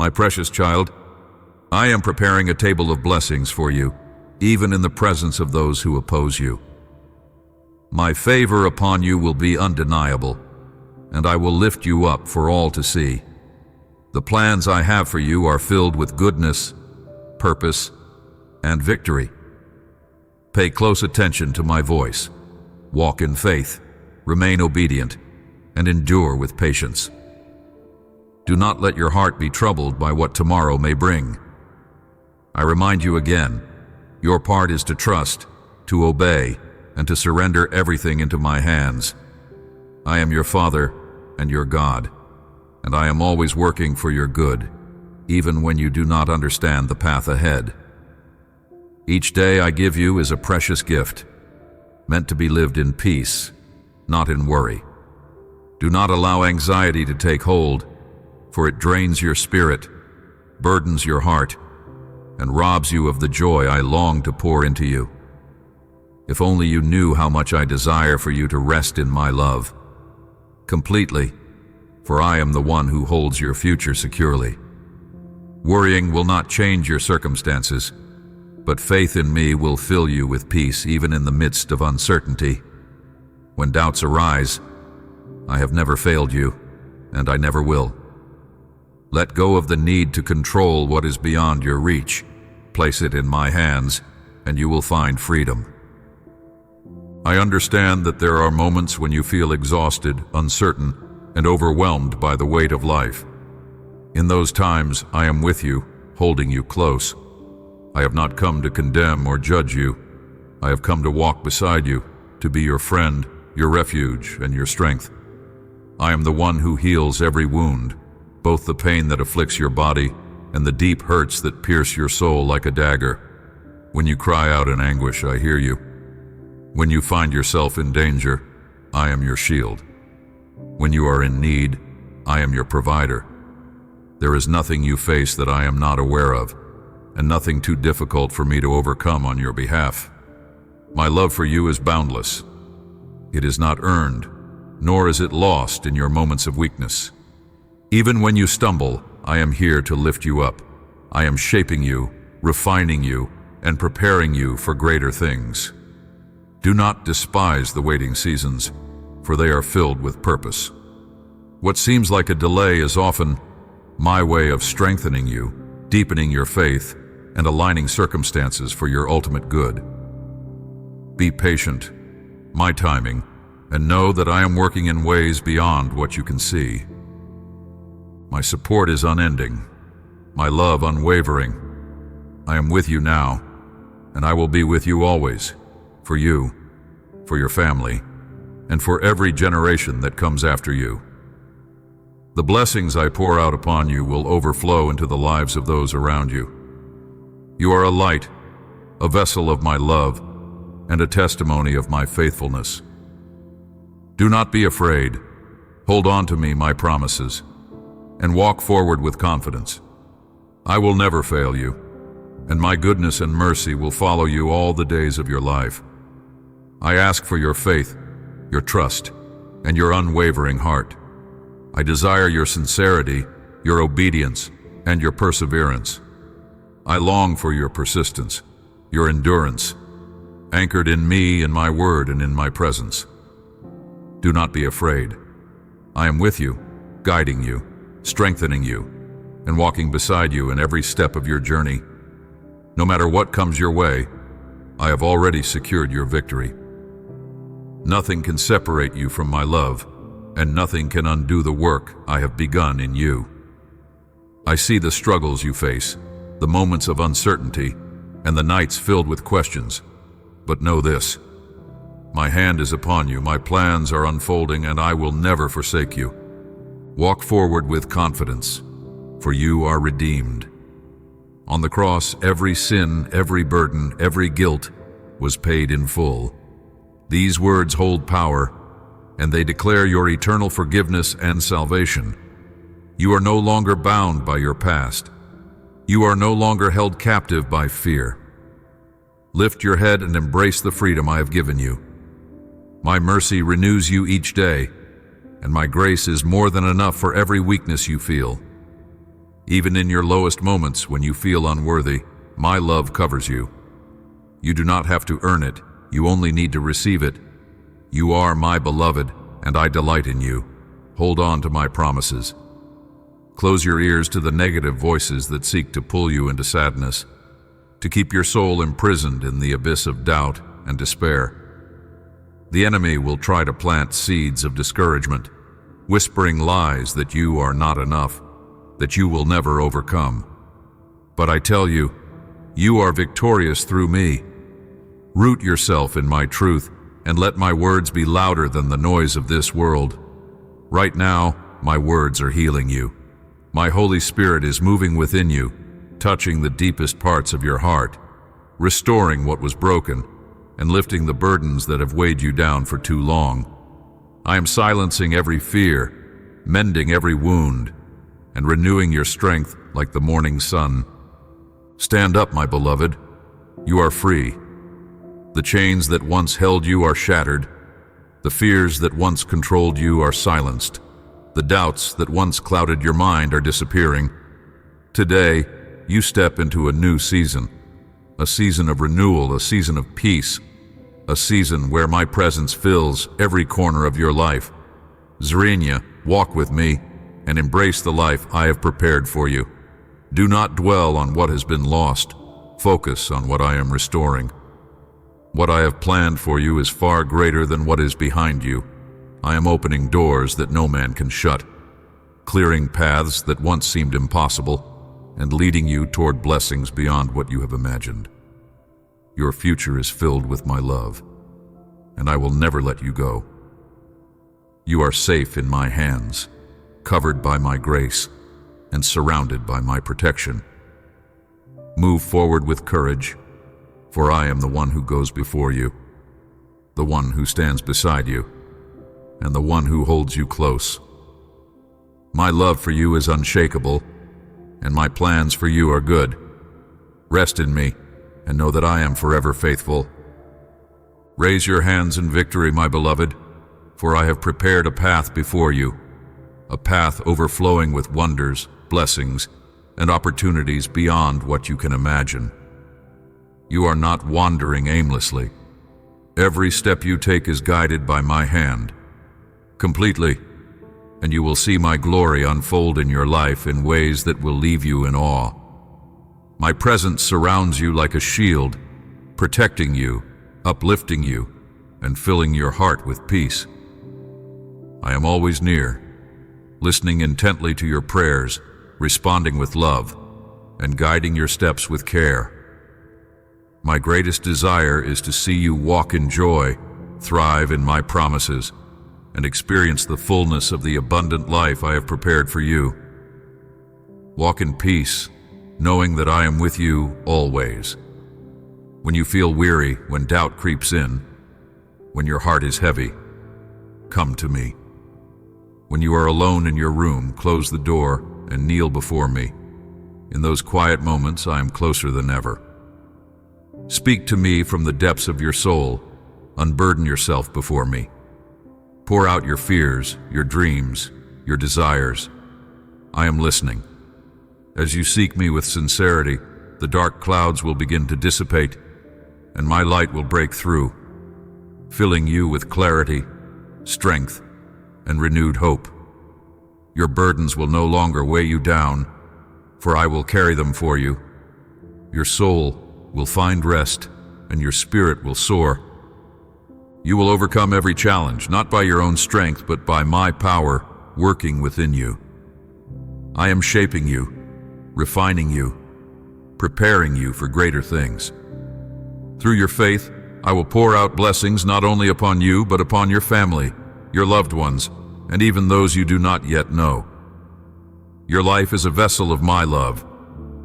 My precious child, I am preparing a table of blessings for you, even in the presence of those who oppose you. My favor upon you will be undeniable, and I will lift you up for all to see. The plans I have for you are filled with goodness, purpose, and victory. Pay close attention to my voice. Walk in faith, remain obedient, and endure with patience. Do not let your heart be troubled by what tomorrow may bring. I remind you again, your part is to trust, to obey, and to surrender everything into my hands. I am your Father and your God, and I am always working for your good, even when you do not understand the path ahead. Each day I give you is a precious gift, meant to be lived in peace, not in worry. Do not allow anxiety to take hold, for it drains your spirit, burdens your heart, and robs you of the joy I long to pour into you. If only you knew how much I desire for you to rest in my love, completely, for I am the one who holds your future securely. Worrying will not change your circumstances, but faith in me will fill you with peace even in the midst of uncertainty. When doubts arise, I have never failed you, and I never will. Let go of the need to control what is beyond your reach. Place it in my hands, and you will find freedom. I understand that there are moments when you feel exhausted, uncertain, and overwhelmed by the weight of life. In those times, I am with you, holding you close. I have not come to condemn or judge you. I have come to walk beside you, to be your friend, your refuge, and your strength. I am the one who heals every wound, both the pain that afflicts your body and the deep hurts that pierce your soul like a dagger. When you cry out in anguish, I hear you. When you find yourself in danger, I am your shield. When you are in need, I am your provider. There is nothing you face that I am not aware of, and nothing too difficult for me to overcome on your behalf. My love for you is boundless. It is not earned, nor is it lost in your moments of weakness. Even when you stumble, I am here to lift you up. I am shaping you, refining you, and preparing you for greater things. Do not despise the waiting seasons, for they are filled with purpose. What seems like a delay is often my way of strengthening you, deepening your faith, and aligning circumstances for your ultimate good. Be patient, my timing, and know that I am working in ways beyond what you can see. My support is unending, my love unwavering. I am with you now, and I will be with you always, for you, for your family, and for every generation that comes after you. The blessings I pour out upon you will overflow into the lives of those around you. You are a light, a vessel of my love, and a testimony of my faithfulness. Do not be afraid. Hold on to me, my promises, and walk forward with confidence. I will never fail you, and my goodness and mercy will follow you all the days of your life. I ask for your faith, your trust, and your unwavering heart. I desire your sincerity, your obedience, and your perseverance. I long for your persistence, your endurance, anchored in me, in my word, and in my presence. Do not be afraid. I am with you, guiding you, strengthening you, and walking beside you in every step of your journey. No matter what comes your way, I have already secured your victory. Nothing can separate you from my love, and nothing can undo the work I have begun in you. I see the struggles you face, the moments of uncertainty, and the nights filled with questions. But know this: my hand is upon you, my plans are unfolding, and I will never forsake you. Walk forward with confidence, for you are redeemed. On the cross, every sin, every burden, every guilt was paid in full. These words hold power, and they declare your eternal forgiveness and salvation. You are no longer bound by your past. You are no longer held captive by fear. Lift your head and embrace the freedom I have given you. My mercy renews you each day, and my grace is more than enough for every weakness you feel. Even in your lowest moments when you feel unworthy, my love covers you. You do not have to earn it, you only need to receive it. You are my beloved, and I delight in you. Hold on to my promises. Close your ears to the negative voices that seek to pull you into sadness, to keep your soul imprisoned in the abyss of doubt and despair. The enemy will try to plant seeds of discouragement, whispering lies that you are not enough, that you will never overcome. But I tell you, you are victorious through me. Root yourself in my truth, and let my words be louder than the noise of this world. Right now, my words are healing you. My Holy Spirit is moving within you, touching the deepest parts of your heart, restoring what was broken, and lifting the burdens that have weighed you down for too long. I am silencing every fear, mending every wound, and renewing your strength like the morning sun. Stand up, my beloved. You are free. The chains that once held you are shattered. The fears that once controlled you are silenced. The doubts that once clouded your mind are disappearing. Today, you step into a new season. A season of renewal, a season of peace. A season where my presence fills every corner of your life. Zrenia, walk with me and embrace the life I have prepared for you. Do not dwell on what has been lost. Focus on what I am restoring. What I have planned for you is far greater than what is behind you. I am opening doors that no man can shut, clearing paths that once seemed impossible, and leading you toward blessings beyond what you have imagined. Your future is filled with my love, and I will never let you go. You are safe in my hands, covered by my grace, and surrounded by my protection. Move forward with courage, for I am the one who goes before you, the one who stands beside you, and the one who holds you close. My love for you is unshakable, and my plans for you are good. Rest in me, and know that I am forever faithful. Raise your hands in victory, my beloved, for I have prepared a path before you, a path overflowing with wonders, blessings, and opportunities beyond what you can imagine. You are not wandering aimlessly. Every step you take is guided by my hand, completely, and you will see my glory unfold in your life in ways that will leave you in awe. My presence surrounds you like a shield, protecting you, uplifting you, and filling your heart with peace. I am always near, listening intently to your prayers, responding with love, and guiding your steps with care. My greatest desire is to see you walk in joy, thrive in my promises, and experience the fullness of the abundant life I have prepared for you. Walk in peace, knowing that I am with you always. When you feel weary, when doubt creeps in, when your heart is heavy, come to me. When you are alone in your room, close the door and kneel before me. In those quiet moments, I am closer than ever. Speak to me from the depths of your soul. Unburden yourself before me. Pour out your fears, your dreams, your desires. I am listening. As you seek me with sincerity, the dark clouds will begin to dissipate, and my light will break through, filling you with clarity, strength, and renewed hope. Your burdens will no longer weigh you down, for I will carry them for you. Your soul will find rest, and your spirit will soar. You will overcome every challenge, not by your own strength, but by my power working within you. I am shaping you, refining you, preparing you for greater things. Through your faith, I will pour out blessings not only upon you, but upon your family, your loved ones, and even those you do not yet know. Your life is a vessel of my love,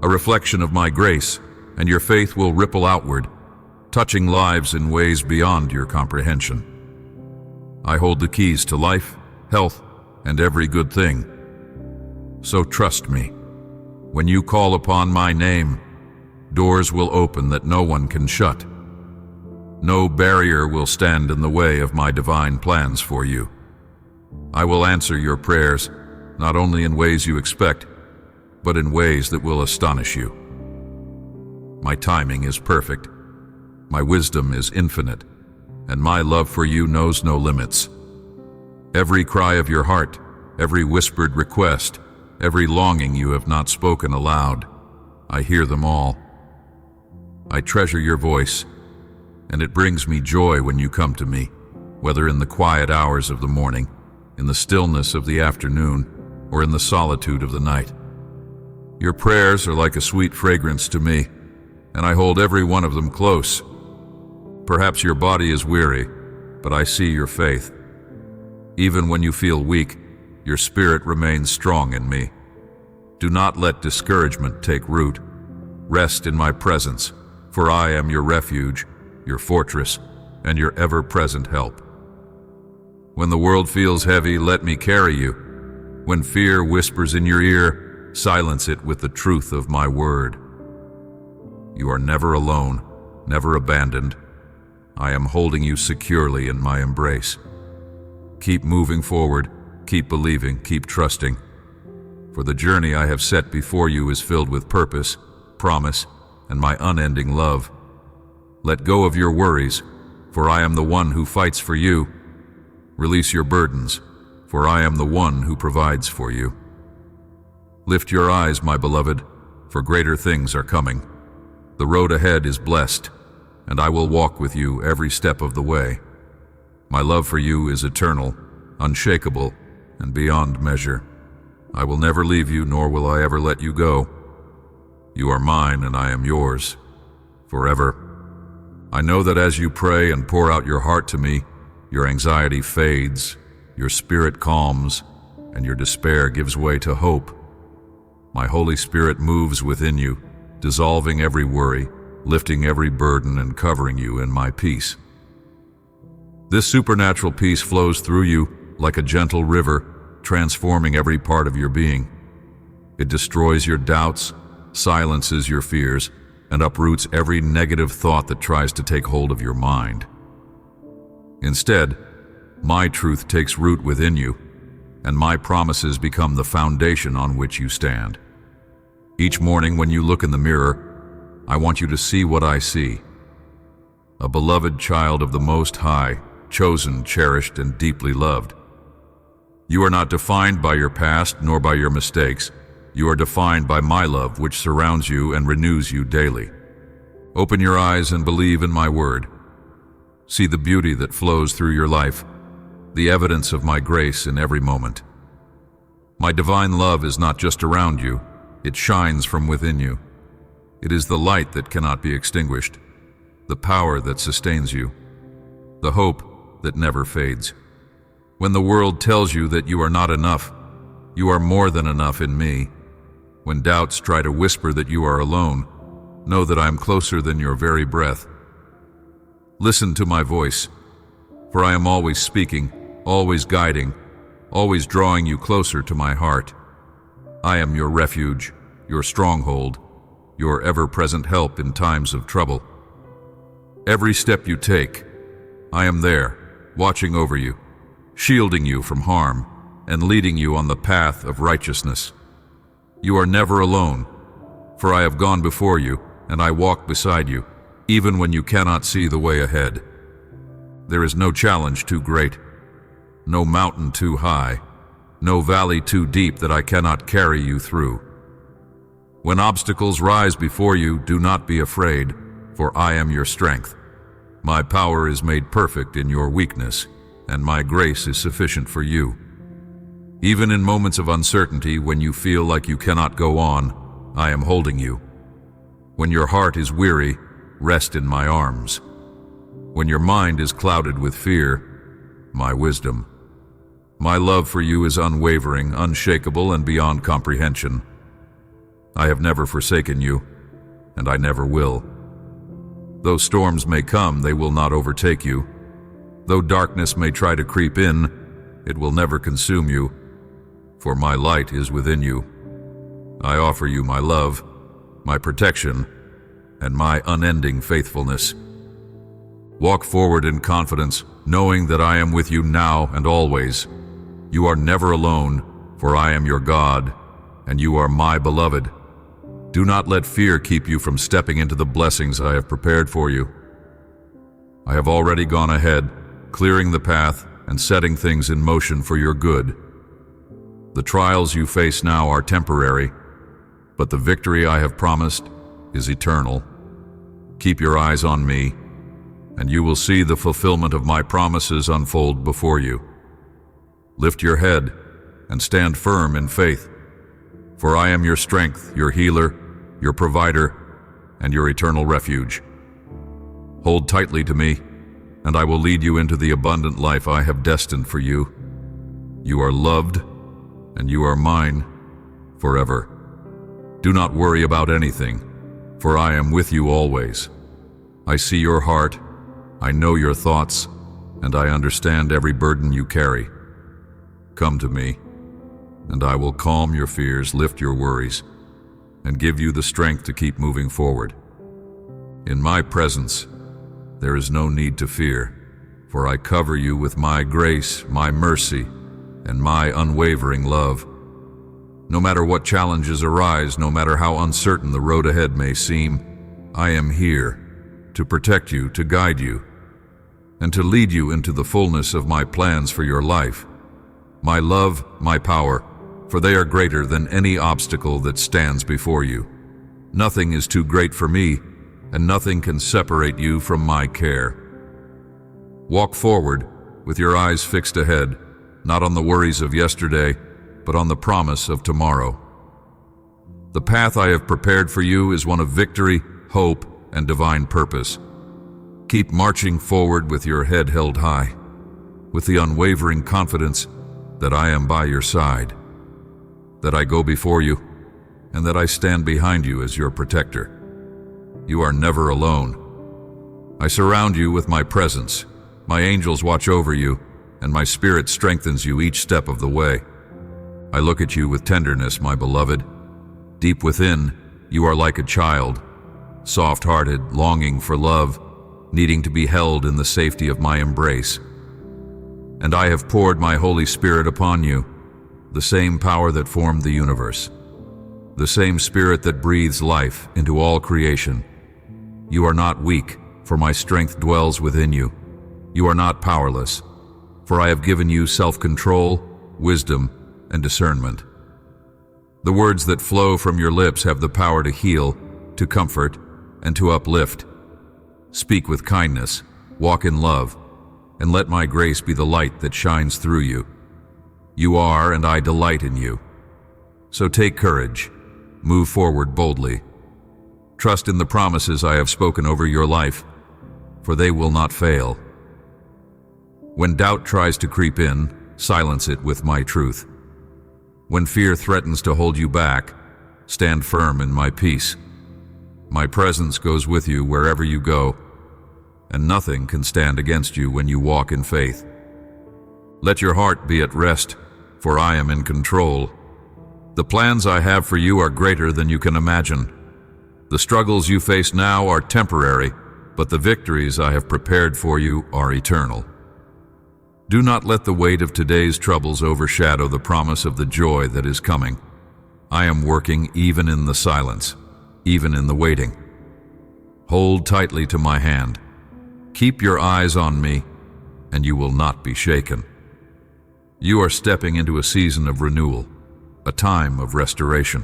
a reflection of my grace, and your faith will ripple outward, touching lives in ways beyond your comprehension. I hold the keys to life, health, and every good thing. So trust me. When you call upon my name, doors will open that no one can shut. No barrier will stand in the way of my divine plans for you. I will answer your prayers, not only in ways you expect, but in ways that will astonish you. My timing is perfect, my wisdom is infinite, and my love for you knows no limits. Every cry of your heart, every whispered request, every longing you have not spoken aloud, I hear them all. I treasure your voice, and it brings me joy when you come to me, whether in the quiet hours of the morning, in the stillness of the afternoon, or in the solitude of the night. Your prayers are like a sweet fragrance to me, and I hold every one of them close. Perhaps your body is weary, but I see your faith. Even when you feel weak, your spirit remains strong in me. Do not let discouragement take root. Rest in my presence, for I am your refuge, your fortress, and your ever-present help. When the world feels heavy, let me carry you. When fear whispers in your ear, silence it with the truth of my word. You are never alone, never abandoned. I am holding you securely in my embrace. Keep moving forward, keep believing, keep trusting. For the journey I have set before you is filled with purpose, promise, and my unending love. Let go of your worries, for I am the one who fights for you. Release your burdens, for I am the one who provides for you. Lift your eyes, my beloved, for greater things are coming. The road ahead is blessed, and I will walk with you every step of the way. My love for you is eternal, unshakable, and beyond measure. I will never leave you, nor will I ever let you go. You are mine, and I am yours, forever. I know that as you pray and pour out your heart to me, your anxiety fades, your spirit calms, and your despair gives way to hope. My Holy Spirit moves within you, dissolving every worry, lifting every burden, and covering you in my peace. This supernatural peace flows through you like a gentle river, transforming every part of your being. It destroys your doubts, silences your fears, and uproots every negative thought that tries to take hold of your mind. Instead, my truth takes root within you, and my promises become the foundation on which you stand. Each morning when you look in the mirror, I want you to see what I see. A beloved child of the Most High, chosen, cherished, and deeply loved. You are not defined by your past nor by your mistakes. You are defined by my love, which surrounds you and renews you daily. Open your eyes and believe in my word. See the beauty that flows through your life, the evidence of my grace in every moment. My divine love is not just around you, it shines from within you. It is the light that cannot be extinguished, the power that sustains you, the hope that never fades. When the world tells you that you are not enough, you are more than enough in me. When doubts try to whisper that you are alone, know that I am closer than your very breath. Listen to my voice, for I am always speaking, always guiding, always drawing you closer to my heart. I am your refuge, your stronghold, your ever-present help in times of trouble. Every step you take, I am there, watching over you, shielding you from harm, and leading you on the path of righteousness. You are never alone, for I have gone before you, and I walk beside you, even when you cannot see the way ahead. There is no challenge too great, no mountain too high, no valley too deep that I cannot carry you through. When obstacles rise before you, do not be afraid, for I am your strength. My power is made perfect in your weakness, and my grace is sufficient for you. Even in moments of uncertainty, when you feel like you cannot go on, I am holding you. When your heart is weary, rest in my arms. When your mind is clouded with fear, my wisdom. My love for you is unwavering, unshakable, and beyond comprehension. I have never forsaken you, and I never will. Though storms may come, they will not overtake you. Though darkness may try to creep in, it will never consume you, for my light is within you. I offer you my love, my protection, and my unending faithfulness. Walk forward in confidence, knowing that I am with you now and always. You are never alone, for I am your God, and you are my beloved. Do not let fear keep you from stepping into the blessings I have prepared for you. I have already gone ahead, clearing the path and setting things in motion for your good. The trials you face now are temporary, but the victory I have promised is eternal. Keep your eyes on me, and you will see the fulfillment of my promises unfold before you. Lift your head and stand firm in faith, for I am your strength, your healer, your provider, and your eternal refuge. Hold tightly to me, and I will lead you into the abundant life I have destined for you. You are loved, and you are mine forever. Do not worry about anything, for I am with you always. I see your heart, I know your thoughts, and I understand every burden you carry. Come to me, and I will calm your fears, lift your worries, and give you the strength to keep moving forward. In my presence, there is no need to fear, for I cover you with my grace, my mercy, and my unwavering love. No matter what challenges arise, no matter how uncertain the road ahead may seem, I am here to protect you, to guide you, and to lead you into the fullness of my plans for your life. My love, my power, for they are greater than any obstacle that stands before you. Nothing is too great for me, and nothing can separate you from my care. Walk forward with your eyes fixed ahead, not on the worries of yesterday, but on the promise of tomorrow. The path I have prepared for you is one of victory, hope, and divine purpose. Keep marching forward with your head held high, with the unwavering confidence that I am by your side, that I go before you, and that I stand behind you as your protector. You are never alone. I surround you with my presence. My angels watch over you, and my spirit strengthens you each step of the way. I look at you with tenderness, my beloved. Deep within, you are like a child, soft-hearted, longing for love, needing to be held in the safety of my embrace. And I have poured my Holy Spirit upon you, the same power that formed the universe, the same Spirit that breathes life into all creation. You are not weak, for my strength dwells within you. You are not powerless, for I have given you self-control, wisdom, and discernment. The words that flow from your lips have the power to heal, to comfort, and to uplift. Speak with kindness, walk in love, and let my grace be the light that shines through you. You are, and I delight in you. So take courage, move forward boldly. Trust in the promises I have spoken over your life, for they will not fail. When doubt tries to creep in, silence it with my truth. When fear threatens to hold you back, stand firm in my peace. My presence goes with you wherever you go, and nothing can stand against you when you walk in faith. Let your heart be at rest, for I am in control. The plans I have for you are greater than you can imagine. The struggles you face now are temporary, but the victories I have prepared for you are eternal. Do not let the weight of today's troubles overshadow the promise of the joy that is coming. I am working even in the silence, even in the waiting. Hold tightly to my hand. Keep your eyes on me, and you will not be shaken. You are stepping into a season of renewal, a time of restoration.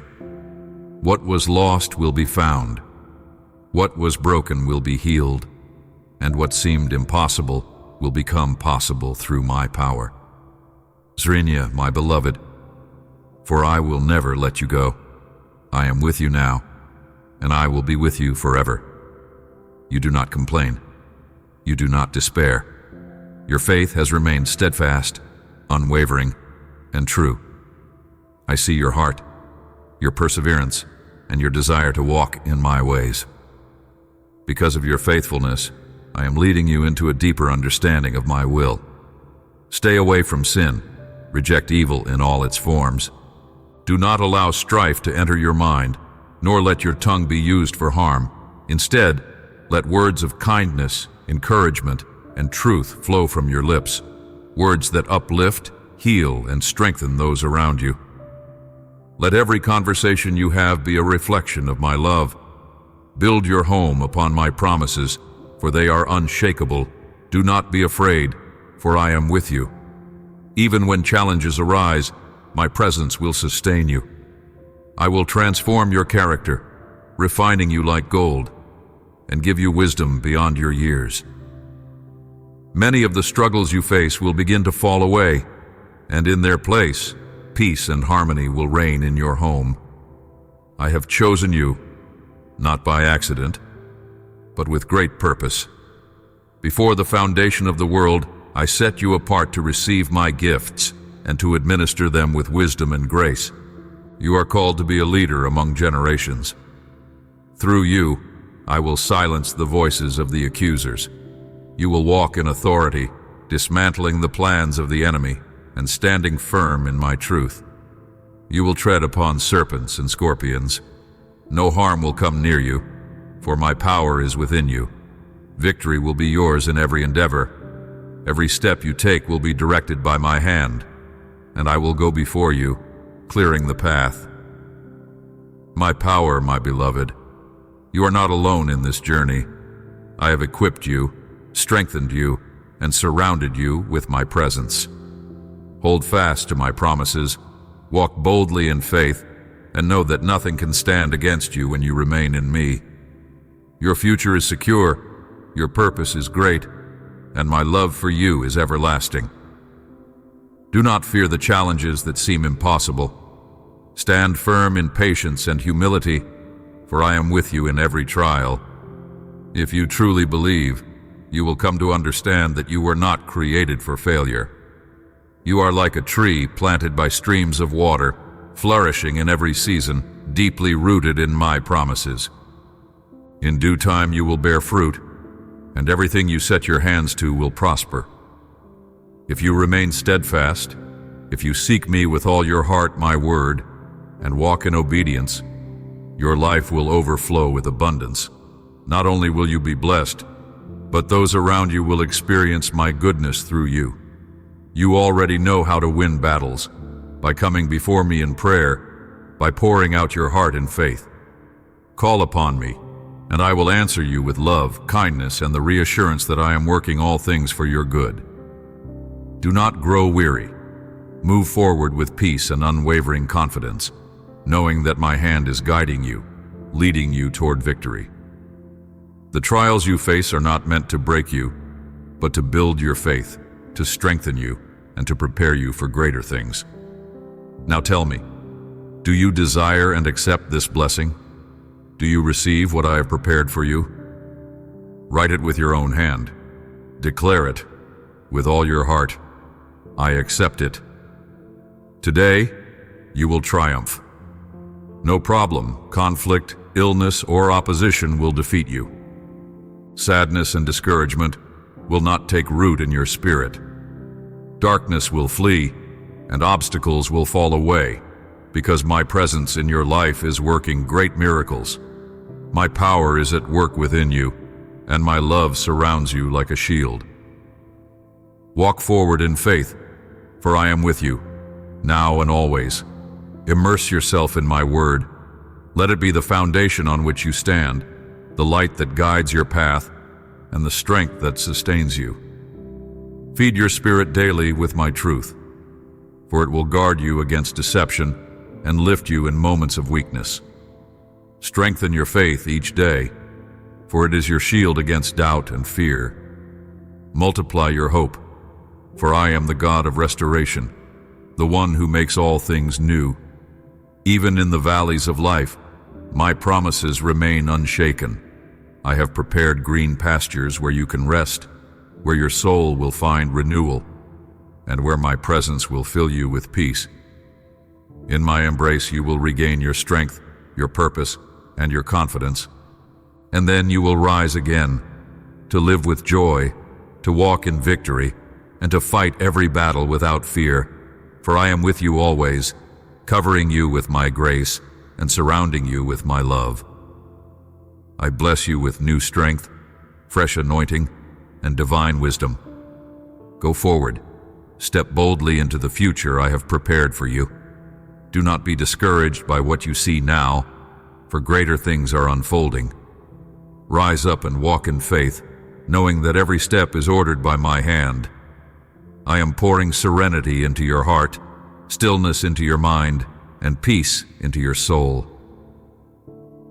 What was lost will be found. What was broken will be healed, and what seemed impossible will become possible through my power. Zrinya, my beloved, for I will never let you go. I am with you now, and I will be with you forever. You do not complain. You do not despair. Your faith has remained steadfast, unwavering, and true. I see your heart, your perseverance, and your desire to walk in my ways. Because of your faithfulness, I am leading you into a deeper understanding of my will. Stay away from sin. Reject evil in all its forms. Do not allow strife to enter your mind, nor let your tongue be used for harm. Instead, let words of kindness, encouragement, and truth flow from your lips, words that uplift, heal, and strengthen those around you. Let every conversation you have be a reflection of my love. Build your home upon my promises, for they are unshakable. Do not be afraid, for I am with you. Even when challenges arise, my presence will sustain you. I will transform your character, refining you like gold, and give you wisdom beyond your years. Many of the struggles you face will begin to fall away, and in their place, peace and harmony will reign in your home. I have chosen you, not by accident, but with great purpose. Before the foundation of the world, I set you apart to receive my gifts and to administer them with wisdom and grace. You are called to be a leader among generations. Through you, I will silence the voices of the accusers. You will walk in authority, dismantling the plans of the enemy and standing firm in my truth. You will tread upon serpents and scorpions. No harm will come near you, for my power is within you. Victory will be yours in every endeavor. Every step you take will be directed by my hand, and I will go before you, clearing the path. My power, my beloved. You are not alone in this journey. I have equipped you, strengthened you, and surrounded you with my presence. Hold fast to my promises, walk boldly in faith, and know that nothing can stand against you when you remain in me. Your future is secure, your purpose is great, and my love for you is everlasting. Do not fear the challenges that seem impossible. Stand firm in patience and humility, for I am with you in every trial. If you truly believe, you will come to understand that you were not created for failure. You are like a tree planted by streams of water, flourishing in every season, deeply rooted in my promises. In due time you will bear fruit, and everything you set your hands to will prosper. If you remain steadfast, if you seek me with all your heart, my word, and walk in obedience, your life will overflow with abundance. Not only will you be blessed, but those around you will experience my goodness through you. You already know how to win battles, by coming before me in prayer, by pouring out your heart in faith. Call upon me, and I will answer you with love, kindness, and the reassurance that I am working all things for your good. Do not grow weary. Move forward with peace and unwavering confidence, knowing that my hand is guiding you, leading you toward victory. The trials you face are not meant to break you, but to build your faith, to strengthen you, and to prepare you for greater things. Now tell me, do you desire and accept this blessing? Do you receive what I have prepared for you? Write it with your own hand. Declare it with all your heart. I accept it. Today, you will triumph. No problem, conflict, illness, or opposition will defeat you. Sadness and discouragement will not take root in your spirit. Darkness will flee, and obstacles will fall away, because my presence in your life is working great miracles. My power is at work within you, and my love surrounds you like a shield. Walk forward in faith, for I am with you, now and always. Immerse yourself in my word. Let it be the foundation on which you stand, the light that guides your path, and the strength that sustains you. Feed your spirit daily with my truth, for it will guard you against deception and lift you in moments of weakness. Strengthen your faith each day, for it is your shield against doubt and fear. Multiply your hope, for I am the God of restoration, the one who makes all things new. Even in the valleys of life, my promises remain unshaken. I have prepared green pastures where you can rest, where your soul will find renewal, and where my presence will fill you with peace. In my embrace you will regain your strength, your purpose, and your confidence. And then you will rise again, to live with joy, to walk in victory, and to fight every battle without fear. For I am with you always, covering you with my grace and surrounding you with my love. I bless you with new strength, fresh anointing, and divine wisdom. Go forward, step boldly into the future I have prepared for you. Do not be discouraged by what you see now, for greater things are unfolding. Rise up and walk in faith, knowing that every step is ordered by my hand. I am pouring serenity into your heart, stillness into your mind, and peace into your soul.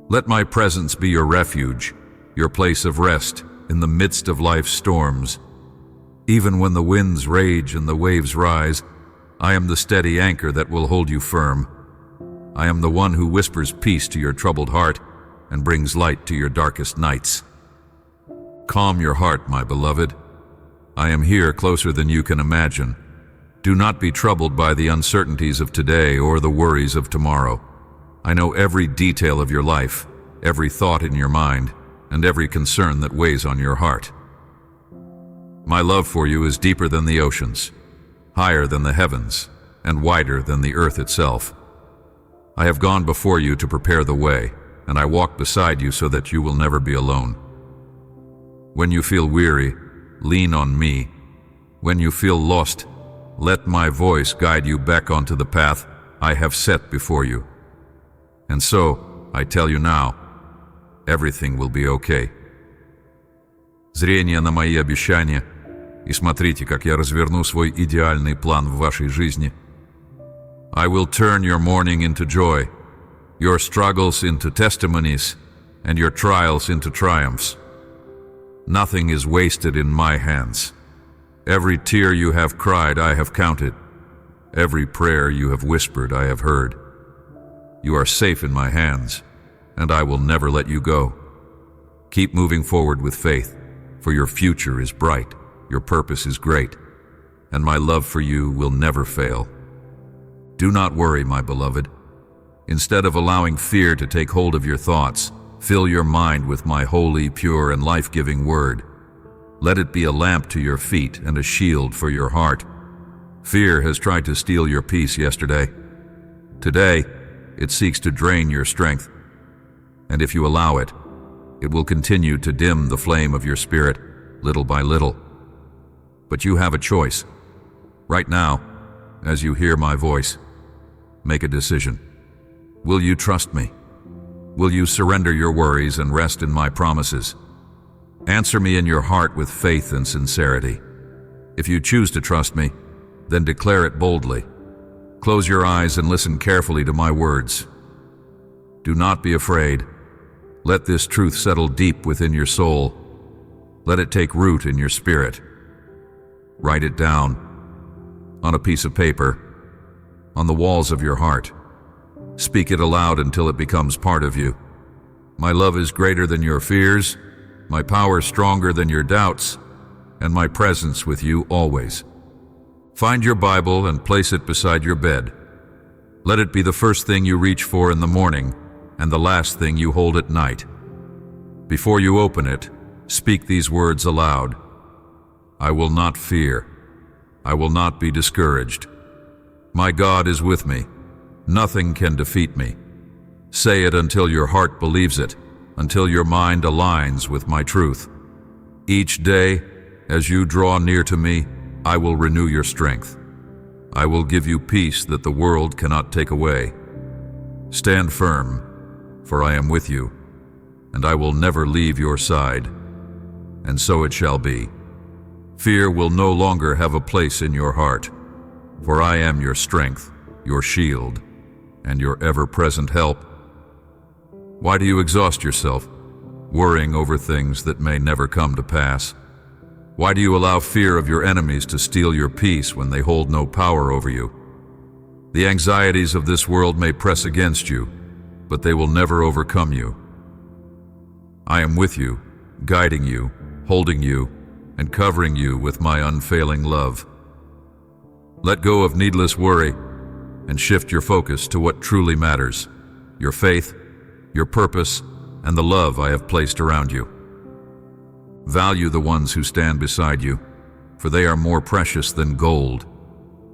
Let my presence be your refuge, your place of rest in the midst of life's storms. Even when the winds rage and the waves rise, I am the steady anchor that will hold you firm. I am the one who whispers peace to your troubled heart and brings light to your darkest nights. Calm your heart, my beloved. I am here closer than you can imagine. Do not be troubled by the uncertainties of today or the worries of tomorrow. I know every detail of your life, every thought in your mind, and every concern that weighs on your heart. My love for you is deeper than the oceans, higher than the heavens, and wider than the earth itself. I have gone before you to prepare the way, and I walk beside you so that you will never be alone. When you feel weary, lean on me. When you feel lost, let my voice guide you back onto the path I have set before you. And so, I tell you now, everything will be okay. Зрение на мои обещания, и смотрите, как я разверну свой идеальный план в вашей жизни. I will turn your mourning into joy, your struggles into testimonies, and your trials into triumphs. Nothing is wasted in my hands. Every tear you have cried, I have counted. Every prayer you have whispered, I have heard. You are safe in my hands, and I will never let you go. Keep moving forward with faith, for your future is bright, your purpose is great, and my love for you will never fail. Do not worry, my beloved. Instead of allowing fear to take hold of your thoughts, fill your mind with my holy, pure, and life-giving word. Let it be a lamp to your feet and a shield for your heart. Fear has tried to steal your peace yesterday. Today, it seeks to drain your strength. And if you allow it, it will continue to dim the flame of your spirit, little by little. But you have a choice. Right now, as you hear my voice, make a decision. Will you trust me? Will you surrender your worries and rest in my promises? Answer me in your heart with faith and sincerity. If you choose to trust me, then declare it boldly. Close your eyes and listen carefully to my words. Do not be afraid. Let this truth settle deep within your soul. Let it take root in your spirit. Write it down on a piece of paper, on the walls of your heart. Speak it aloud until it becomes part of you. My love is greater than your fears, my power stronger than your doubts, and my presence with you always. Find your Bible and place it beside your bed. Let it be the first thing you reach for in the morning and the last thing you hold at night. Before you open it, speak these words aloud. I will not fear. I will not be discouraged. My God is with me. Nothing can defeat me. Say it until your heart believes it, until your mind aligns with my truth. Each day, as you draw near to me, I will renew your strength. I will give you peace that the world cannot take away. Stand firm, for I am with you, and I will never leave your side. And so it shall be. Fear will no longer have a place in your heart, for I am your strength, your shield, and your ever-present help. Why do you exhaust yourself, worrying over things that may never come to pass? Why do you allow fear of your enemies to steal your peace when they hold no power over you? The anxieties of this world may press against you, but they will never overcome you. I am with you, guiding you, holding you, and covering you with my unfailing love. Let go of needless worry and shift your focus to what truly matters, your faith, your purpose, and the love I have placed around you. Value the ones who stand beside you, for they are more precious than gold,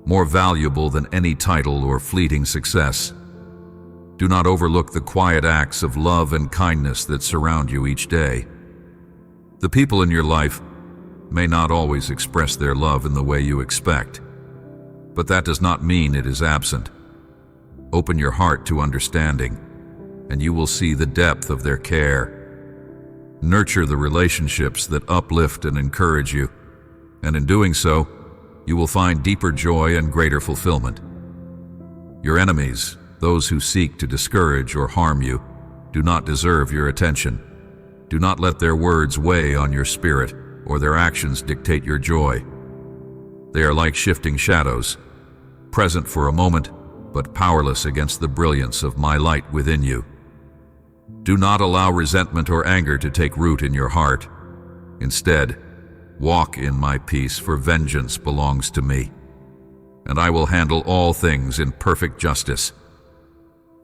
more valuable than any title or fleeting success. Do not overlook the quiet acts of love and kindness that surround you each day. The people in your life may not always express their love in the way you expect, but that does not mean it is absent. Open your heart to understanding, and you will see the depth of their care. Nurture the relationships that uplift and encourage you, and in doing so, you will find deeper joy and greater fulfillment. Your enemies, those who seek to discourage or harm you, do not deserve your attention. Do not let their words weigh on your spirit or their actions dictate your joy. They are like shifting shadows, present for a moment, but powerless against the brilliance of my light within you. Do not allow resentment or anger to take root in your heart. Instead, walk in my peace, for vengeance belongs to me, and I will handle all things in perfect justice.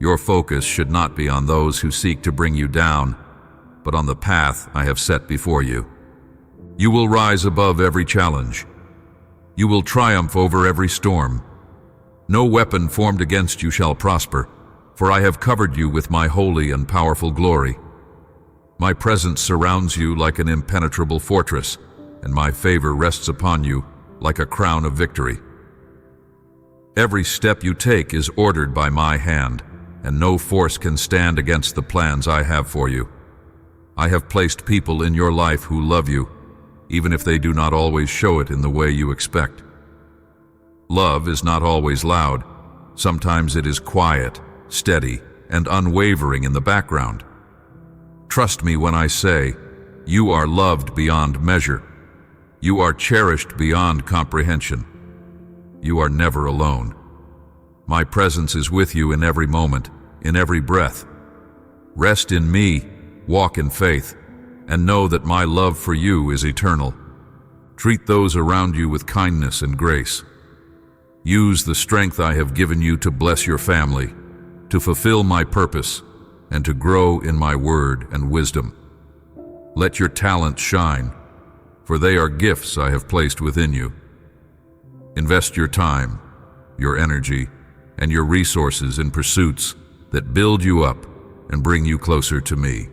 Your focus should not be on those who seek to bring you down, but on the path I have set before you. You will rise above every challenge. You will triumph over every storm. No weapon formed against you shall prosper, for I have covered you with my holy and powerful glory. My presence surrounds you like an impenetrable fortress, and my favor rests upon you like a crown of victory. Every step you take is ordered by my hand, and no force can stand against the plans I have for you. I have placed people in your life who love you, even if they do not always show it in the way you expect. Love is not always loud. Sometimes it is quiet, steady, and unwavering in the background. Trust me when I say, you are loved beyond measure. You are cherished beyond comprehension. You are never alone. My presence is with you in every moment, in every breath. Rest in me, walk in faith, and know that my love for you is eternal. Treat those around you with kindness and grace. Use the strength I have given you to bless your family, to fulfill my purpose, and to grow in my word and wisdom. Let your talents shine, for they are gifts I have placed within you. Invest your time, your energy, and your resources in pursuits that build you up and bring you closer to me.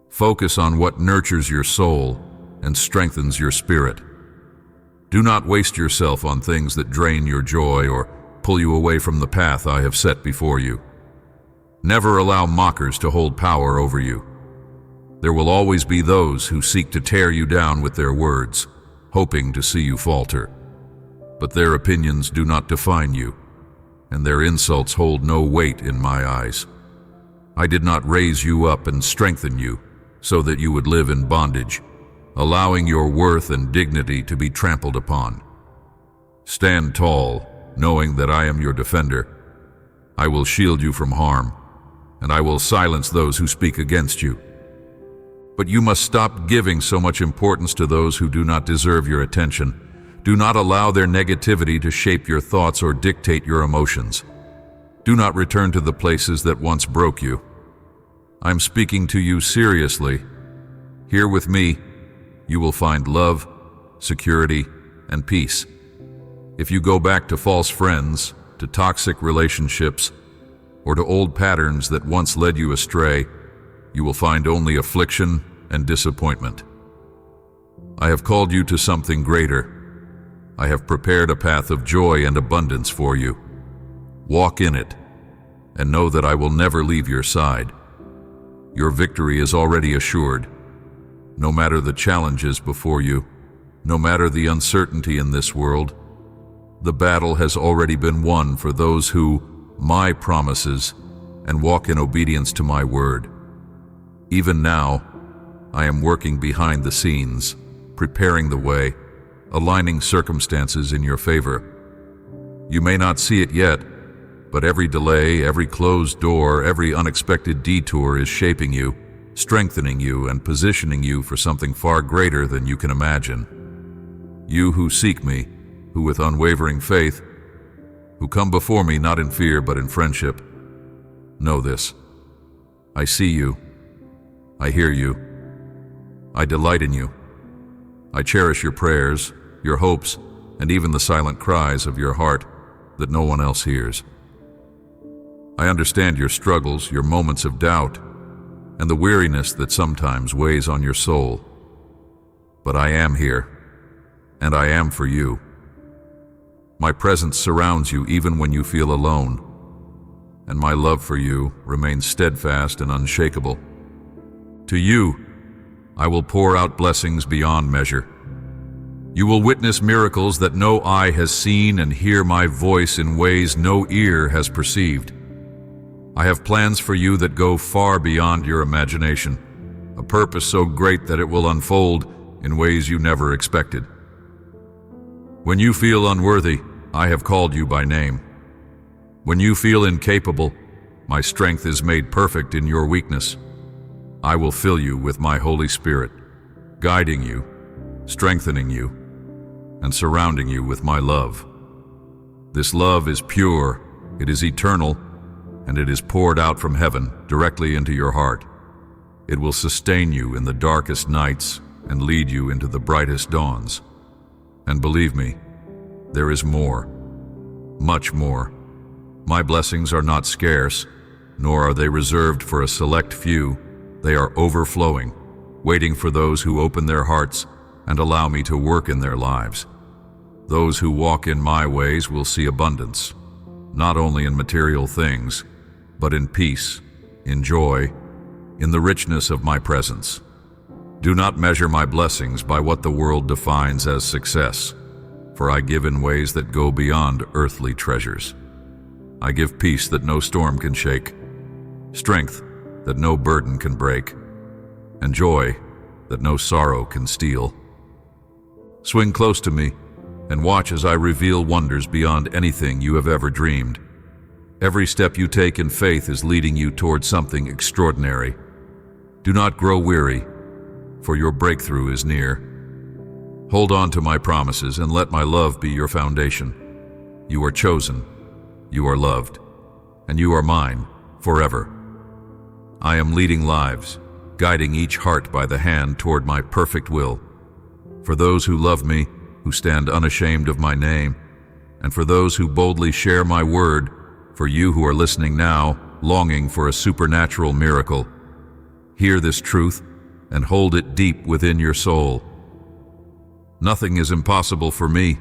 Focus on what nurtures your soul and strengthens your spirit. Do not waste yourself on things that drain your joy or pull you away from the path I have set before you. Never allow mockers to hold power over you. There will always be those who seek to tear you down with their words, hoping to see you falter. But their opinions do not define you, and their insults hold no weight in my eyes. I did not raise you up and strengthen you so that you would live in bondage, allowing your worth and dignity to be trampled upon. Stand tall, knowing that I am your defender. I will shield you from harm, and I will silence those who speak against you. But you must stop giving so much importance to those who do not deserve your attention. Do not allow their negativity to shape your thoughts or dictate your emotions. Do not return to the places that once broke you. I'm speaking to you seriously. Here with me, you will find love, security, and peace. If you go back to false friends, to toxic relationships, or to old patterns that once led you astray, you will find only affliction and disappointment. I have called you to something greater. I have prepared a path of joy and abundance for you. Walk in it, and know that I will never leave your side. Your victory is already assured. No matter the challenges before you, no matter the uncertainty in this world, the battle has already been won for those who, my promises, and walk in obedience to my word. Even now, I am working behind the scenes, preparing the way, aligning circumstances in your favor. You may not see it yet, but every delay, every closed door, every unexpected detour is shaping you, strengthening you, and positioning you for something far greater than you can imagine. You who seek me, who with unwavering faith, who come before me not in fear but in friendship, know this. I see you. I hear you. I delight in you. I cherish your prayers, your hopes, and even the silent cries of your heart that no one else hears. I understand your struggles, your moments of doubt, and the weariness that sometimes weighs on your soul. But I am here, and I am for you. My presence surrounds you even when you feel alone. and my love for you remains steadfast and unshakable. To you, I will pour out blessings beyond measure. You will witness miracles that no eye has seen and hear my voice in ways no ear has perceived. I have plans for you that go far beyond your imagination, a purpose so great that it will unfold in ways you never expected. When you feel unworthy, I have called you by name. When you feel incapable, my strength is made perfect in your weakness. I will fill you with my Holy Spirit, guiding you, strengthening you, and surrounding you with my love. This love is pure, it is eternal, and it is poured out from heaven directly into your heart. It will sustain you in the darkest nights and lead you into the brightest dawns. And believe me, there is more, much more. My blessings are not scarce, nor are they reserved for a select few. They are overflowing, waiting for those who open their hearts and allow me to work in their lives. Those who walk in my ways will see abundance, not only in material things, but in peace, in joy, in the richness of my presence. Do not measure my blessings by what the world defines as success, for I give in ways that go beyond earthly treasures. I give peace that no storm can shake, strength that no burden can break, and joy that no sorrow can steal. Swing close to me and watch as I reveal wonders beyond anything you have ever dreamed. Every step you take in faith is leading you toward something extraordinary. Do not grow weary, for your breakthrough is near. Hold on to my promises and let my love be your foundation. You are chosen, you are loved, and you are mine forever. I am leading lives, guiding each heart by the hand toward my perfect will. For those who love me, who stand unashamed of my name, and for those who boldly share my word, for you who are listening now, longing for a supernatural miracle, hear this truth and hold it deep within your soul. Nothing is impossible for me.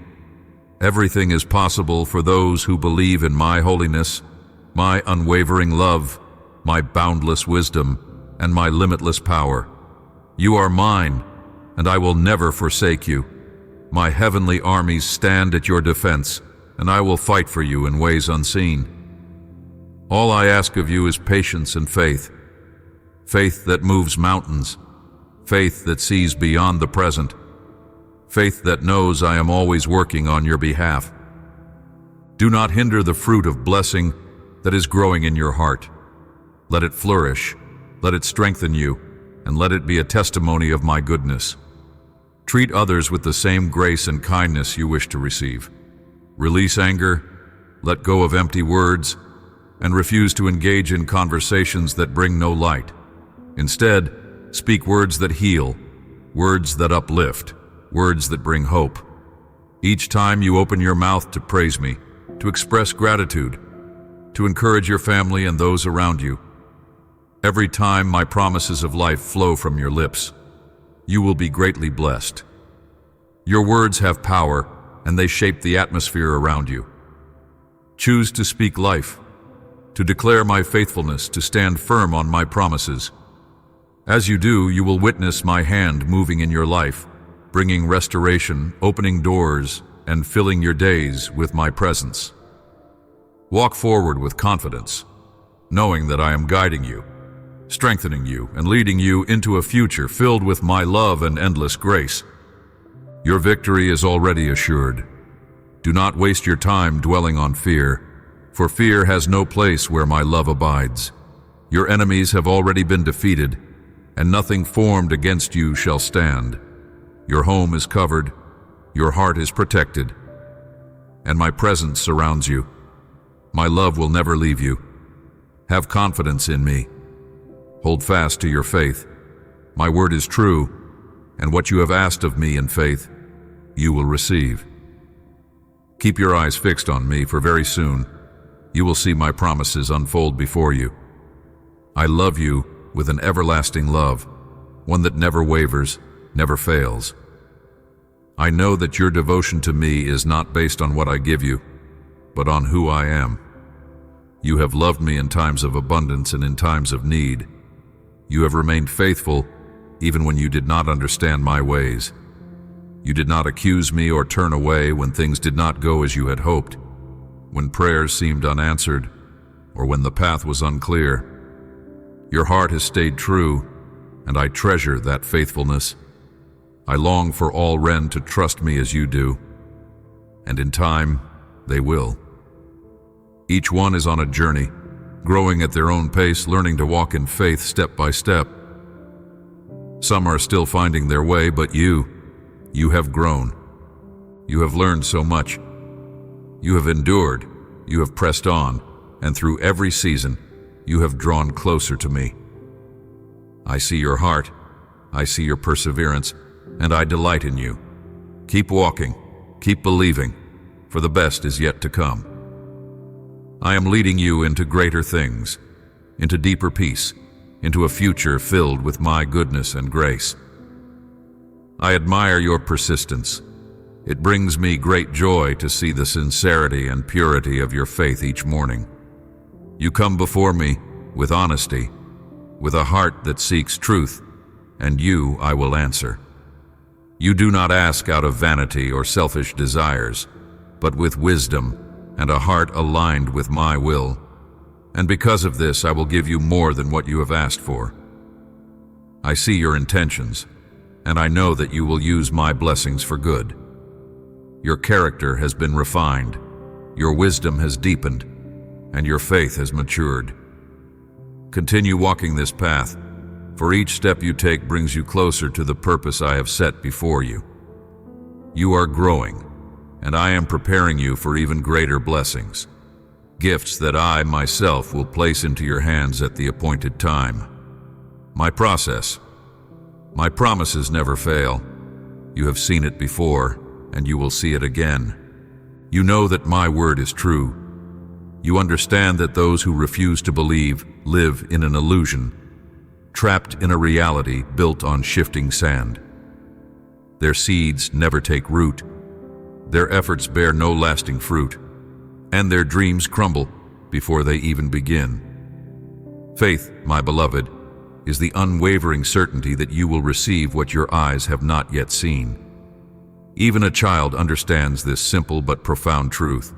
Everything is possible for those who believe in my holiness, my unwavering love, my boundless wisdom, and my limitless power. You are mine, and I will never forsake you. My heavenly armies stand at your defense, and I will fight for you in ways unseen. All I ask of you is patience and faith. Faith that moves mountains. Faith that sees beyond the present. Faith that knows I am always working on your behalf. Do not hinder the fruit of blessing that is growing in your heart. Let it flourish, let it strengthen you, and let it be a testimony of my goodness. Treat others with the same grace and kindness you wish to receive. Release anger, let go of empty words, and refuse to engage in conversations that bring no light. Instead, speak words that heal, words that uplift, words that bring hope. Each time you open your mouth to praise me, to express gratitude, to encourage your family and those around you, every time my promises of life flow from your lips, you will be greatly blessed. Your words have power, and they shape the atmosphere around you. Choose to speak life, to declare my faithfulness, to stand firm on my promises. As you do, you will witness my hand moving in your life, bringing restoration, opening doors, and filling your days with my presence. Walk forward with confidence, knowing that I am guiding you, strengthening you, and leading you into a future filled with my love and endless grace. Your victory is already assured. Do not waste your time dwelling on fear, for fear has no place where my love abides. Your enemies have already been defeated, and nothing formed against you shall stand. Your home is covered, your heart is protected, and my presence surrounds you. My love will never leave you. Have confidence in me. Hold fast to your faith. My word is true, and what you have asked of me in faith, you will receive. Keep your eyes fixed on me, for very soon you will see my promises unfold before you. I love you with an everlasting love, one that never wavers, never fails. I know that your devotion to me is not based on what I give you, but on who I am. You have loved me in times of abundance and in times of need. You have remained faithful even when you did not understand my ways. You did not accuse me or turn away when things did not go as you had hoped, when prayers seemed unanswered, or when the path was unclear. Your heart has stayed true, and I treasure that faithfulness. I long for all Ren to trust me as you do, and in time, they will. Each one is on a journey, growing at their own pace, learning to walk in faith step by step. Some are still finding their way, but you have grown. You have learned so much. You have endured, you have pressed on, and through every season, you have drawn closer to me. I see your heart, I see your perseverance, and I delight in you. Keep walking, keep believing, for the best is yet to come. I am leading you into greater things, into deeper peace, into a future filled with my goodness and grace. I admire your persistence. It brings me great joy to see the sincerity and purity of your faith each morning. You come before me with honesty, with a heart that seeks truth, and you I will answer. You do not ask out of vanity or selfish desires, but with wisdom and a heart aligned with my will. And because of this, I will give you more than what you have asked for. I see your intentions, and I know that you will use my blessings for good. Your character has been refined, your wisdom has deepened, and your faith has matured. Continue walking this path, for each step you take brings you closer to the purpose I have set before you. You are growing, and I am preparing you for even greater blessings, gifts that I myself will place into your hands at the appointed time. My process, my promises never fail. You have seen it before, and you will see it again. You know that my word is true. You understand that those who refuse to believe live in an illusion, trapped in a reality built on shifting sand. Their seeds never take root, their efforts bear no lasting fruit, and their dreams crumble before they even begin. Faith, my beloved, is the unwavering certainty that you will receive what your eyes have not yet seen. Even a child understands this simple but profound truth,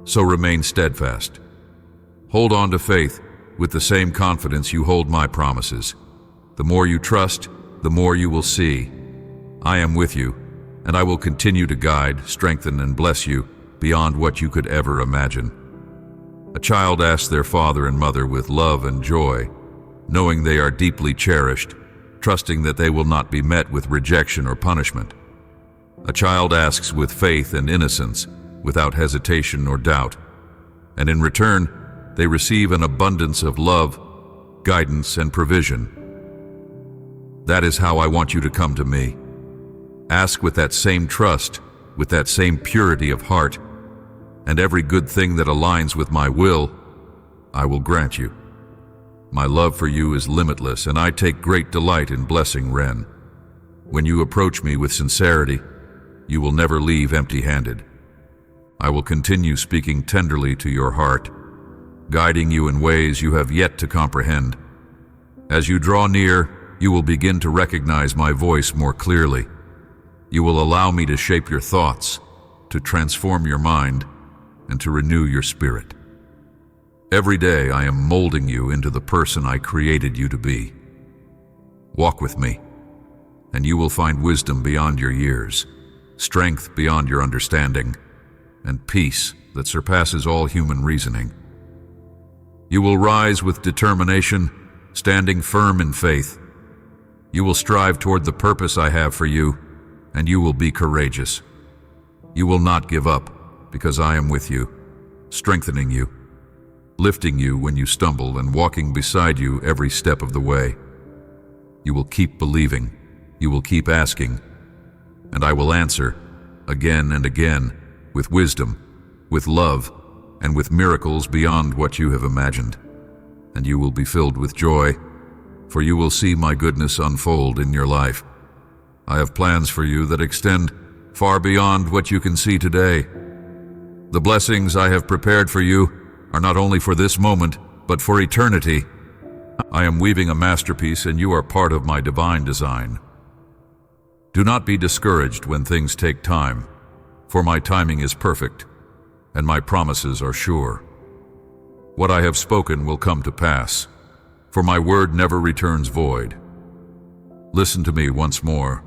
so remain steadfast. Hold on to faith with the same confidence you hold my promises. The more you trust, the more you will see. I am with you, and I will continue to guide, strengthen, and bless you beyond what you could ever imagine. A child asks their father and mother with love and joy, knowing they are deeply cherished, trusting that they will not be met with rejection or punishment. A child asks with faith and innocence, without hesitation or doubt, and in return, they receive an abundance of love, guidance, and provision. That is how I want you to come to me. Ask with that same trust, with that same purity of heart, and every good thing that aligns with my will, I will grant you. My love for you is limitless, and I take great delight in blessing Ren. When you approach me with sincerity, you will never leave empty-handed. I will continue speaking tenderly to your heart, guiding you in ways you have yet to comprehend. As you draw near, you will begin to recognize my voice more clearly. You will allow me to shape your thoughts, to transform your mind, and to renew your spirit. Every day I am molding you into the person I created you to be. Walk with me, and you will find wisdom beyond your years, strength beyond your understanding, and peace that surpasses all human reasoning. You will rise with determination, standing firm in faith. You will strive toward the purpose I have for you, and you will be courageous. You will not give up, because I am with you, strengthening you, lifting you when you stumble, and walking beside you every step of the way. You will keep believing, you will keep asking, and I will answer again and again with wisdom, with love, and with miracles beyond what you have imagined. And you will be filled with joy, for you will see my goodness unfold in your life. I have plans for you that extend far beyond what you can see today. The blessings I have prepared for you are not only for this moment, but for eternity. I am weaving a masterpiece, and you are part of my divine design. Do not be discouraged when things take time, for my timing is perfect, and my promises are sure. What I have spoken will come to pass, for my word never returns void. Listen to me once more.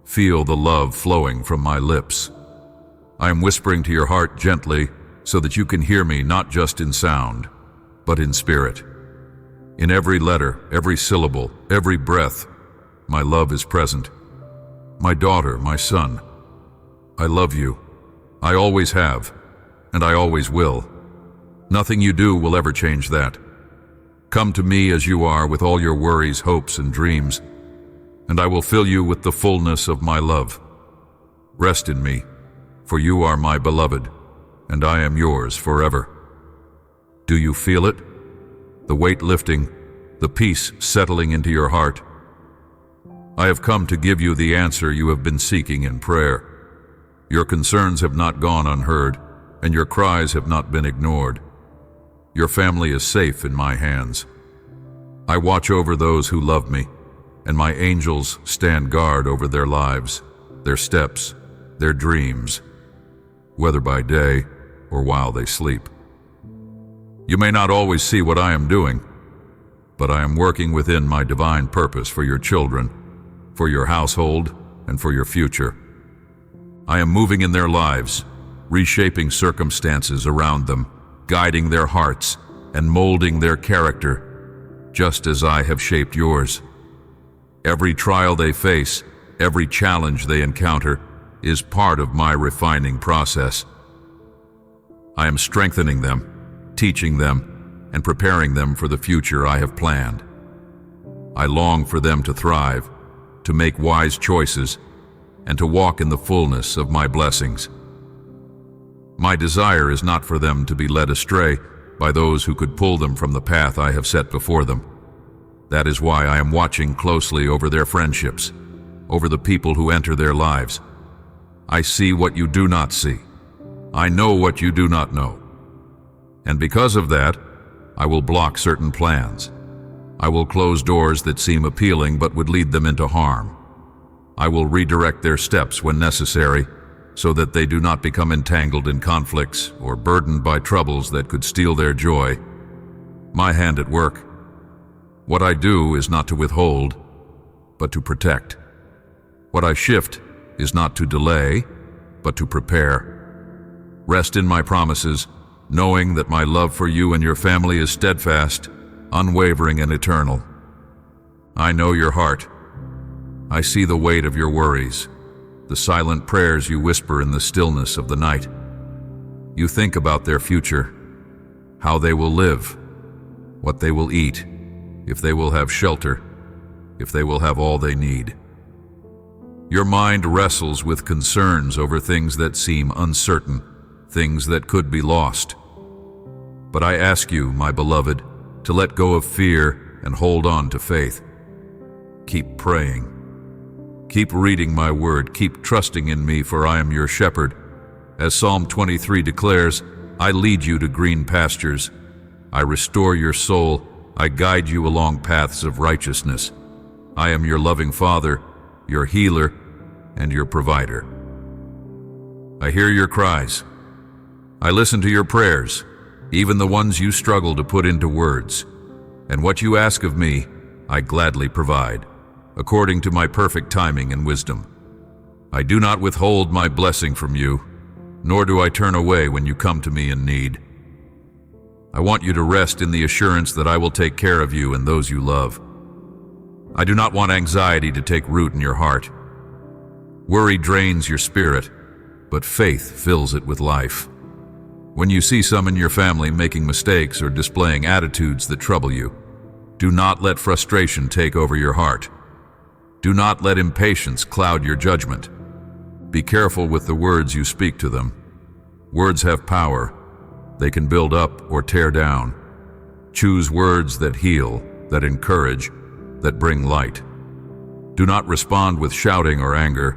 Feel the love flowing from my lips. I am whispering to your heart gently so that you can hear me not just in sound, but in spirit. In every letter, every syllable, every breath, my love is present. My daughter, my son, I love you. I always have, and I always will. Nothing you do will ever change that. Come to me as you are with all your worries, hopes, and dreams, and I will fill you with the fullness of my love. Rest in me, for you are my beloved, and I am yours forever. Do you feel it? The weight lifting, the peace settling into your heart? I have come to give you the answer you have been seeking in prayer. Your concerns have not gone unheard, and your cries have not been ignored. Your family is safe in my hands. I watch over those who love me, and my angels stand guard over their lives, their steps, their dreams, whether by day or while they sleep. You may not always see what I am doing, but I am working within my divine purpose for your children, for your household, and for your future. I am moving in their lives, reshaping circumstances around them, guiding their hearts, and molding their character, just as I have shaped yours. Every trial they face, every challenge they encounter, is part of my refining process. I am strengthening them, teaching them, and preparing them for the future I have planned. I long for them to thrive, to make wise choices, and to walk in the fullness of my blessings. My desire is not for them to be led astray by those who could pull them from the path I have set before them. That is why I am watching closely over their friendships, over the people who enter their lives. I see what you do not see. I know what you do not know. And because of that, I will block certain plans. I will close doors that seem appealing but would lead them into harm. I will redirect their steps when necessary, so that they do not become entangled in conflicts or burdened by troubles that could steal their joy. My hand at work. What I do is not to withhold, but to protect. What I shift is not to delay, but to prepare. Rest in my promises, knowing that my love for you and your family is steadfast, unwavering, and eternal. I know your heart. I see the weight of your worries, the silent prayers you whisper in the stillness of the night. You think about their future, how they will live, what they will eat, if they will have shelter, if they will have all they need. Your mind wrestles with concerns over things that seem uncertain, things that could be lost. But I ask you, my beloved, to let go of fear and hold on to faith. Keep praying. Keep reading my word. Keep trusting in me, for I am your shepherd. As Psalm 23 declares, I lead you to green pastures. I restore your soul. I guide you along paths of righteousness. I am your loving Father, your healer, and your provider. I hear your cries. I listen to your prayers, even the ones you struggle to put into words. And what you ask of me, I gladly provide, according to my perfect timing and wisdom. I do not withhold my blessing from you, nor do I turn away when you come to me in need. I want you to rest in the assurance that I will take care of you and those you love. I do not want anxiety to take root in your heart. Worry drains your spirit, but faith fills it with life. When you see some in your family making mistakes or displaying attitudes that trouble you, do not let frustration take over your heart. Do not let impatience cloud your judgment. Be careful with the words you speak to them. Words have power. They can build up or tear down. Choose words that heal, that encourage, that bring light. Do not respond with shouting or anger,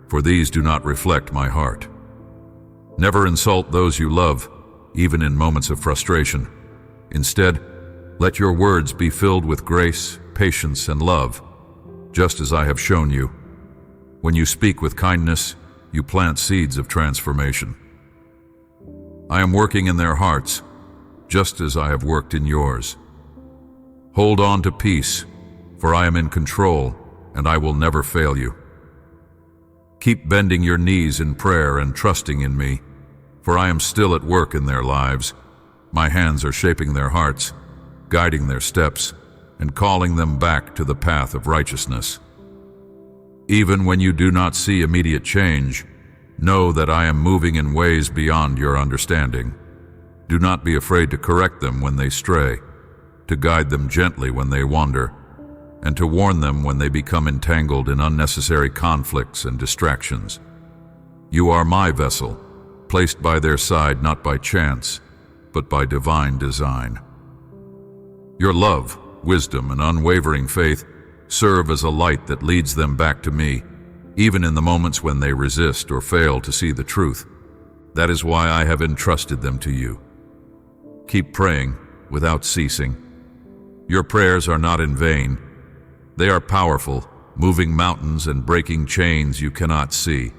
for these do not reflect my heart. Never insult those you love, even in moments of frustration. Instead, let your words be filled with grace, patience, and love, just as I have shown you. When you speak with kindness, you plant seeds of transformation. I am working in their hearts, just as I have worked in yours. Hold on to peace, for I am in control, and I will never fail you. Keep bending your knees in prayer and trusting in me, for I am still at work in their lives. My hands are shaping their hearts, guiding their steps, and calling them back to the path of righteousness. Even when you do not see immediate change, know that I am moving in ways beyond your understanding. Do not be afraid to correct them when they stray, to guide them gently when they wander, and to warn them when they become entangled in unnecessary conflicts and distractions. You are my vessel, placed by their side not by chance, but by divine design. Your love, wisdom, and unwavering faith serve as a light that leads them back to me, even in the moments when they resist or fail to see the truth. That is why I have entrusted them to you. Keep praying without ceasing. Your prayers are not in vain. They are powerful, moving mountains and breaking chains you cannot see.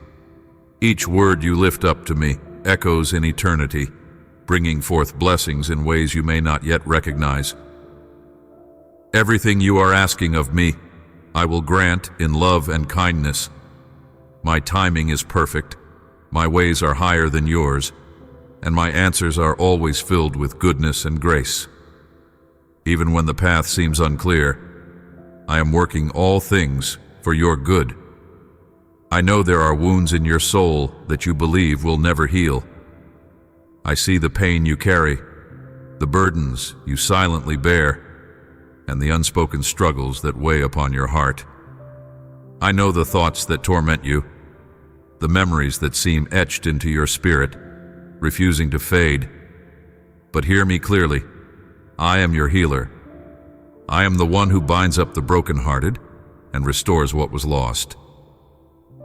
Each word you lift up to me echoes in eternity, bringing forth blessings in ways you may not yet recognize. Everything you are asking of me, I will grant in love and kindness. My timing is perfect, my ways are higher than yours, and my answers are always filled with goodness and grace. Even when the path seems unclear, I am working all things for your good. I know there are wounds in your soul that you believe will never heal. I see the pain you carry, the burdens you silently bear, and the unspoken struggles that weigh upon your heart. I know the thoughts that torment you, the memories that seem etched into your spirit, refusing to fade. But hear me clearly. I am your healer. I am the one who binds up the brokenhearted and restores what was lost.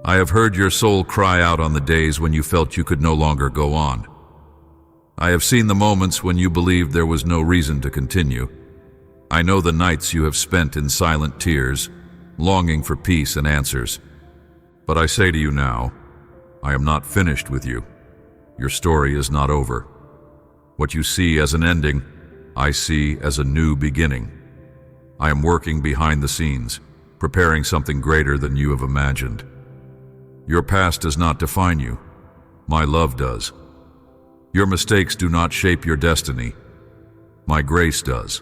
I have heard your soul cry out on the days when you felt you could no longer go on. I have seen the moments when you believed there was no reason to continue. I know the nights you have spent in silent tears, longing for peace and answers. But I say to you now, I am not finished with you. Your story is not over. What you see as an ending, I see as a new beginning. I am working behind the scenes, preparing something greater than you have imagined. Your past does not define you. My love does. Your mistakes do not shape your destiny. My grace does.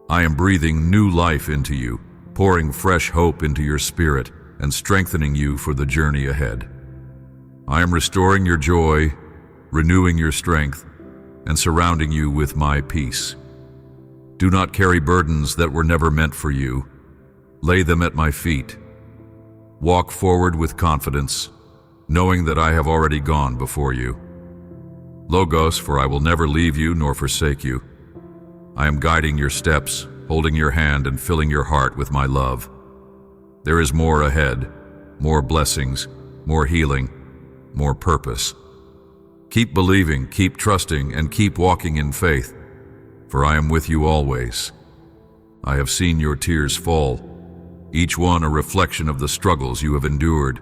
I am breathing new life into you, pouring fresh hope into your spirit, and strengthening you for the journey ahead. I am restoring your joy, renewing your strength, and surrounding you with my peace. Do not carry burdens that were never meant for you. Lay them at my feet. Walk forward with confidence, knowing that I have already gone before you. Logos, for I will never leave you nor forsake you. I am guiding your steps, holding your hand and filling your heart with my love. There is more ahead, more blessings, more healing, more purpose. Keep believing, keep trusting, and keep walking in faith, for I am with you always. I have seen your tears fall, each one a reflection of the struggles you have endured.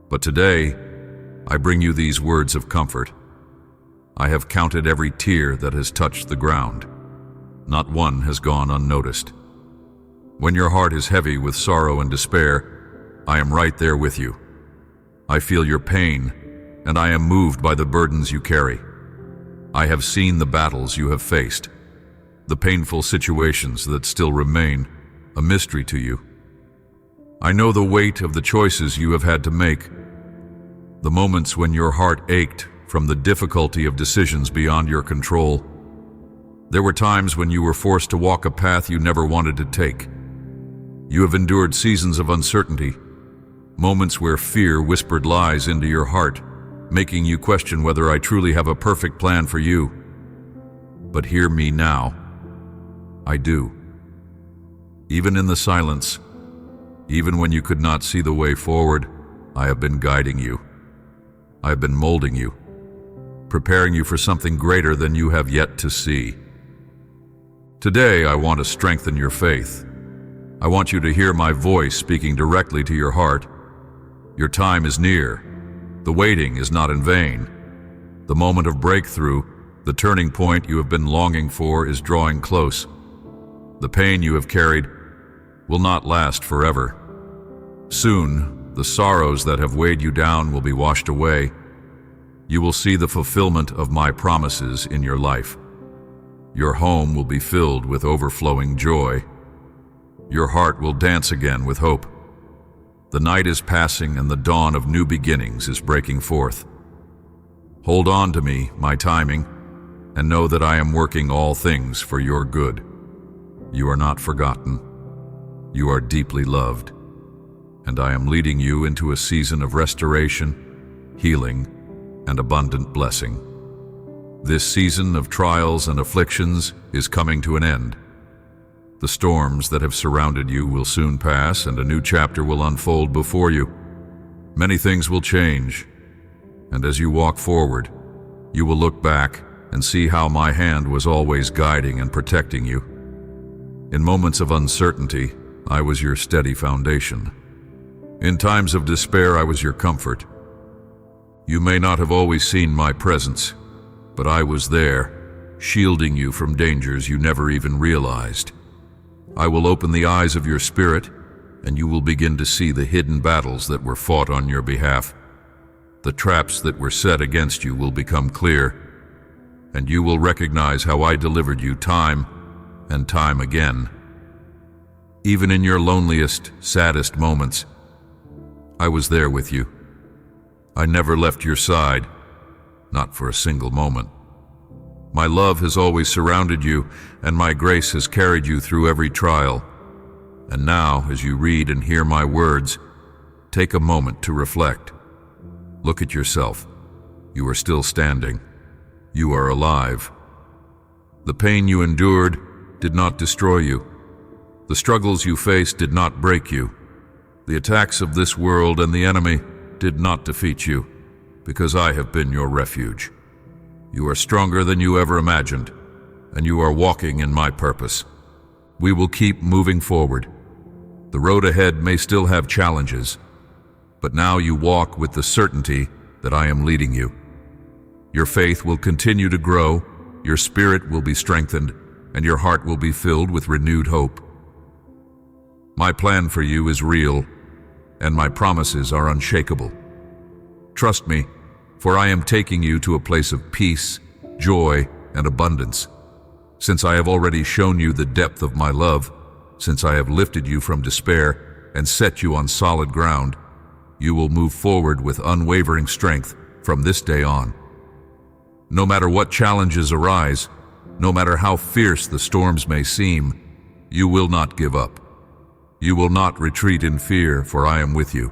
But today, I bring you these words of comfort. I have counted every tear that has touched the ground. Not one has gone unnoticed. When your heart is heavy with sorrow and despair, I am right there with you. I feel your pain, and I am moved by the burdens you carry. I have seen the battles you have faced, the painful situations that still remain a mystery to you. I know the weight of the choices you have had to make, the moments when your heart ached from the difficulty of decisions beyond your control. There were times when you were forced to walk a path you never wanted to take. You have endured seasons of uncertainty, moments where fear whispered lies into your heart, making you question whether I truly have a perfect plan for you. But hear me now. I do. Even in the silence, even when you could not see the way forward, I have been guiding you. I have been molding you, preparing you for something greater than you have yet to see. Today, I want to strengthen your faith. I want you to hear my voice speaking directly to your heart. Your time is near. The waiting is not in vain. The moment of breakthrough, the turning point you have been longing for, is drawing close. The pain you have carried will not last forever. Soon, the sorrows that have weighed you down will be washed away. You will see the fulfillment of my promises in your life. Your home will be filled with overflowing joy. Your heart will dance again with hope. The night is passing and the dawn of new beginnings is breaking forth. Hold on to me, my timing, and know that I am working all things for your good. You are not forgotten. You are deeply loved, and I am leading you into a season of restoration, healing, and abundant blessing. This season of trials and afflictions is coming to an end. The storms that have surrounded you will soon pass, and a new chapter will unfold before you. Many things will change, and as you walk forward, you will look back and see how my hand was always guiding and protecting you. In moments of uncertainty, I was your steady foundation. In times of despair, I was your comfort. You may not have always seen my presence, but I was there, shielding you from dangers you never even realized. I will open the eyes of your spirit, and you will begin to see the hidden battles that were fought on your behalf. The traps that were set against you will become clear, and you will recognize how I delivered you time and time again. Even in your loneliest, saddest moments, I was there with you. I never left your side, not for a single moment. My love has always surrounded you, and my grace has carried you through every trial. And now, as you read and hear my words, take a moment to reflect. Look at yourself. You are still standing. You are alive. The pain you endured did not destroy you. The struggles you faced did not break you. The attacks of this world and the enemy did not defeat you, because I have been your refuge. You are stronger than you ever imagined, and you are walking in my purpose. We will keep moving forward. The road ahead may still have challenges, but now you walk with the certainty that I am leading you. Your faith will continue to grow, your spirit will be strengthened, and your heart will be filled with renewed hope. My plan for you is real, and my promises are unshakable. Trust me, for I am taking you to a place of peace, joy, and abundance. Since I have already shown you the depth of my love, since I have lifted you from despair and set you on solid ground, you will move forward with unwavering strength from this day on. No matter what challenges arise, no matter how fierce the storms may seem, you will not give up. You will not retreat in fear, for I am with you.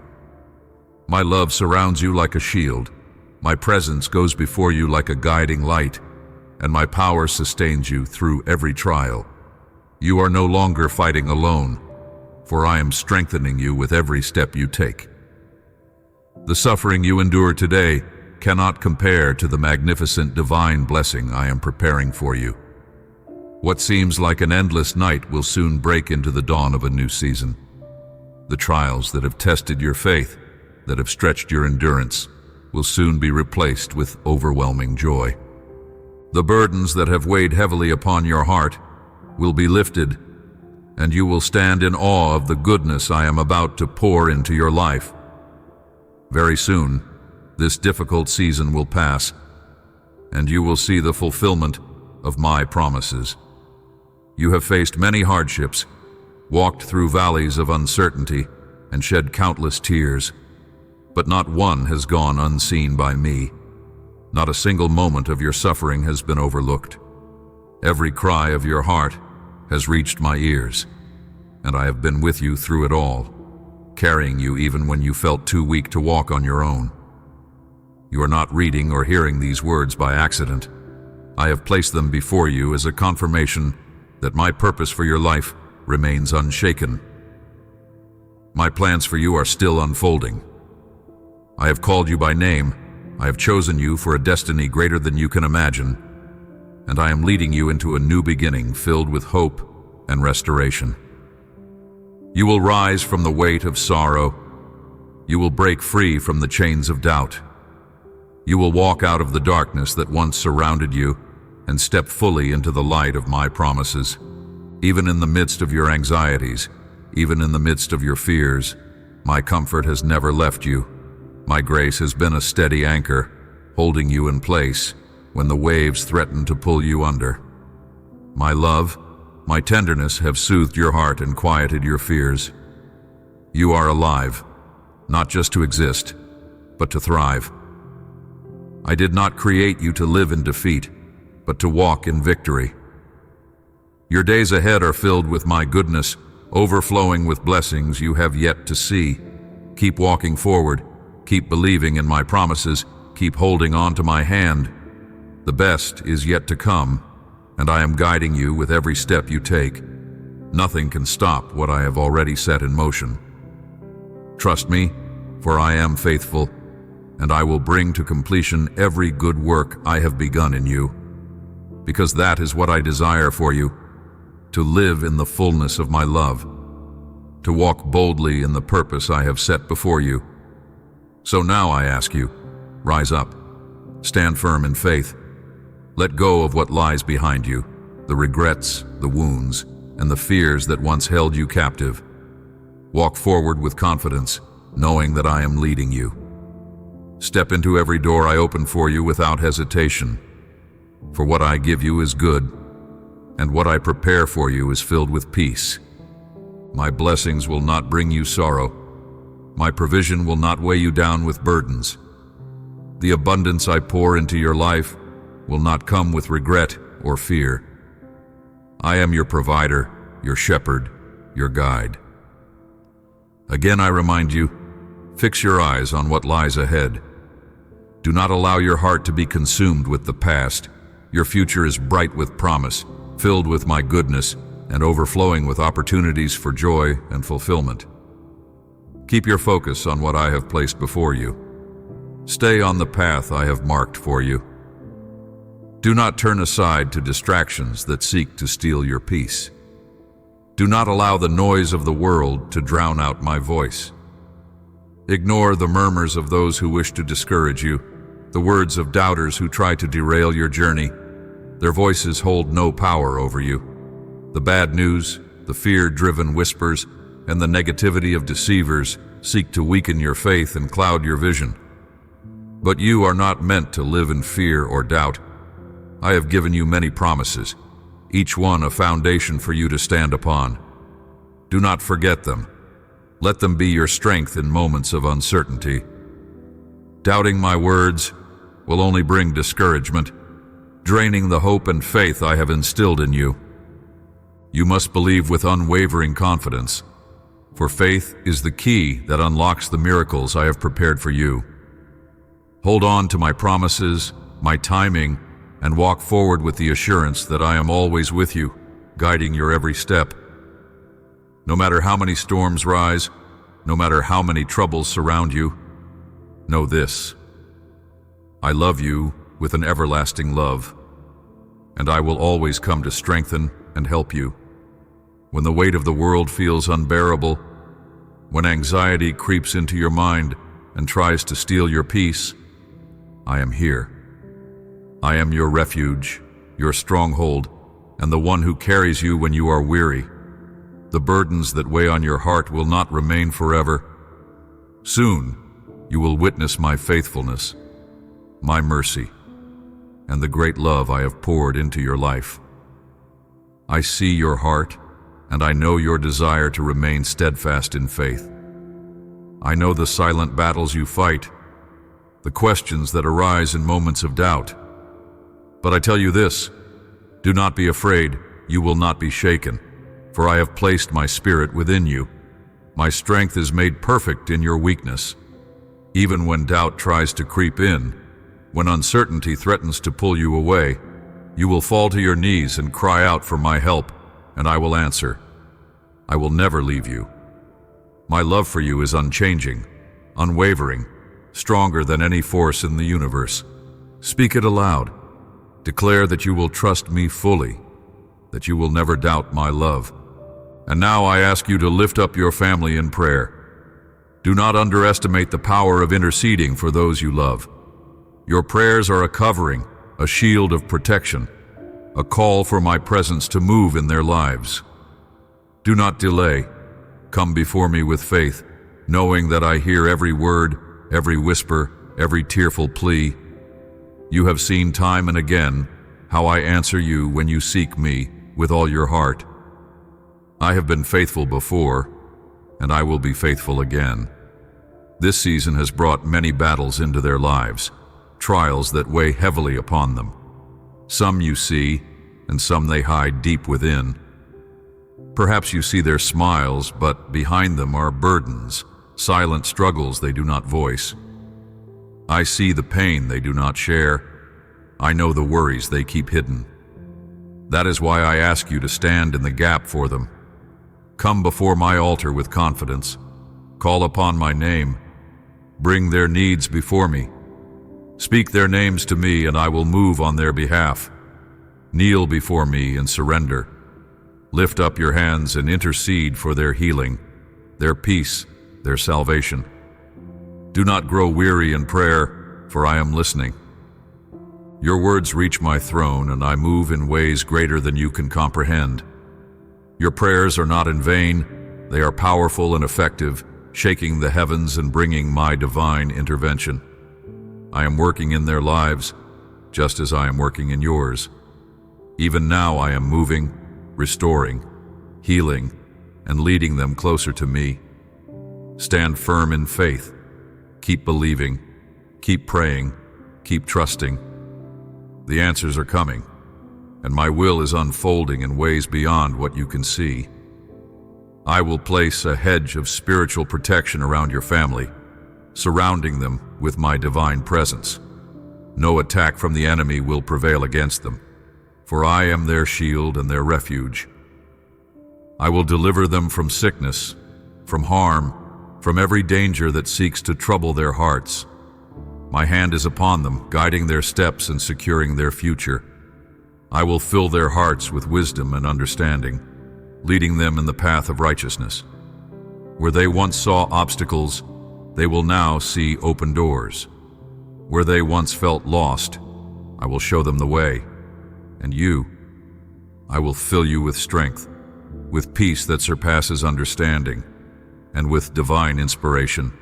My love surrounds you like a shield. My presence goes before you like a guiding light, and my power sustains you through every trial. You are no longer fighting alone, for I am strengthening you with every step you take. The suffering you endure today cannot compare to the magnificent divine blessing I am preparing for you. What seems like an endless night will soon break into the dawn of a new season. The trials that have tested your faith, that have stretched your endurance, will soon be replaced with overwhelming joy. The burdens that have weighed heavily upon your heart will be lifted, and you will stand in awe of the goodness I am about to pour into your life. Very soon, this difficult season will pass, and you will see the fulfillment of my promises. You have faced many hardships, walked through valleys of uncertainty, and shed countless tears. But not one has gone unseen by me. Not a single moment of your suffering has been overlooked. Every cry of your heart has reached my ears, and I have been with you through it all, carrying you even when you felt too weak to walk on your own. You are not reading or hearing these words by accident. I have placed them before you as a confirmation that my purpose for your life remains unshaken. My plans for you are still unfolding. I have called you by name. I have chosen you for a destiny greater than you can imagine, and I am leading you into a new beginning filled with hope and restoration. You will rise from the weight of sorrow. You will break free from the chains of doubt. You will walk out of the darkness that once surrounded you and step fully into the light of my promises. Even in the midst of your anxieties, even in the midst of your fears, my comfort has never left you. My grace has been a steady anchor, holding you in place when the waves threaten to pull you under. My love, my tenderness have soothed your heart and quieted your fears. You are alive, not just to exist, but to thrive. I did not create you to live in defeat, but to walk in victory. Your days ahead are filled with my goodness, overflowing with blessings you have yet to see. Keep walking forward, keep believing in my promises, keep holding on to my hand. The best is yet to come, and I am guiding you with every step you take. Nothing can stop what I have already set in motion. Trust me, for I am faithful, and I will bring to completion every good work I have begun in you, because that is what I desire for you, to live in the fullness of my love, to walk boldly in the purpose I have set before you. So now I ask you, rise up, stand firm in faith. Let go of what lies behind you, the regrets, the wounds, and the fears that once held you captive. Walk forward with confidence, knowing that I am leading you. Step into every door I open for you without hesitation, for what I give you is good, and what I prepare for you is filled with peace. My blessings will not bring you sorrow. My provision will not weigh you down with burdens. The abundance I pour into your life will not come with regret or fear. I am your provider, your shepherd, your guide. Again I remind you, fix your eyes on what lies ahead. Do not allow your heart to be consumed with the past. Your future is bright with promise, filled with my goodness, and overflowing with opportunities for joy and fulfillment. Keep your focus on what I have placed before you. Stay on the path I have marked for you. Do not turn aside to distractions that seek to steal your peace. Do not allow the noise of the world to drown out my voice. Ignore the murmurs of those who wish to discourage you, the words of doubters who try to derail your journey. Their voices hold no power over you. The bad news, the fear-driven whispers, and the negativity of deceivers seek to weaken your faith and cloud your vision. But you are not meant to live in fear or doubt. I have given you many promises, each one a foundation for you to stand upon. Do not forget them. Let them be your strength in moments of uncertainty. Doubting my words will only bring discouragement, draining the hope and faith I have instilled in you. You must believe with unwavering confidence, for faith is the key that unlocks the miracles I have prepared for you. Hold on to my promises, my timing, and walk forward with the assurance that I am always with you, guiding your every step. No matter how many storms rise, no matter how many troubles surround you, know this: I love you with an everlasting love, and I will always come to strengthen and help you. When the weight of the world feels unbearable, when anxiety creeps into your mind and tries to steal your peace, I am here. I am your refuge, your stronghold, and the one who carries you when you are weary. The burdens that weigh on your heart will not remain forever. Soon, you will witness my faithfulness, my mercy, and the great love I have poured into your life. I see your heart, and I know your desire to remain steadfast in faith. I know the silent battles you fight, the questions that arise in moments of doubt. But I tell you this, do not be afraid, you will not be shaken, for I have placed my spirit within you. My strength is made perfect in your weakness. Even when doubt tries to creep in, when uncertainty threatens to pull you away, you will fall to your knees and cry out for my help, and I will answer. I will never leave you. My love for you is unchanging, unwavering, stronger than any force in the universe. Speak it aloud. Declare that you will trust me fully, that you will never doubt my love. And now I ask you to lift up your family in prayer. Do not underestimate the power of interceding for those you love. Your prayers are a covering, a shield of protection, a call for my presence to move in their lives. Do not delay. Come before me with faith, knowing that I hear every word, every whisper, every tearful plea. You have seen time and again how I answer you when you seek me with all your heart. I have been faithful before, and I will be faithful again. This season has brought many battles into their lives, trials that weigh heavily upon them. Some you see, and some they hide deep within. Perhaps you see their smiles, but behind them are burdens, silent struggles they do not voice. I see the pain they do not share. I know the worries they keep hidden. That is why I ask you to stand in the gap for them. Come before my altar with confidence. Call upon my name. Bring their needs before me. Speak their names to me, and I will move on their behalf. Kneel before me and surrender. Lift up your hands and intercede for their healing, their peace, their salvation. Do not grow weary in prayer, for I am listening. Your words reach my throne, and I move in ways greater than you can comprehend. Your prayers are not in vain. They are powerful and effective, shaking the heavens and bringing my divine intervention. I am working in their lives, just as I am working in yours. Even now I am moving, restoring, healing, and leading them closer to me. Stand firm in faith. Keep believing. Keep praying. Keep trusting. The answers are coming, and my will is unfolding in ways beyond what you can see. I will place a hedge of spiritual protection around your family, surrounding them with my divine presence. No attack from the enemy will prevail against them, for I am their shield and their refuge. I will deliver them from sickness, from harm, from every danger that seeks to trouble their hearts. My hand is upon them, guiding their steps and securing their future. I will fill their hearts with wisdom and understanding, leading them in the path of righteousness. Where they once saw obstacles, they will now see open doors. Where they once felt lost, I will show them the way. And you, I will fill you with strength, with peace that surpasses understanding, and with divine inspiration.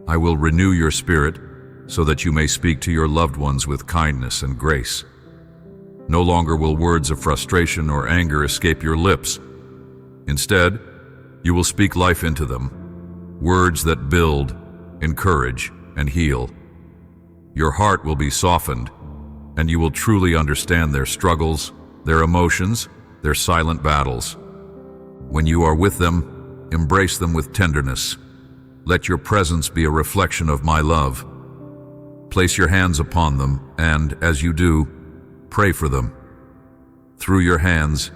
I will renew your spirit so that you may speak to your loved ones with kindness and grace. No longer will words of frustration or anger escape your lips. Instead, you will speak life into them, words that build, encourage, and heal. Your heart will be softened, and you will truly understand their struggles, their emotions, their silent battles. When you are with them, embrace them with tenderness. Let your presence be a reflection of my love. Place your hands upon them, and, as you do, pray for them. Through your hands,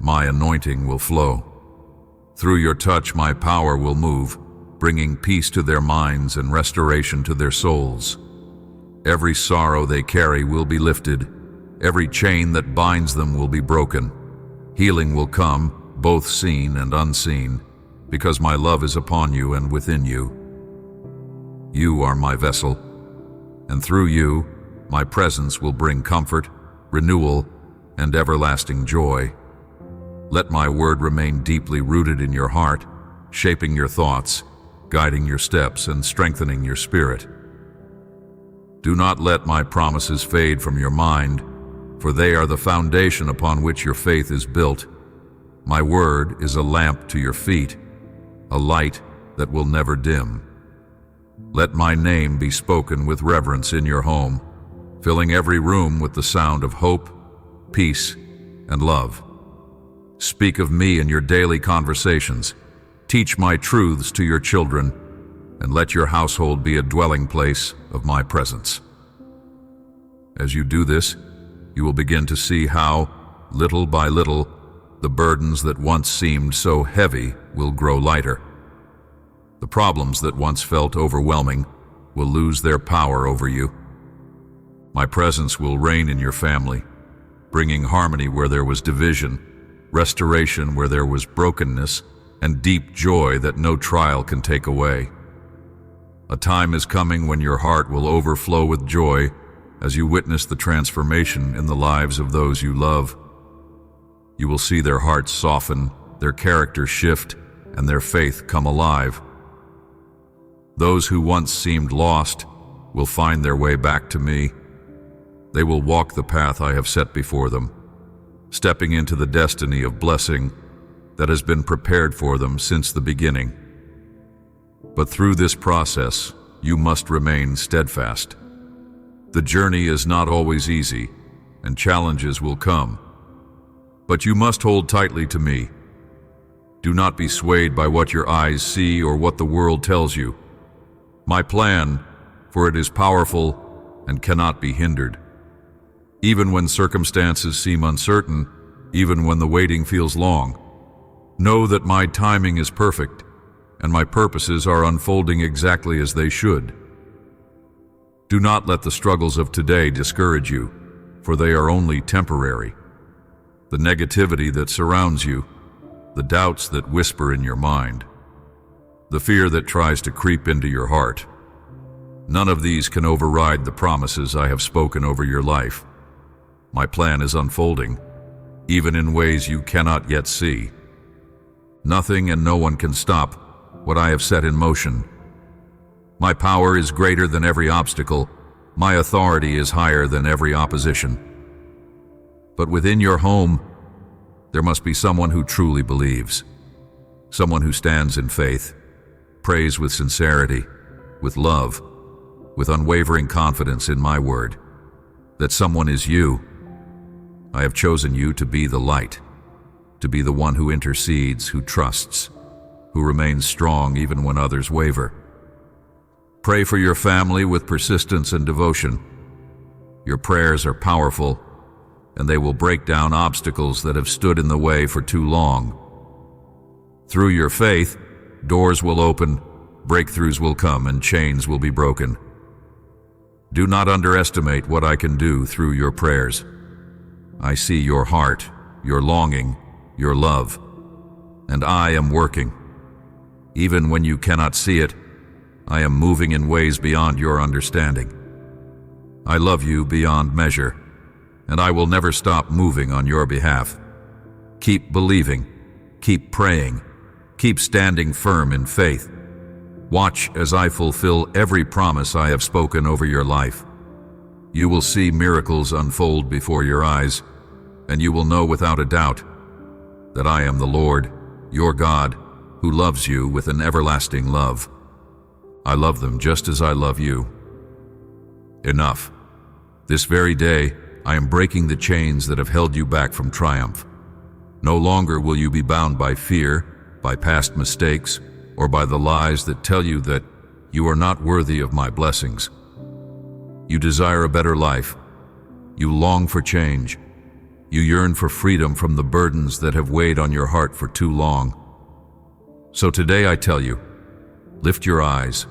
my anointing will flow. Through your touch, my power will move, bringing peace to their minds and restoration to their souls. Every sorrow they carry will be lifted. Every chain that binds them will be broken. Healing will come, both seen and unseen, because my love is upon you and within you. You are my vessel, and through you, my presence will bring comfort, renewal, and everlasting joy. Let my word remain deeply rooted in your heart, shaping your thoughts, guiding your steps, and strengthening your spirit. Do not let my promises fade from your mind, for they are the foundation upon which your faith is built. My word is a lamp to your feet, a light that will never dim. Let my name be spoken with reverence in your home, filling every room with the sound of hope, peace, and love. Speak of me in your daily conversations. Teach my truths to your children, and let your household be a dwelling place of my presence. As you do this, you will begin to see how, little by little, the burdens that once seemed so heavy will grow lighter. The problems that once felt overwhelming will lose their power over you. My presence will reign in your family, bringing harmony where there was division, restoration where there was brokenness, and deep joy that no trial can take away. A time is coming when your heart will overflow with joy as you witness the transformation in the lives of those you love. You will see their hearts soften, their character shift, and their faith come alive. Those who once seemed lost will find their way back to me. They will walk the path I have set before them, stepping into the destiny of blessing that has been prepared for them since the beginning. But through this process, you must remain steadfast. The journey is not always easy, and challenges will come. But you must hold tightly to me. Do not be swayed by what your eyes see or what the world tells you. My plan, for it is powerful and cannot be hindered. Even when circumstances seem uncertain, even when the waiting feels long, know that my timing is perfect and my purposes are unfolding exactly as they should. Do not let the struggles of today discourage you, for they are only temporary. The negativity that surrounds you, the doubts that whisper in your mind, the fear that tries to creep into your heart, none of these can override the promises I have spoken over your life. My plan is unfolding, even in ways you cannot yet see. Nothing and no one can stop what I have set in motion. My power is greater than every obstacle. My authority is higher than every opposition. But within your home, there must be someone who truly believes, someone who stands in faith, prays with sincerity, with love, with unwavering confidence in my word. That someone is you. I have chosen you to be the light, to be the one who intercedes, who trusts, who remains strong even when others waver. Pray for your family with persistence and devotion. Your prayers are powerful, and they will break down obstacles that have stood in the way for too long. Through your faith, doors will open, breakthroughs will come, and chains will be broken. Do not underestimate what I can do through your prayers. I see your heart, your longing, your love, and I am working. Even when you cannot see it, I am moving in ways beyond your understanding. I love you beyond measure, and I will never stop moving on your behalf. Keep believing, keep praying, keep standing firm in faith. Watch as I fulfill every promise I have spoken over your life. You will see miracles unfold before your eyes, and you will know without a doubt that I am the Lord, your God, who loves you with an everlasting love. I love them just as I love you. Enough. This very day, I am breaking the chains that have held you back from triumph. No longer will you be bound by fear, by past mistakes, or by the lies that tell you that you are not worthy of my blessings. You desire a better life. You long for change. You yearn for freedom from the burdens that have weighed on your heart for too long. So today I tell you, lift your eyes,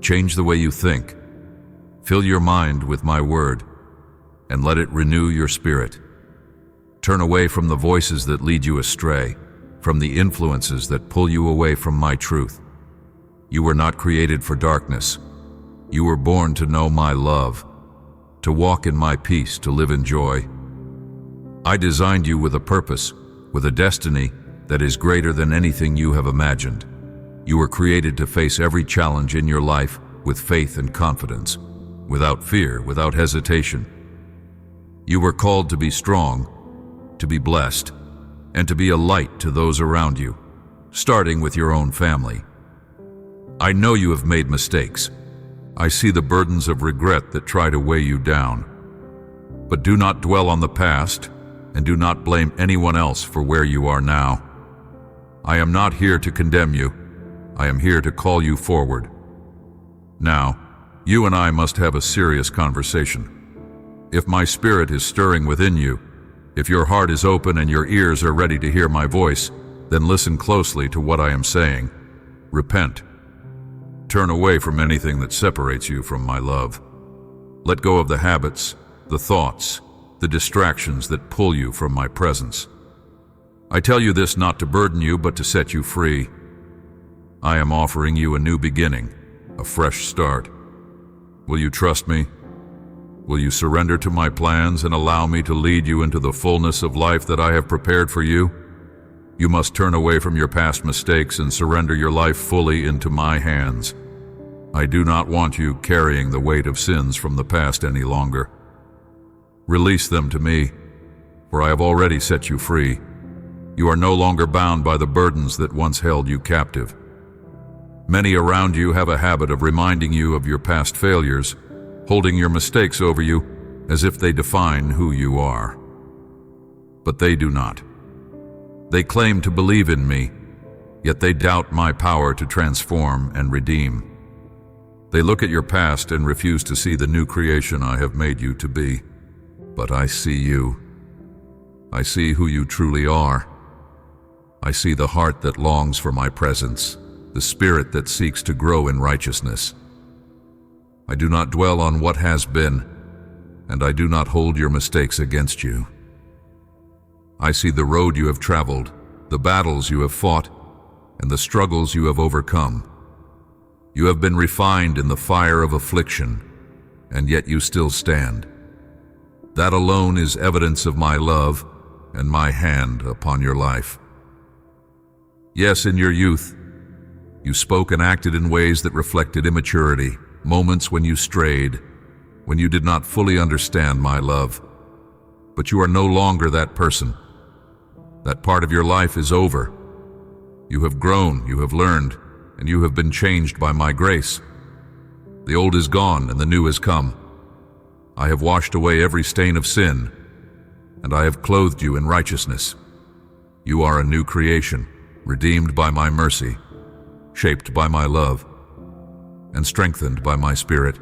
change the way you think, fill your mind with my word, and let it renew your spirit. Turn away from the voices that lead you astray, from the influences that pull you away from my truth. You were not created for darkness. You were born to know my love, to walk in my peace, to live in joy. I designed you with a purpose, with a destiny that is greater than anything you have imagined. You were created to face every challenge in your life with faith and confidence, without fear, without hesitation. You were called to be strong, to be blessed, and to be a light to those around you, starting with your own family. I know you have made mistakes. I see the burdens of regret that try to weigh you down. But do not dwell on the past, and do not blame anyone else for where you are now. I am not here to condemn you. I am here to call you forward. Now, you and I must have a serious conversation. If my spirit is stirring within you, if your heart is open and your ears are ready to hear my voice, then listen closely to what I am saying. Repent. Turn away from anything that separates you from my love. Let go of the habits, the thoughts, the distractions that pull you from my presence. I tell you this not to burden you, but to set you free. I am offering you a new beginning, a fresh start. Will you trust me? Will you surrender to my plans and allow me to lead you into the fullness of life that I have prepared for you? You must turn away from your past mistakes and surrender your life fully into my hands. I do not want you carrying the weight of sins from the past any longer. Release them to me, for I have already set you free. You are no longer bound by the burdens that once held you captive. Many around you have a habit of reminding you of your past failures, holding your mistakes over you as if they define who you are. But they do not. They claim to believe in me, yet they doubt my power to transform and redeem. They look at your past and refuse to see the new creation I have made you to be. But I see you. I see who you truly are. I see the heart that longs for my presence, the spirit that seeks to grow in righteousness. I do not dwell on what has been, and I do not hold your mistakes against you. I see the road you have traveled, the battles you have fought, and the struggles you have overcome. You have been refined in the fire of affliction, and yet you still stand. That alone is evidence of my love and my hand upon your life. Yes, in your youth, you spoke and acted in ways that reflected immaturity, moments when you strayed, when you did not fully understand my love. But you are no longer that person. That part of your life is over. You have grown, you have learned, and you have been changed by my grace. The old is gone and the new has come. I have washed away every stain of sin, and I have clothed you in righteousness. You are a new creation, redeemed by my mercy, shaped by my love, and strengthened by my Spirit.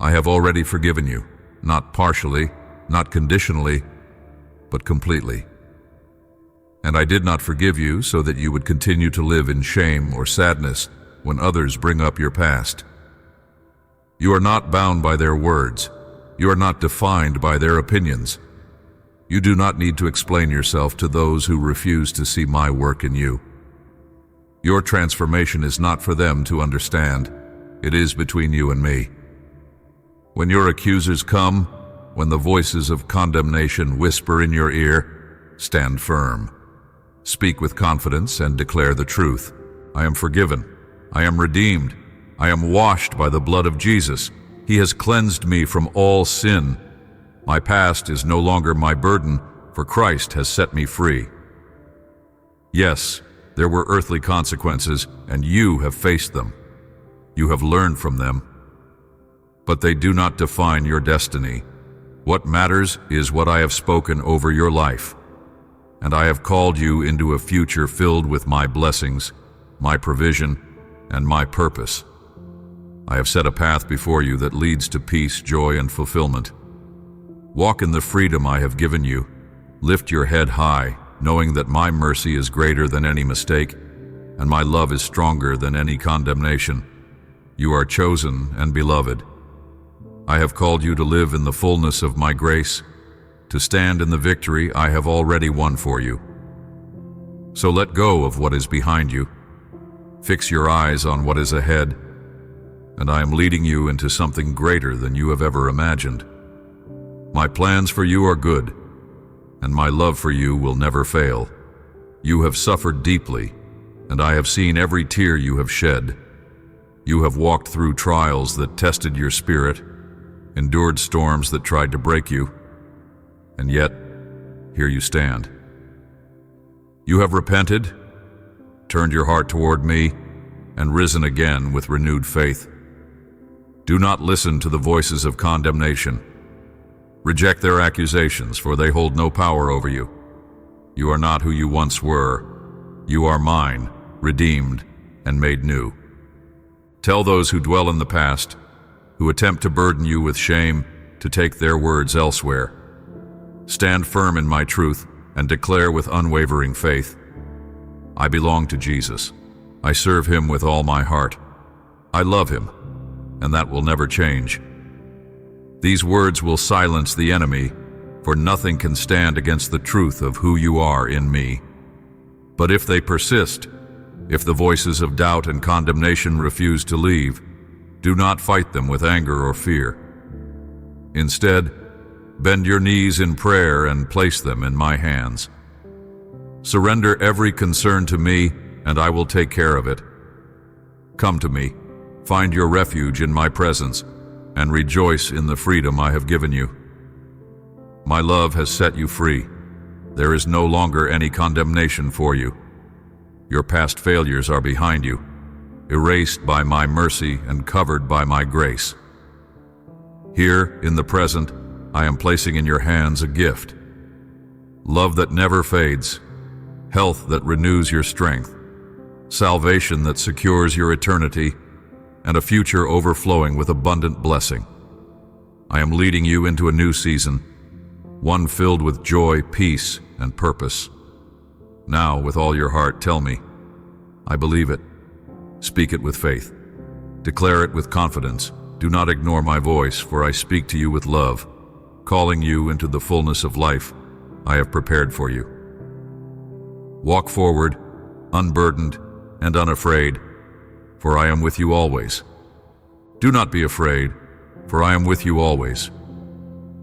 I have already forgiven you, not partially, not conditionally, but completely. And I did not forgive you so that you would continue to live in shame or sadness when others bring up your past. You are not bound by their words. You are not defined by their opinions. You do not need to explain yourself to those who refuse to see my work in you. Your transformation is not for them to understand. It is between you and me. When your accusers come, when the voices of condemnation whisper in your ear, stand firm. Speak with confidence and declare the truth. I am forgiven. I am redeemed. I am washed by the blood of Jesus. He has cleansed me from all sin. My past is no longer my burden, for Christ has set me free. Yes, there were earthly consequences, and you have faced them. You have learned from them. But they do not define your destiny. What matters is what I have spoken over your life. And I have called you into a future filled with my blessings, my provision, and my purpose. I have set a path before you that leads to peace, joy, and fulfillment. Walk in the freedom I have given you. Lift your head high, knowing that my mercy is greater than any mistake, and my love is stronger than any condemnation. You are chosen and beloved. I have called you to live in the fullness of my grace, to stand in the victory I have already won for you. So let go of what is behind you. Fix your eyes on what is ahead, and I am leading you into something greater than you have ever imagined. My plans for you are good, and my love for you will never fail. You have suffered deeply, and I have seen every tear you have shed. You have walked through trials that tested your spirit, endured storms that tried to break you, and yet, here you stand. You have repented, turned your heart toward me, and risen again with renewed faith. Do not listen to the voices of condemnation. Reject their accusations, for they hold no power over you. You are not who you once were. You are mine, redeemed, and made new. Tell those who dwell in the past, who attempt to burden you with shame, to take their words elsewhere. Stand firm in my truth and declare with unwavering faith, I belong to Jesus. I serve him with all my heart. I love him, and that will never change. These words will silence the enemy, for nothing can stand against the truth of who you are in me. But if they persist, if the voices of doubt and condemnation refuse to leave, do not fight them with anger or fear. Instead, bend your knees in prayer and place them in my hands. Surrender every concern to me, and I will take care of it. Come to me, find your refuge in my presence, and rejoice in the freedom I have given you. My love has set you free. There is no longer any condemnation for you. Your past failures are behind you, erased by my mercy and covered by my grace. Here, in the present, I am placing in your hands a gift. Love that never fades, health that renews your strength, salvation that secures your eternity, and a future overflowing with abundant blessing. I am leading you into a new season, one filled with joy, peace, and purpose. Now, with all your heart, tell me, I believe it. Speak it with faith. Declare it with confidence. Do not ignore my voice, for I speak to you with love, calling you into the fullness of life I have prepared for you. Walk forward, unburdened and unafraid, for I am with you always. Do not be afraid, for I am with you always.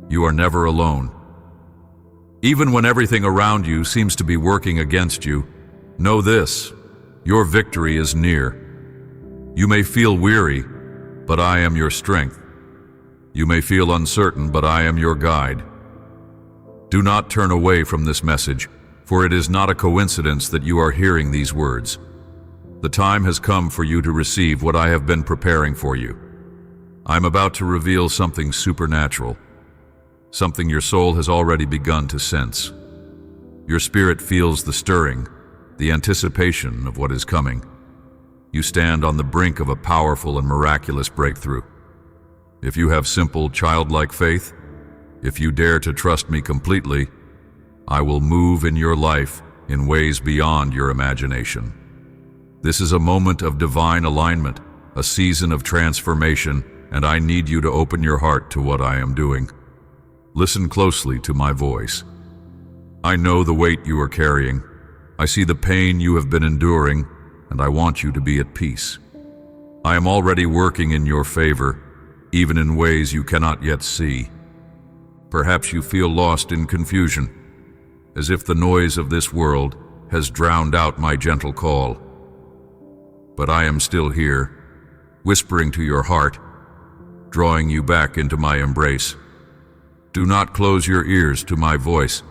You are never alone. Even when everything around you seems to be working against you, know this: your victory is near. You may feel weary, but I am your strength. You may feel uncertain, but I am your guide. Do not turn away from this message, for it is not a coincidence that you are hearing these words. The time has come for you to receive what I have been preparing for you. I'm about to reveal something supernatural, something your soul has already begun to sense. Your spirit feels the stirring, the anticipation of what is coming. You stand on the brink of a powerful and miraculous breakthrough. If you have simple, childlike faith, if you dare to trust me completely, I will move in your life in ways beyond your imagination. This is a moment of divine alignment, a season of transformation, and I need you to open your heart to what I am doing. Listen closely to my voice. I know the weight you are carrying. I see the pain you have been enduring, and I want you to be at peace. I am already working in your favor, even in ways you cannot yet see. Perhaps you feel lost in confusion, as if the noise of this world has drowned out my gentle call. But I am still here, whispering to your heart, drawing you back into my embrace. Do not close your ears to my voice.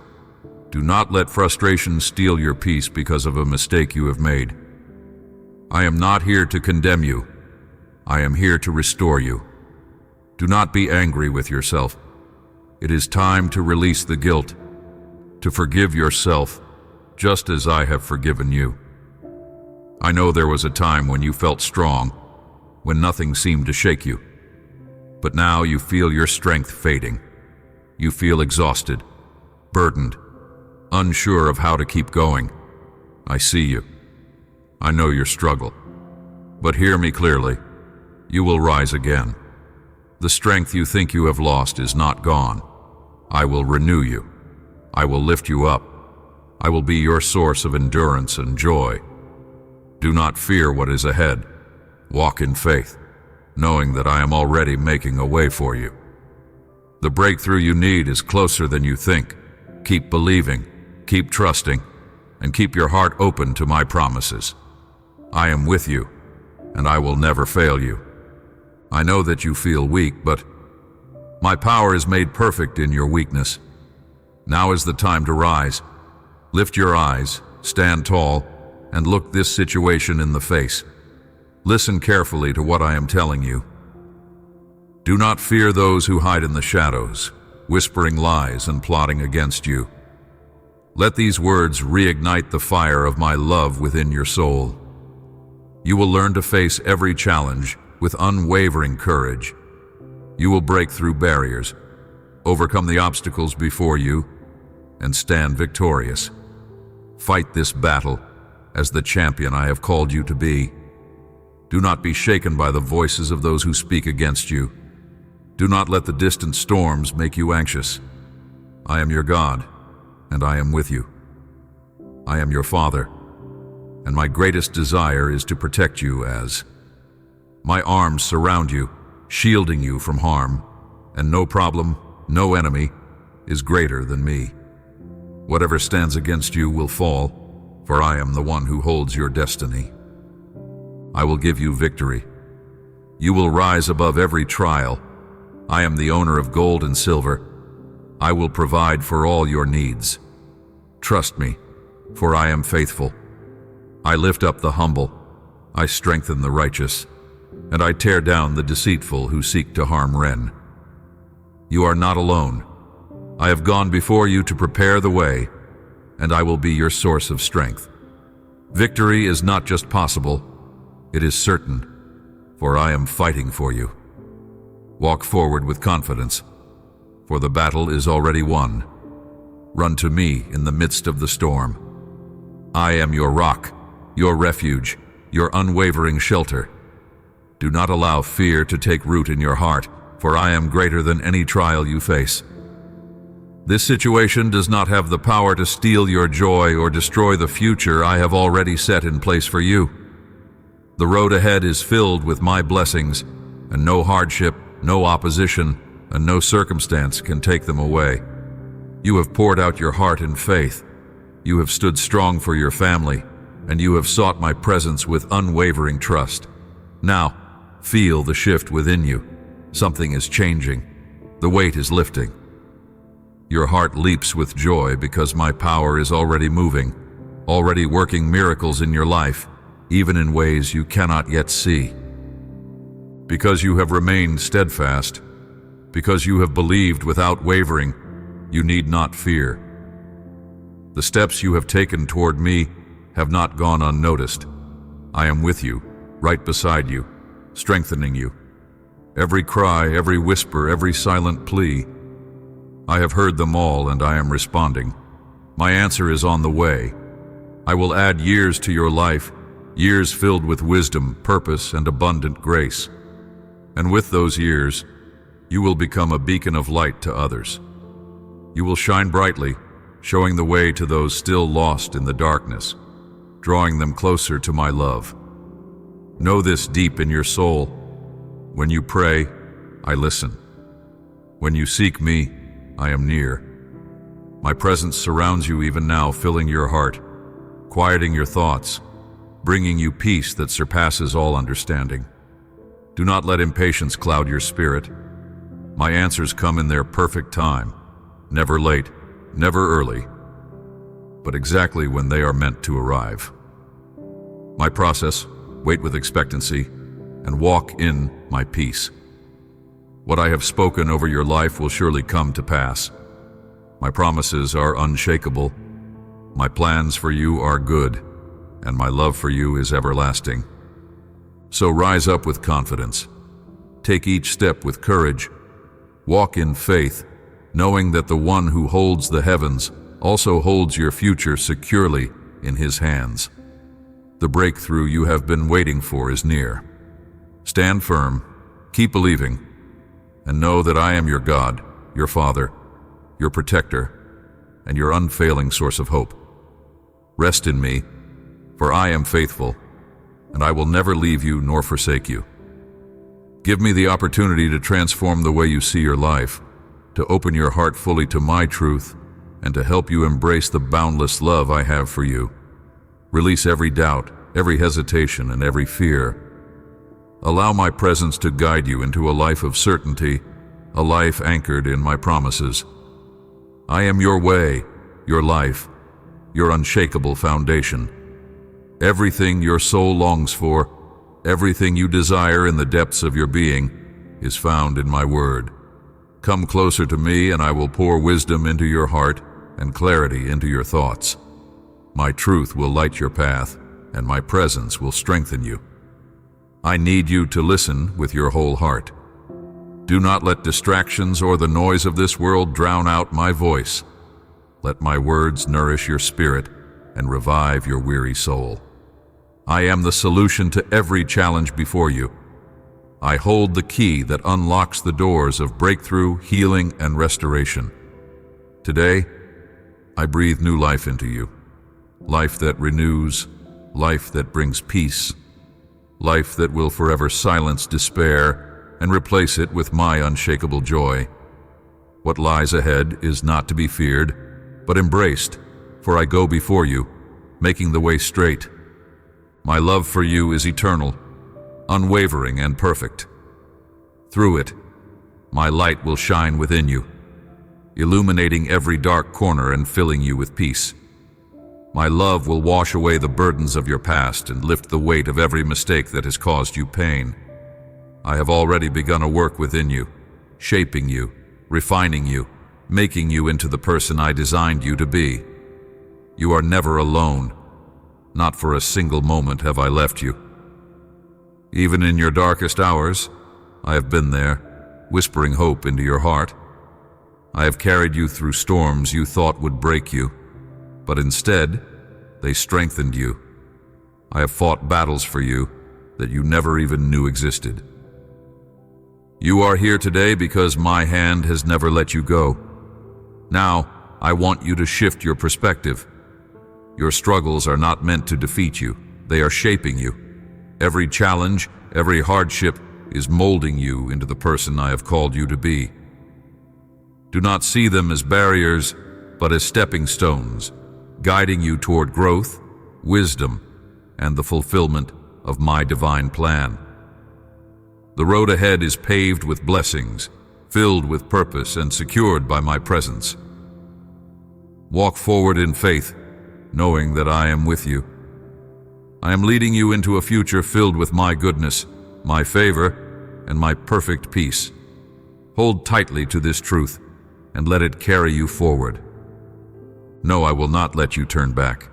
Do not let frustration steal your peace because of a mistake you have made. I am not here to condemn you. I am here to restore you. Do not be angry with yourself. It is time to release the guilt, to forgive yourself, just as I have forgiven you. I know there was a time when you felt strong, when nothing seemed to shake you. But now you feel your strength fading. You feel exhausted, burdened, unsure of how to keep going. I see you. I know your struggle. But hear me clearly. You will rise again. The strength you think you have lost is not gone. I will renew you. I will lift you up. I will be your source of endurance and joy. Do not fear what is ahead. Walk in faith, knowing that I am already making a way for you. The breakthrough you need is closer than you think. Keep believing, keep trusting, and keep your heart open to my promises. I am with you, and I will never fail you. I know that you feel weak, but my power is made perfect in your weakness. Now is the time to rise. Lift your eyes, stand tall, and look this situation in the face. Listen carefully to what I am telling you. Do not fear those who hide in the shadows, whispering lies and plotting against you. Let these words reignite the fire of my love within your soul. You will learn to face every challenge with unwavering courage. You will break through barriers, overcome the obstacles before you, and stand victorious. Fight this battle as the champion I have called you to be. Do not be shaken by the voices of those who speak against you. Do not let the distant storms make you anxious. I am your God, and I am with you. I am your Father, and my greatest desire is to protect you as my arms surround you, shielding you from harm, and no problem, no enemy is greater than me. Whatever stands against you will fall, for I am the one who holds your destiny. I will give you victory. You will rise above every trial. I am the owner of gold and silver. I will provide for all your needs. Trust me, for I am faithful. I lift up the humble. I strengthen the righteous, and I tear down the deceitful who seek to harm Ren. You are not alone. I have gone before you to prepare the way, and I will be your source of strength. Victory is not just possible, it is certain, for I am fighting for you. Walk forward with confidence, for the battle is already won. Run to me in the midst of the storm. I am your rock, your refuge, your unwavering shelter. Do not allow fear to take root in your heart, for I am greater than any trial you face. This situation does not have the power to steal your joy or destroy the future I have already set in place for you. The road ahead is filled with my blessings, and no hardship, no opposition, and no circumstance can take them away. You have poured out your heart in faith. You have stood strong for your family, and you have sought my presence with unwavering trust. Now, feel the shift within you. Something is changing. The weight is lifting. Your heart leaps with joy because my power is already moving, already working miracles in your life, even in ways you cannot yet see. Because you have remained steadfast, because you have believed without wavering, you need not fear. The steps you have taken toward me have not gone unnoticed. I am with you, right beside you, strengthening you. Every cry, every whisper, every silent plea, I have heard them all and I am responding. My answer is on the way. I will add years to your life, years filled with wisdom, purpose, and abundant grace. And with those years, you will become a beacon of light to others. You will shine brightly, showing the way to those still lost in the darkness, drawing them closer to my love. Know this deep in your soul. When you pray, I listen. When you seek me, I am near. My presence surrounds you even now, filling your heart, quieting your thoughts, bringing you peace that surpasses all understanding. Do not let impatience cloud your spirit. My answers come in their perfect time, never late, never early, but exactly when they are meant to arrive. My process, wait with expectancy, and walk in my peace. What I have spoken over your life will surely come to pass. My promises are unshakable. My plans for you are good, and my love for you is everlasting. So rise up with confidence. Take each step with courage. Walk in faith, knowing that the one who holds the heavens also holds your future securely in his hands. The breakthrough you have been waiting for is near. Stand firm, keep believing, and know that I am your God, your Father, your protector, and your unfailing source of hope. Rest in me, for I am faithful, and I will never leave you nor forsake you. Give me the opportunity to transform the way you see your life, to open your heart fully to my truth, and to help you embrace the boundless love I have for you. Release every doubt, every hesitation, and every fear. Allow my presence to guide you into a life of certainty, a life anchored in my promises. I am your way, your life, your unshakable foundation. Everything your soul longs for, everything you desire in the depths of your being, is found in my word. Come closer to me and I will pour wisdom into your heart and clarity into your thoughts. My truth will light your path, and my presence will strengthen you. I need you to listen with your whole heart. Do not let distractions or the noise of this world drown out my voice. Let my words nourish your spirit and revive your weary soul. I am the solution to every challenge before you. I hold the key that unlocks the doors of breakthrough, healing, and restoration. Today, I breathe new life into you. Life that renews, life that brings peace, life that will forever silence despair and replace it with my unshakable joy. What lies ahead is not to be feared, but embraced, for I go before you, making the way straight. My love for you is eternal, unwavering and perfect. Through it, my light will shine within you, illuminating every dark corner and filling you with peace. My love will wash away the burdens of your past and lift the weight of every mistake that has caused you pain. I have already begun a work within you, shaping you, refining you, making you into the person I designed you to be. You are never alone. Not for a single moment have I left you. Even in your darkest hours, I have been there, whispering hope into your heart. I have carried you through storms you thought would break you, but instead, they strengthened you. I have fought battles for you that you never even knew existed. You are here today because my hand has never let you go. Now, I want you to shift your perspective. Your struggles are not meant to defeat you. They are shaping you. Every challenge, every hardship is molding you into the person I have called you to be. Do not see them as barriers, but as stepping stones, guiding you toward growth, wisdom, and the fulfillment of my divine plan. The road ahead is paved with blessings, filled with purpose, and secured by my presence. Walk forward in faith, knowing that I am with you. I am leading you into a future filled with my goodness, my favor, and my perfect peace. Hold tightly to this truth and let it carry you forward. No, I will not let you turn back.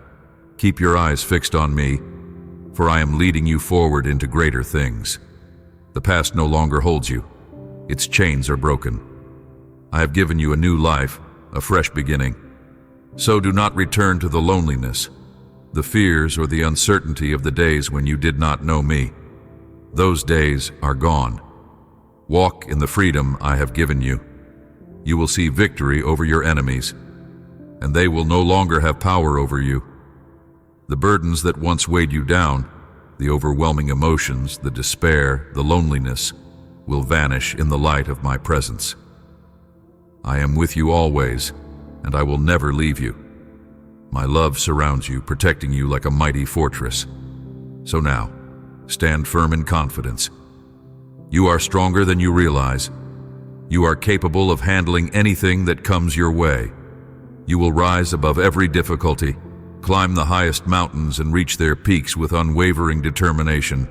Keep your eyes fixed on me, for I am leading you forward into greater things. The past no longer holds you. Its chains are broken. I have given you a new life, a fresh beginning. So do not return to the loneliness, the fears, or the uncertainty of the days when you did not know me. Those days are gone. Walk in the freedom I have given you. You will see victory over your enemies, and they will no longer have power over you. The burdens that once weighed you down, the overwhelming emotions, the despair, the loneliness, will vanish in the light of my presence. I am with you always, and I will never leave you. My love surrounds you, protecting you like a mighty fortress. So now, stand firm in confidence. You are stronger than you realize. You are capable of handling anything that comes your way. You will rise above every difficulty, climb the highest mountains, and reach their peaks with unwavering determination.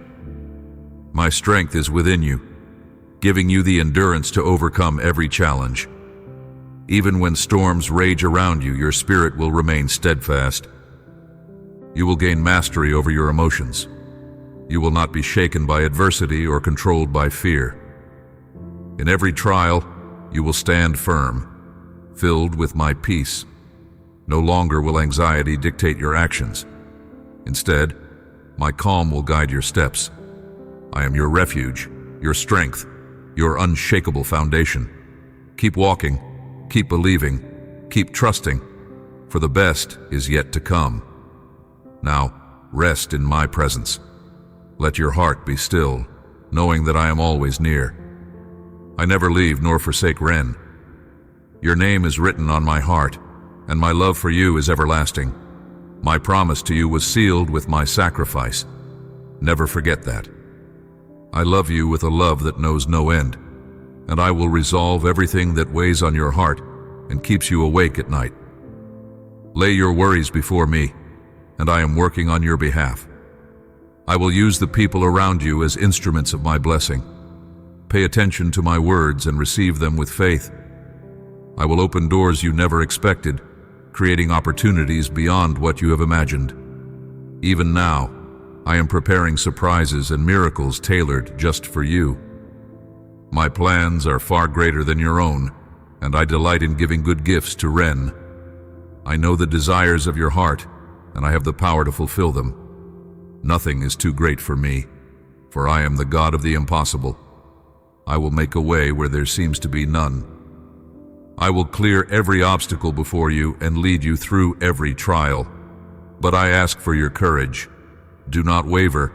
My strength is within you, giving you the endurance to overcome every challenge. Even when storms rage around you, your spirit will remain steadfast. You will gain mastery over your emotions. You will not be shaken by adversity or controlled by fear. In every trial, you will stand firm, filled with my peace. No longer will anxiety dictate your actions. Instead, my calm will guide your steps. I am your refuge, your strength, your unshakable foundation. Keep walking, keep believing, keep trusting, for the best is yet to come. Now, rest in my presence. Let your heart be still, knowing that I am always near. I never leave nor forsake Ren. Your name is written on my heart, and my love for you is everlasting. My promise to you was sealed with my sacrifice. Never forget that. I love you with a love that knows no end, and I will resolve everything that weighs on your heart and keeps you awake at night. Lay your worries before me, and I am working on your behalf. I will use the people around you as instruments of my blessing. Pay attention to my words and receive them with faith. I will open doors you never expected, creating opportunities beyond what you have imagined. Even now, I am preparing surprises and miracles tailored just for you. My plans are far greater than your own, and I delight in giving good gifts to Ren. I know the desires of your heart, and I have the power to fulfill them. Nothing is too great for me, for I am the God of the impossible. I will make a way where there seems to be none. I will clear every obstacle before you and lead you through every trial. But I ask for your courage. Do not waver.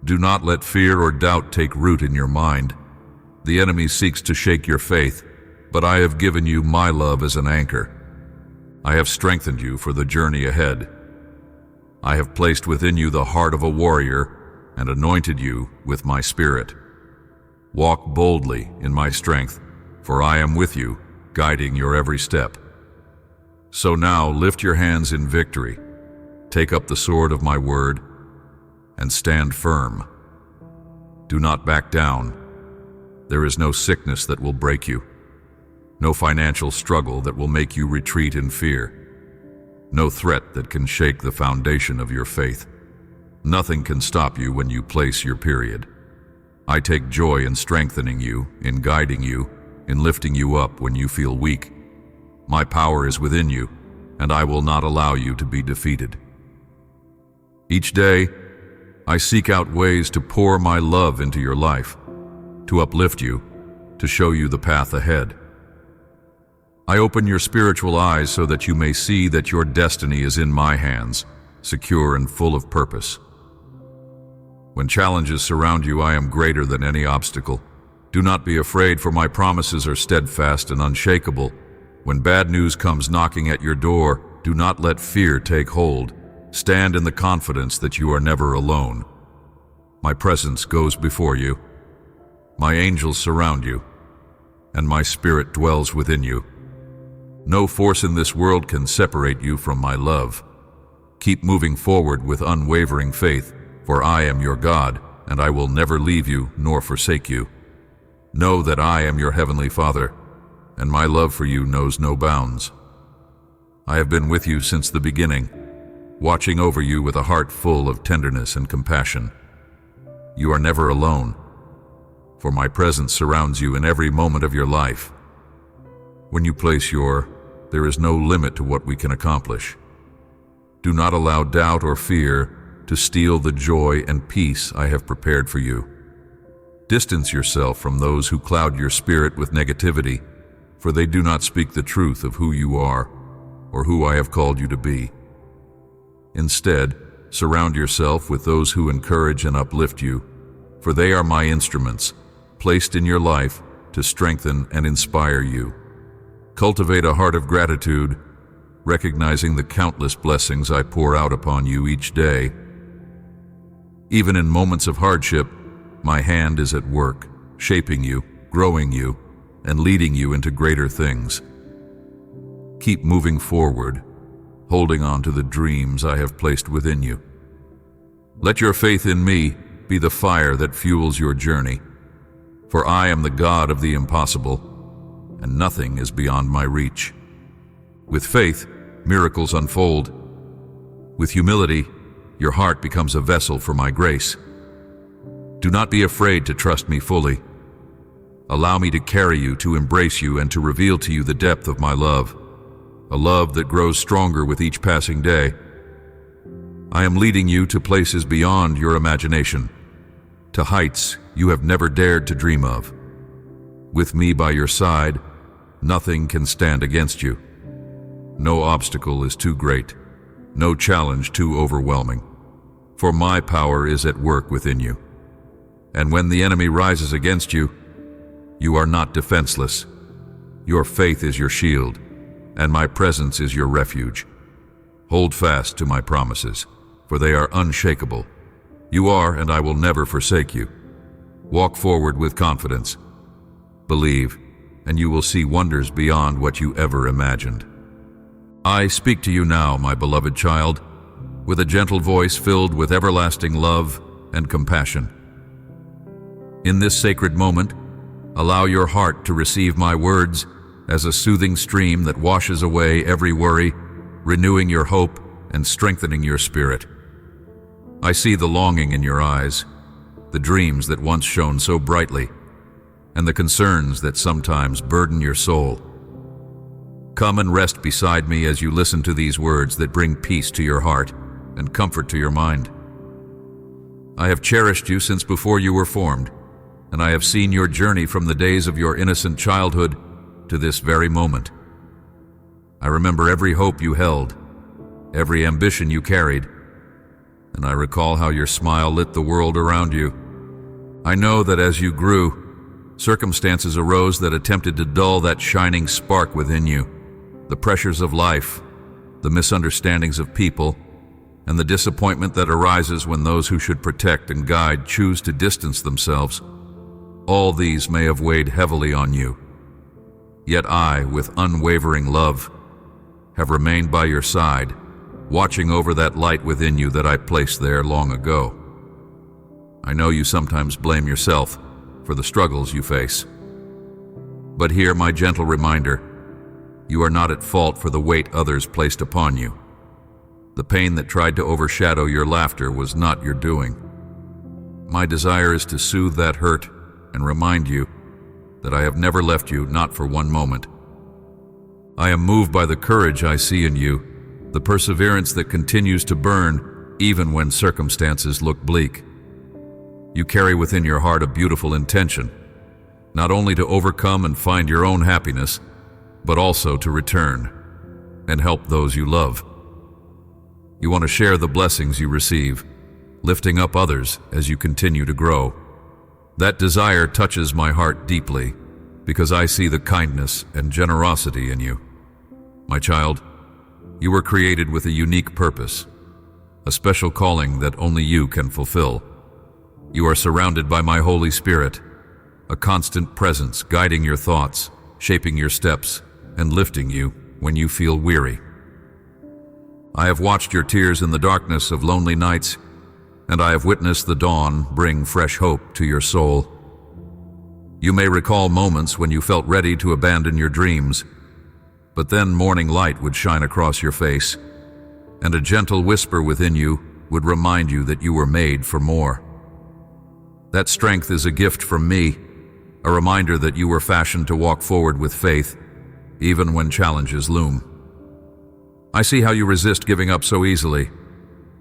Do not let fear or doubt take root in your mind. The enemy seeks to shake your faith, but I have given you my love as an anchor. I have strengthened you for the journey ahead. I have placed within you the heart of a warrior and anointed you with my spirit. Walk boldly in my strength, for I am with you, guiding your every step. So now lift your hands in victory, take up the sword of my word, and stand firm. Do not back down. There is no sickness that will break you, no financial struggle that will make you retreat in fear, no threat that can shake the foundation of your faith. Nothing can stop you when you place your period. I take joy in strengthening you, in guiding you, in lifting you up when you feel weak. My power is within you, and I will not allow you to be defeated. Each day, I seek out ways to pour my love into your life, to uplift you, to show you the path ahead. I open your spiritual eyes so that you may see that your destiny is in my hands, secure and full of purpose. When challenges surround you, I am greater than any obstacle. Do not be afraid, for my promises are steadfast and unshakable. When bad news comes knocking at your door, do not let fear take hold. Stand in the confidence that you are never alone. My presence goes before you. My angels surround you, and my spirit dwells within you. No force in this world can separate you from my love. Keep moving forward with unwavering faith, for I am your God, and I will never leave you nor forsake you. Know that I am your heavenly Father, and my love for you knows no bounds. I have been with you since the beginning, watching over you with a heart full of tenderness and compassion. You are never alone, for my presence surrounds you in every moment of your life. When you place there is no limit to what we can accomplish. Do not allow doubt or fear to steal the joy and peace I have prepared for you. Distance yourself from those who cloud your spirit with negativity, for they do not speak the truth of who you are or who I have called you to be. Instead, surround yourself with those who encourage and uplift you, for they are my instruments, placed in your life to strengthen and inspire you. Cultivate a heart of gratitude, recognizing the countless blessings I pour out upon you each day. Even in moments of hardship, my hand is at work, shaping you, growing you, and leading you into greater things. Keep moving forward, holding on to the dreams I have placed within you. Let your faith in me be the fire that fuels your journey, for I am the God of the impossible, and nothing is beyond my reach. With faith, miracles unfold. With humility, your heart becomes a vessel for my grace. Do not be afraid to trust me fully. Allow me to carry you, to embrace you, and to reveal to you the depth of my love, a love that grows stronger with each passing day. I am leading you to places beyond your imagination, to heights you have never dared to dream of. With me by your side, nothing can stand against you. No obstacle is too great, no challenge too overwhelming, for my power is at work within you. And when the enemy rises against you, you are not defenseless. Your faith is your shield, and my presence is your refuge. Hold fast to my promises, for they are unshakable. You are, and I will never forsake you. Walk forward with confidence. Believe, and you will see wonders beyond what you ever imagined. I speak to you now, my beloved child, with a gentle voice filled with everlasting love and compassion. In this sacred moment, allow your heart to receive my words as a soothing stream that washes away every worry, renewing your hope and strengthening your spirit. I see the longing in your eyes, the dreams that once shone so brightly, and the concerns that sometimes burden your soul. Come and rest beside me as you listen to these words that bring peace to your heart and comfort to your mind. I have cherished you since before you were formed, and I have seen your journey from the days of your innocent childhood to this very moment. I remember every hope you held, every ambition you carried, and I recall how your smile lit the world around you. I know that as you grew, circumstances arose that attempted to dull that shining spark within you. The pressures of life, the misunderstandings of people, and the disappointment that arises when those who should protect and guide choose to distance themselves. All these may have weighed heavily on you. Yet I, with unwavering love, have remained by your side, watching over that light within you that I placed there long ago. I know you sometimes blame yourself for the struggles you face. But hear my gentle reminder: you are not at fault for the weight others placed upon you. The pain that tried to overshadow your laughter was not your doing. My desire is to soothe that hurt and remind you that I have never left you, not for one moment. I am moved by the courage I see in you, the perseverance that continues to burn even when circumstances look bleak. You carry within your heart a beautiful intention, not only to overcome and find your own happiness, but also to return and help those you love. You want to share the blessings you receive, lifting up others as you continue to grow. That desire touches my heart deeply because I see the kindness and generosity in you. My child, you were created with a unique purpose, a special calling that only you can fulfill. You are surrounded by my Holy Spirit, a constant presence guiding your thoughts, shaping your steps, and lifting you when you feel weary. I have watched your tears in the darkness of lonely nights, and I have witnessed the dawn bring fresh hope to your soul. You may recall moments when you felt ready to abandon your dreams, but then morning light would shine across your face, and a gentle whisper within you would remind you that you were made for more. That strength is a gift from me, a reminder that you were fashioned to walk forward with faith, even when challenges loom. I see how you resist giving up so easily.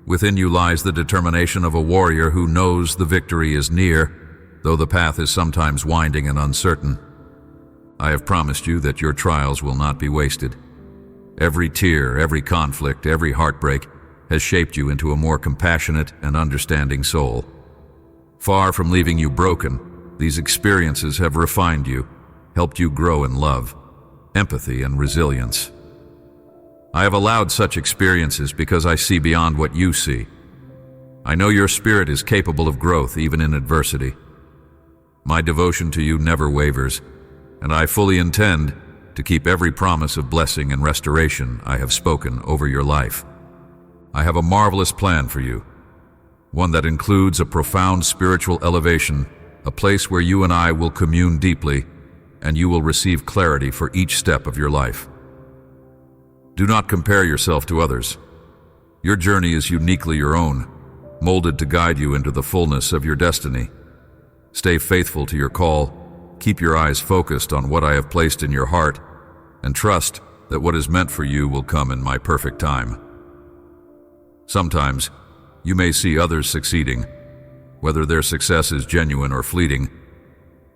Within you lies the determination of a warrior who knows the victory is near, though the path is sometimes winding and uncertain. I have promised you that your trials will not be wasted. Every tear, every conflict, every heartbreak has shaped you into a more compassionate and understanding soul. Far from leaving you broken, these experiences have refined you, helped you grow in love, empathy, and resilience. I have allowed such experiences because I see beyond what you see. I know your spirit is capable of growth even in adversity. My devotion to you never wavers, and I fully intend to keep every promise of blessing and restoration I have spoken over your life. I have a marvelous plan for you, one that includes a profound spiritual elevation, a place where you and I will commune deeply, and you will receive clarity for each step of your life. Do not compare yourself to others. Your journey is uniquely your own, molded to guide you into the fullness of your destiny. Stay faithful to your call, keep your eyes focused on what I have placed in your heart, and trust that what is meant for you will come in my perfect time. Sometimes, you may see others succeeding, whether their success is genuine or fleeting,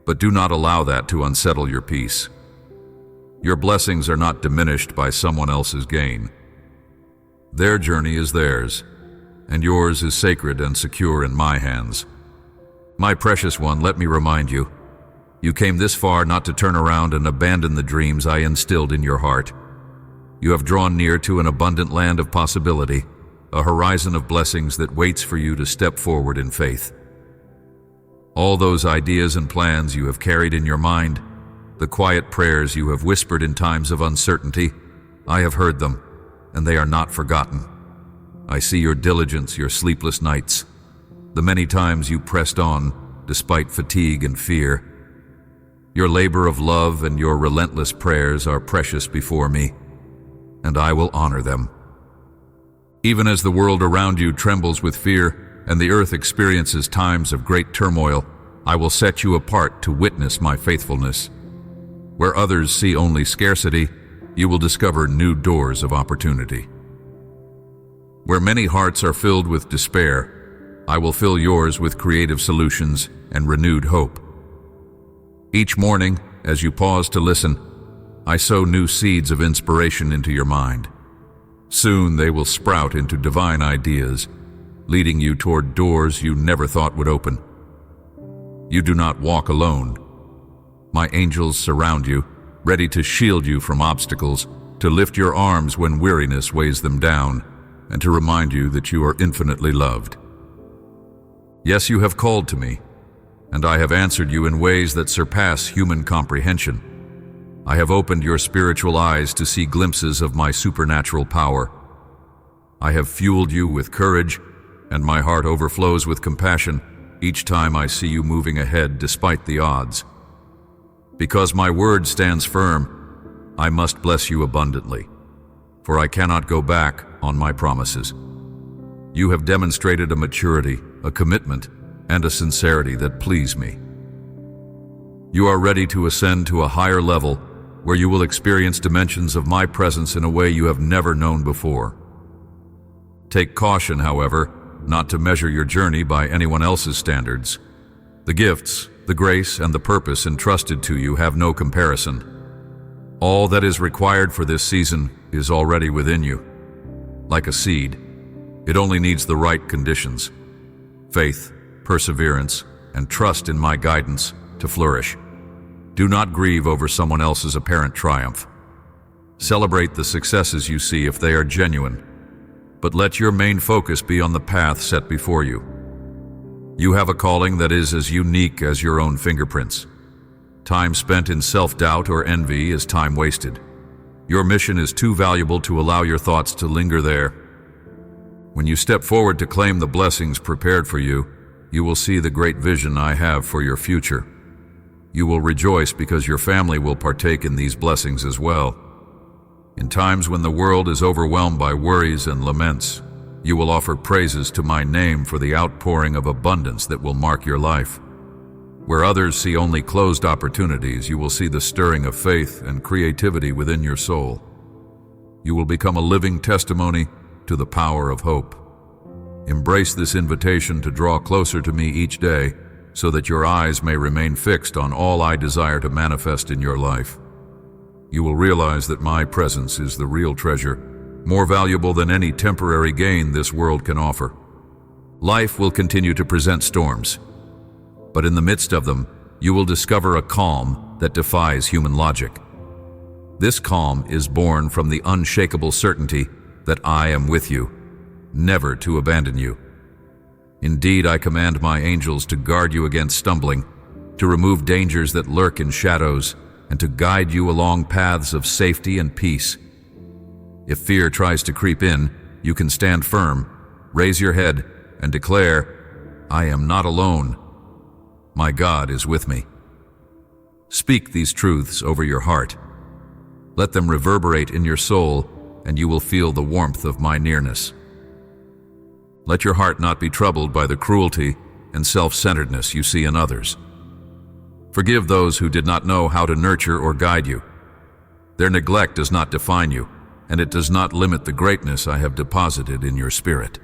but do not allow that to unsettle your peace. Your blessings are not diminished by someone else's gain. Their journey is theirs, and yours is sacred and secure in my hands. My precious one, let me remind you, you came this far not to turn around and abandon the dreams I instilled in your heart. You have drawn near to an abundant land of possibility, a horizon of blessings that waits for you to step forward in faith. All those ideas and plans you have carried in your mind, the quiet prayers you have whispered in times of uncertainty, I have heard them, and they are not forgotten. I see your diligence, your sleepless nights, the many times you pressed on despite fatigue and fear. Your labor of love and your relentless prayers are precious before me, and I will honor them. Even as the world around you trembles with fear and the earth experiences times of great turmoil, I will set you apart to witness my faithfulness. Where others see only scarcity, you will discover new doors of opportunity. Where many hearts are filled with despair, I will fill yours with creative solutions and renewed hope. Each morning, as you pause to listen, I sow new seeds of inspiration into your mind. Soon they will sprout into divine ideas, leading you toward doors you never thought would open. You do not walk alone. My angels surround you, ready to shield you from obstacles, to lift your arms when weariness weighs them down, and to remind you that you are infinitely loved. Yes, you have called to me, and I have answered you in ways that surpass human comprehension. I have opened your spiritual eyes to see glimpses of my supernatural power. I have fueled you with courage, and my heart overflows with compassion each time I see you moving ahead despite the odds. Because my word stands firm, I must bless you abundantly, for I cannot go back on my promises. You have demonstrated a maturity, a commitment, and a sincerity that please me. You are ready to ascend to a higher level where you will experience dimensions of my presence in a way you have never known before. Take caution, however, not to measure your journey by anyone else's standards. The gifts, the grace, and the purpose entrusted to you have no comparison. All that is required for this season is already within you. Like a seed, it only needs the right conditions: faith, perseverance, and trust in my guidance to flourish. Do not grieve over someone else's apparent triumph. Celebrate the successes you see if they are genuine, but let your main focus be on the path set before you. You have a calling that is as unique as your own fingerprints. Time spent in self-doubt or envy is time wasted. Your mission is too valuable to allow your thoughts to linger there. When you step forward to claim the blessings prepared for you, you will see the great vision I have for your future. You will rejoice because your family will partake in these blessings as well. In times when the world is overwhelmed by worries and laments, you will offer praises to my name for the outpouring of abundance that will mark your life. Where others see only closed opportunities, you will see the stirring of faith and creativity within your soul. You will become a living testimony to the power of hope. Embrace this invitation to draw closer to me each day so that your eyes may remain fixed on all I desire to manifest in your life. You will realize that my presence is the real treasure, more valuable than any temporary gain this world can offer. Life will continue to present storms, but in the midst of them, you will discover a calm that defies human logic. This calm is born from the unshakable certainty that I am with you, never to abandon you. Indeed, I command my angels to guard you against stumbling, to remove dangers that lurk in shadows, and to guide you along paths of safety and peace. If fear tries to creep in, you can stand firm, raise your head, and declare, I am not alone. My God is with me. Speak these truths over your heart. Let them reverberate in your soul, and you will feel the warmth of my nearness. Let your heart not be troubled by the cruelty and self-centeredness you see in others. Forgive those who did not know how to nurture or guide you. Their neglect does not define you, and it does not limit the greatness I have deposited in your spirit.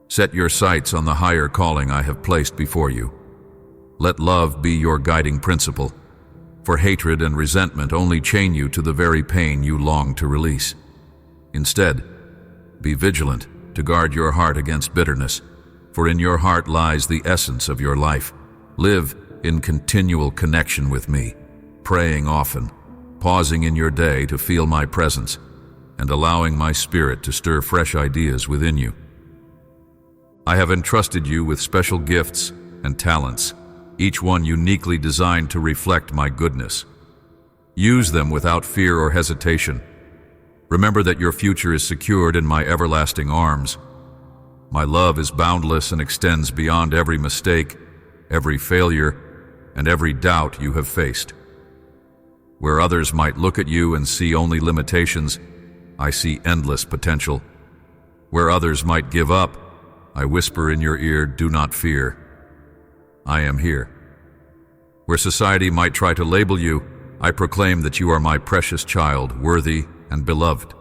Set your sights on the higher calling I have placed before you. Let love be your guiding principle, for hatred and resentment only chain you to the very pain you long to release. Instead, be vigilant to guard your heart against bitterness, for in your heart lies the essence of your life. Live in continual connection with me, praying often, pausing in your day to feel my presence, and allowing my spirit to stir fresh ideas within you. I have entrusted you with special gifts and talents, each one uniquely designed to reflect my goodness. Use them without fear or hesitation. Remember that your future is secured in my everlasting arms. My love is boundless and extends beyond every mistake, every failure, and every doubt you have faced. Where others might look at you and see only limitations, I see endless potential. Where others might give up, I whisper in your ear, do not fear. I am here. Where society might try to label you, I proclaim that you are my precious child, worthy and beloved.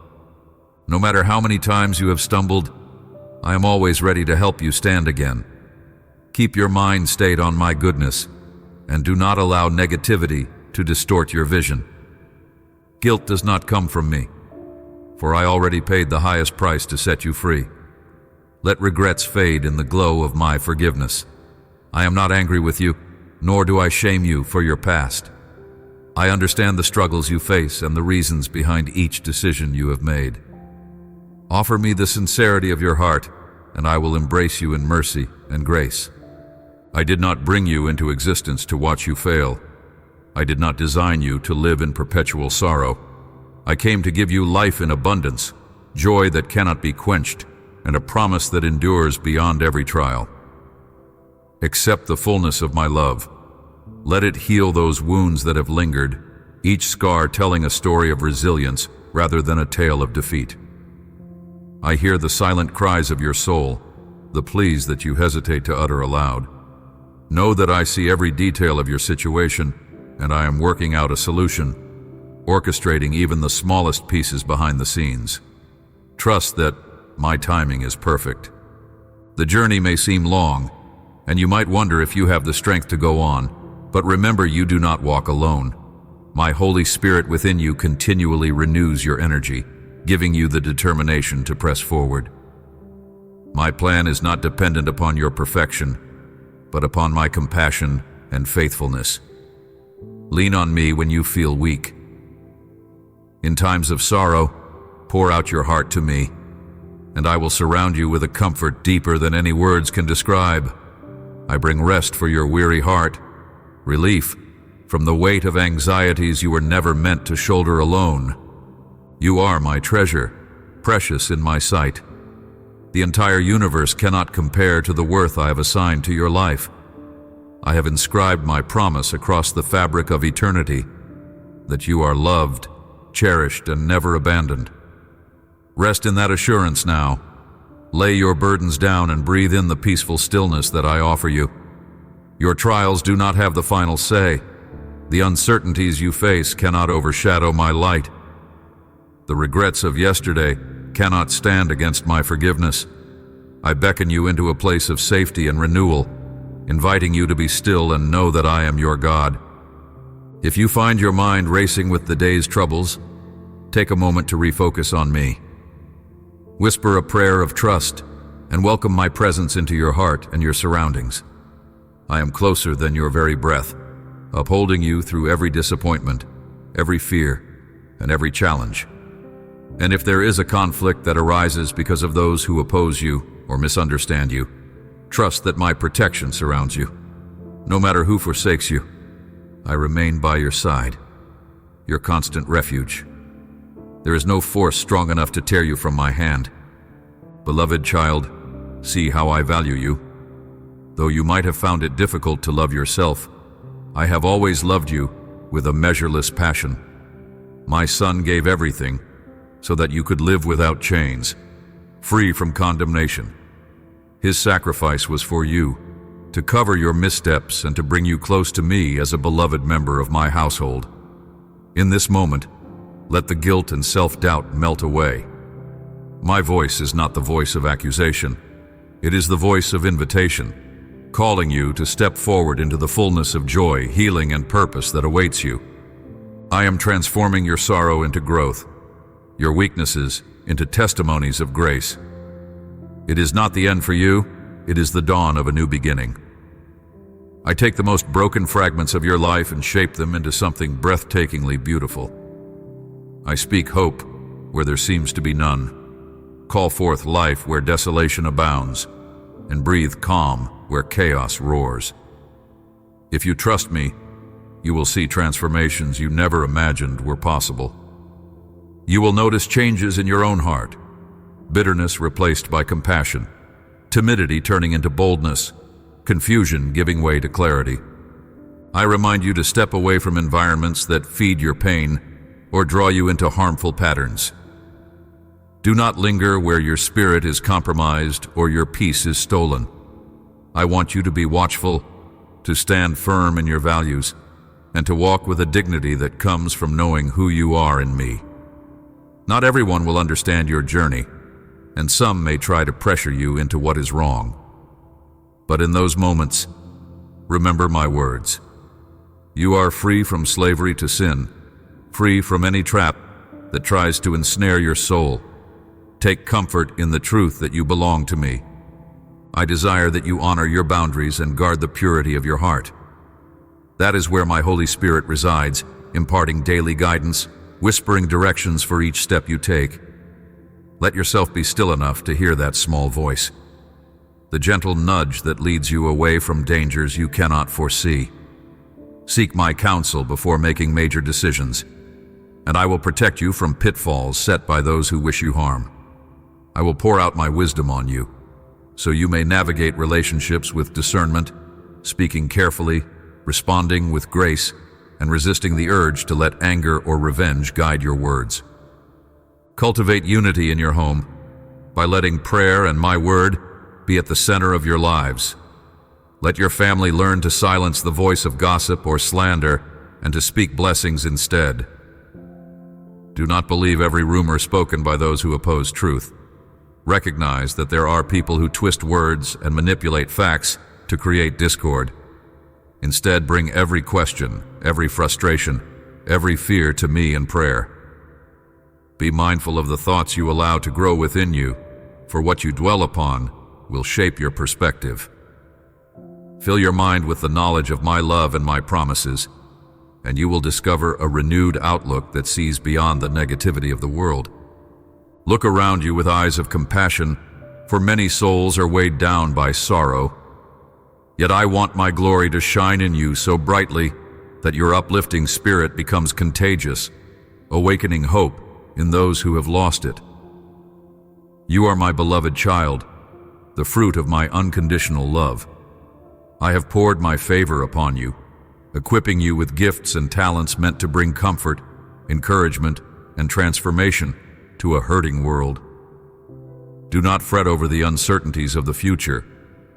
No matter how many times you have stumbled, I am always ready to help you stand again. Keep your mind stayed on my goodness, and do not allow negativity to distort your vision. Guilt does not come from me, for I already paid the highest price to set you free. Let regrets fade in the glow of my forgiveness. I am not angry with you, nor do I shame you for your past. I understand the struggles you face and the reasons behind each decision you have made. Offer me the sincerity of your heart, and I will embrace you in mercy and grace. I did not bring you into existence to watch you fail. I did not design you to live in perpetual sorrow. I came to give you life in abundance, joy that cannot be quenched, and a promise that endures beyond every trial. Accept the fullness of my love. Let it heal those wounds that have lingered, each scar telling a story of resilience rather than a tale of defeat. I hear the silent cries of your soul, the pleas that you hesitate to utter aloud. Know that I see every detail of your situation, and I am working out a solution, orchestrating even the smallest pieces behind the scenes. Trust that my timing is perfect. The journey may seem long, and you might wonder if you have the strength to go on, but remember, you do not walk alone. My Holy Spirit within you continually renews your energy, giving you the determination to press forward. My plan is not dependent upon your perfection, but upon my compassion and faithfulness. Lean on me when you feel weak. In times of sorrow, pour out your heart to me, and I will surround you with a comfort deeper than any words can describe. I bring rest for your weary heart, relief from the weight of anxieties you were never meant to shoulder alone. You are my treasure, precious in my sight. The entire universe cannot compare to the worth I have assigned to your life. I have inscribed my promise across the fabric of eternity, that you are loved, cherished, and never abandoned. Rest in that assurance now. Lay your burdens down and breathe in the peaceful stillness that I offer you. Your trials do not have the final say. The uncertainties you face cannot overshadow my light. The regrets of yesterday cannot stand against my forgiveness. I beckon you into a place of safety and renewal, inviting you to be still and know that I am your God. If you find your mind racing with the day's troubles, take a moment to refocus on me. Whisper a prayer of trust and welcome my presence into your heart and your surroundings. I am closer than your very breath, upholding you through every disappointment, every fear, and every challenge. And if there is a conflict that arises because of those who oppose you or misunderstand you, trust that my protection surrounds you. No matter who forsakes you, I remain by your side, your constant refuge. There is no force strong enough to tear you from my hand. Beloved child, see how I value you. Though you might have found it difficult to love yourself, I have always loved you with a measureless passion. My Son gave everything so that you could live without chains, free from condemnation. His sacrifice was for you, to cover your missteps and to bring you close to me as a beloved member of my household. In this moment, let the guilt and self-doubt melt away. My voice is not the voice of accusation. It is the voice of invitation, calling you to step forward into the fullness of joy, healing, and purpose that awaits you. I am transforming your sorrow into growth, your weaknesses into testimonies of grace. It is not the end for you, it is the dawn of a new beginning. I take the most broken fragments of your life and shape them into something breathtakingly beautiful. I speak hope where there seems to be none, call forth life where desolation abounds, and breathe calm where chaos roars. If you trust me, you will see transformations you never imagined were possible. You will notice changes in your own heart, bitterness replaced by compassion, timidity turning into boldness, confusion giving way to clarity. I remind you to step away from environments that feed your pain or draw you into harmful patterns. Do not linger where your spirit is compromised or your peace is stolen. I want you to be watchful, to stand firm in your values, and to walk with a dignity that comes from knowing who you are in me. Not everyone will understand your journey, and some may try to pressure you into what is wrong. But in those moments, remember my words. You are free from slavery to sin, free from any trap that tries to ensnare your soul. Take comfort in the truth that you belong to me. I desire that you honor your boundaries and guard the purity of your heart. That is where my Holy Spirit resides, imparting daily guidance, whispering directions for each step you take. Let yourself be still enough to hear that small voice, the gentle nudge that leads you away from dangers you cannot foresee. Seek my counsel before making major decisions, and I will protect you from pitfalls set by those who wish you harm. I will pour out my wisdom on you, so you may navigate relationships with discernment, speaking carefully, responding with grace, and resisting the urge to let anger or revenge guide your words. Cultivate unity in your home by letting prayer and my word be at the center of your lives. Let your family learn to silence the voice of gossip or slander and to speak blessings instead. Do not believe every rumor spoken by those who oppose truth. Recognize that there are people who twist words and manipulate facts to create discord. Instead, bring every question, every frustration, every fear to me in prayer. Be mindful of the thoughts you allow to grow within you, for what you dwell upon will shape your perspective. Fill your mind with the knowledge of my love and my promises, and you will discover a renewed outlook that sees beyond the negativity of the world. Look around you with eyes of compassion, for many souls are weighed down by sorrow. Yet I want my glory to shine in you so brightly that your uplifting spirit becomes contagious, awakening hope in those who have lost it. You are my beloved child, the fruit of my unconditional love. I have poured my favor upon you, equipping you with gifts and talents meant to bring comfort, encouragement, and transformation to a hurting world. Do not fret over the uncertainties of the future,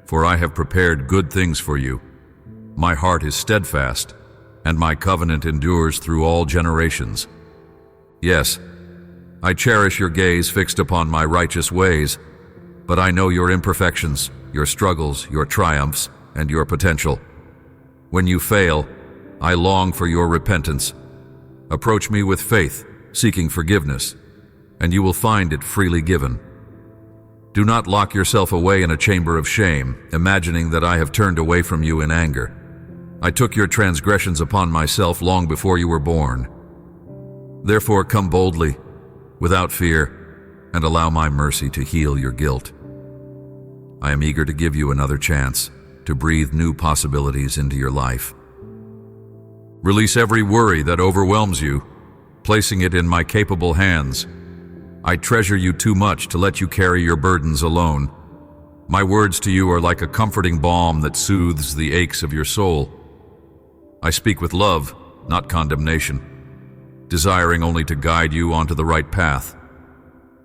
for I have prepared good things for you. My heart is steadfast, and my covenant endures through all generations. Yes, I cherish your gaze fixed upon my righteous ways, but I know your imperfections, your struggles, your triumphs, and your potential. When you fail, I long for your repentance. Approach me with faith, seeking forgiveness, and you will find it freely given. Do not lock yourself away in a chamber of shame, imagining that I have turned away from you in anger. I took your transgressions upon myself long before you were born. Therefore, come boldly, without fear, and allow my mercy to heal your guilt. I am eager to give you another chance to breathe new possibilities into your life. Release every worry that overwhelms you, placing it in my capable hands. I treasure you too much to let you carry your burdens alone. My words to you are like a comforting balm that soothes the aches of your soul. I speak with love, not condemnation, desiring only to guide you onto the right path.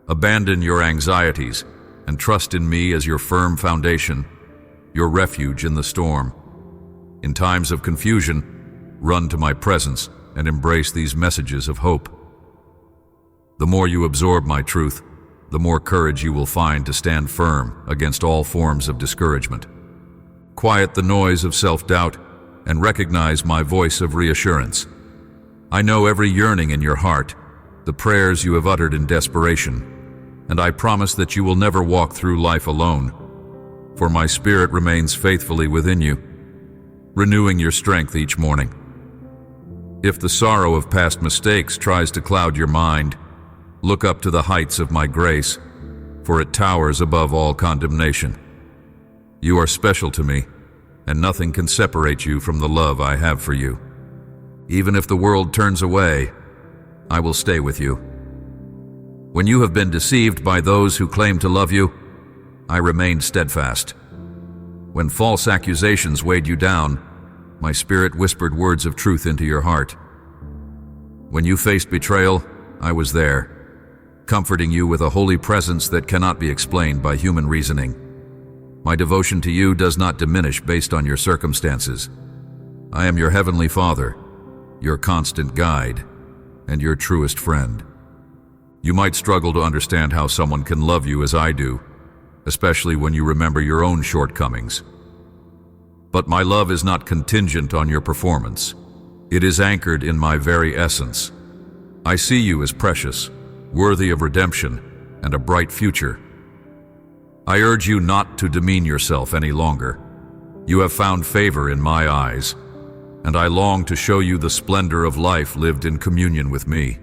Abandon your anxieties and trust in me as your firm foundation, your refuge in the storm. In times of confusion, run to my presence and embrace these messages of hope. The more you absorb my truth, the more courage you will find to stand firm against all forms of discouragement. Quiet the noise of self-doubt and recognize my voice of reassurance. I know every yearning in your heart, the prayers you have uttered in desperation, and I promise that you will never walk through life alone, for my spirit remains faithfully within you, renewing your strength each morning. If the sorrow of past mistakes tries to cloud your mind, look up to the heights of my grace, for it towers above all condemnation. You are special to me, and nothing can separate you from the love I have for you. Even if the world turns away, I will stay with you. When you have been deceived by those who claim to love you, I remained steadfast. When false accusations weighed you down, my spirit whispered words of truth into your heart. When you faced betrayal, I was there, comforting you with a holy presence that cannot be explained by human reasoning. My devotion to you does not diminish based on your circumstances. I am your heavenly Father, your constant guide, and your truest friend. You might struggle to understand how someone can love you as I do, especially when you remember your own shortcomings. But my love is not contingent on your performance. It is anchored in my very essence. I see you as precious, worthy of redemption, and a bright future. I urge you not to demean yourself any longer. You have found favor in my eyes, and I long to show you the splendor of life lived in communion with me.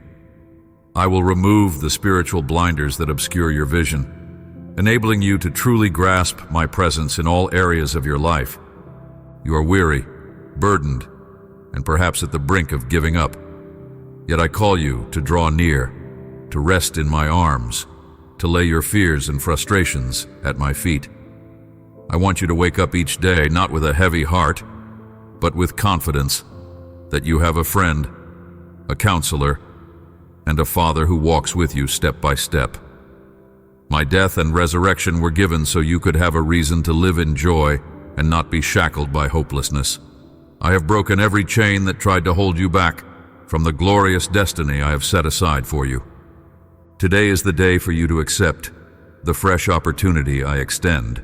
I will remove the spiritual blinders that obscure your vision, enabling you to truly grasp my presence in all areas of your life. You are weary, burdened, and perhaps at the brink of giving up. Yet I call you to draw near, to rest in my arms, to lay your fears and frustrations at my feet. I want you to wake up each day not with a heavy heart, but with confidence that you have a friend, a counselor, and a Father who walks with you step by step. My death and resurrection were given so you could have a reason to live in joy and not be shackled by hopelessness. I have broken every chain that tried to hold you back from the glorious destiny I have set aside for you. Today is the day for you to accept the fresh opportunity I extend.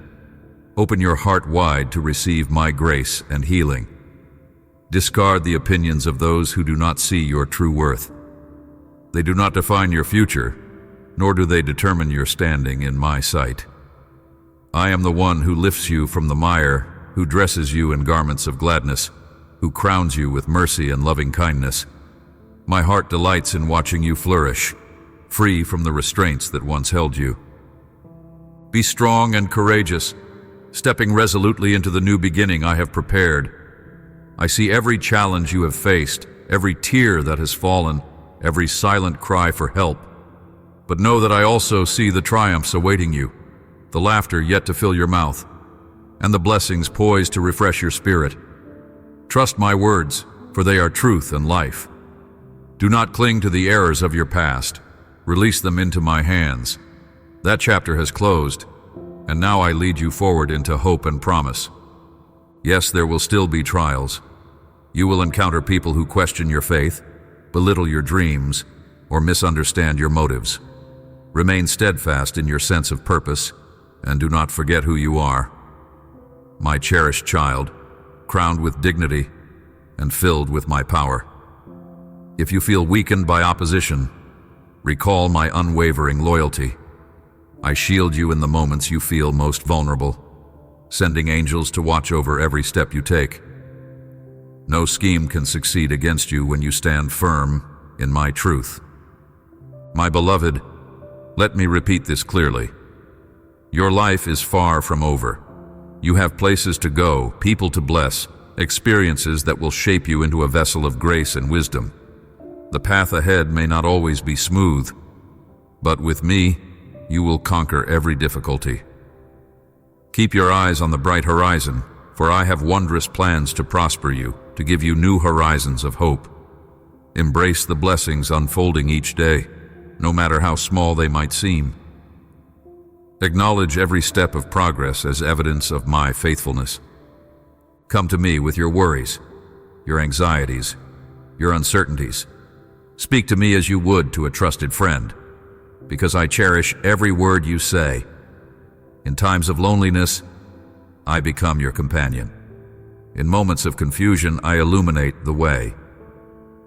Open your heart wide to receive my grace and healing. Discard the opinions of those who do not see your true worth. They do not define your future, nor do they determine your standing in my sight. I am the one who lifts you from the mire, who dresses you in garments of gladness, who crowns you with mercy and loving kindness. My heart delights in watching you flourish, free from the restraints that once held you. Be strong and courageous, stepping resolutely into the new beginning I have prepared. I see every challenge you have faced, every tear that has fallen, every silent cry for help. But know that I also see the triumphs awaiting you, the laughter yet to fill your mouth, and the blessings poised to refresh your spirit. Trust my words, for they are truth and life. Do not cling to the errors of your past. Release them into my hands. That chapter has closed, and now I lead you forward into hope and promise. Yes, there will still be trials. You will encounter people who question your faith, belittle your dreams, or misunderstand your motives. Remain steadfast in your sense of purpose, and do not forget who you are. My cherished child, crowned with dignity and filled with my power. If you feel weakened by opposition, recall my unwavering loyalty. I shield you in the moments you feel most vulnerable, sending angels to watch over every step you take. No scheme can succeed against you when you stand firm in my truth. My beloved, let me repeat this clearly. Your life is far from over. You have places to go, people to bless, experiences that will shape you into a vessel of grace and wisdom. The path ahead may not always be smooth, but with me, you will conquer every difficulty. Keep your eyes on the bright horizon, for I have wondrous plans to prosper you, to give you new horizons of hope. Embrace the blessings unfolding each day, no matter how small they might seem. Acknowledge every step of progress as evidence of my faithfulness. Come to me with your worries, your anxieties, your uncertainties. Speak to me as you would to a trusted friend, because I cherish every word you say. In times of loneliness, I become your companion. In moments of confusion, I illuminate the way.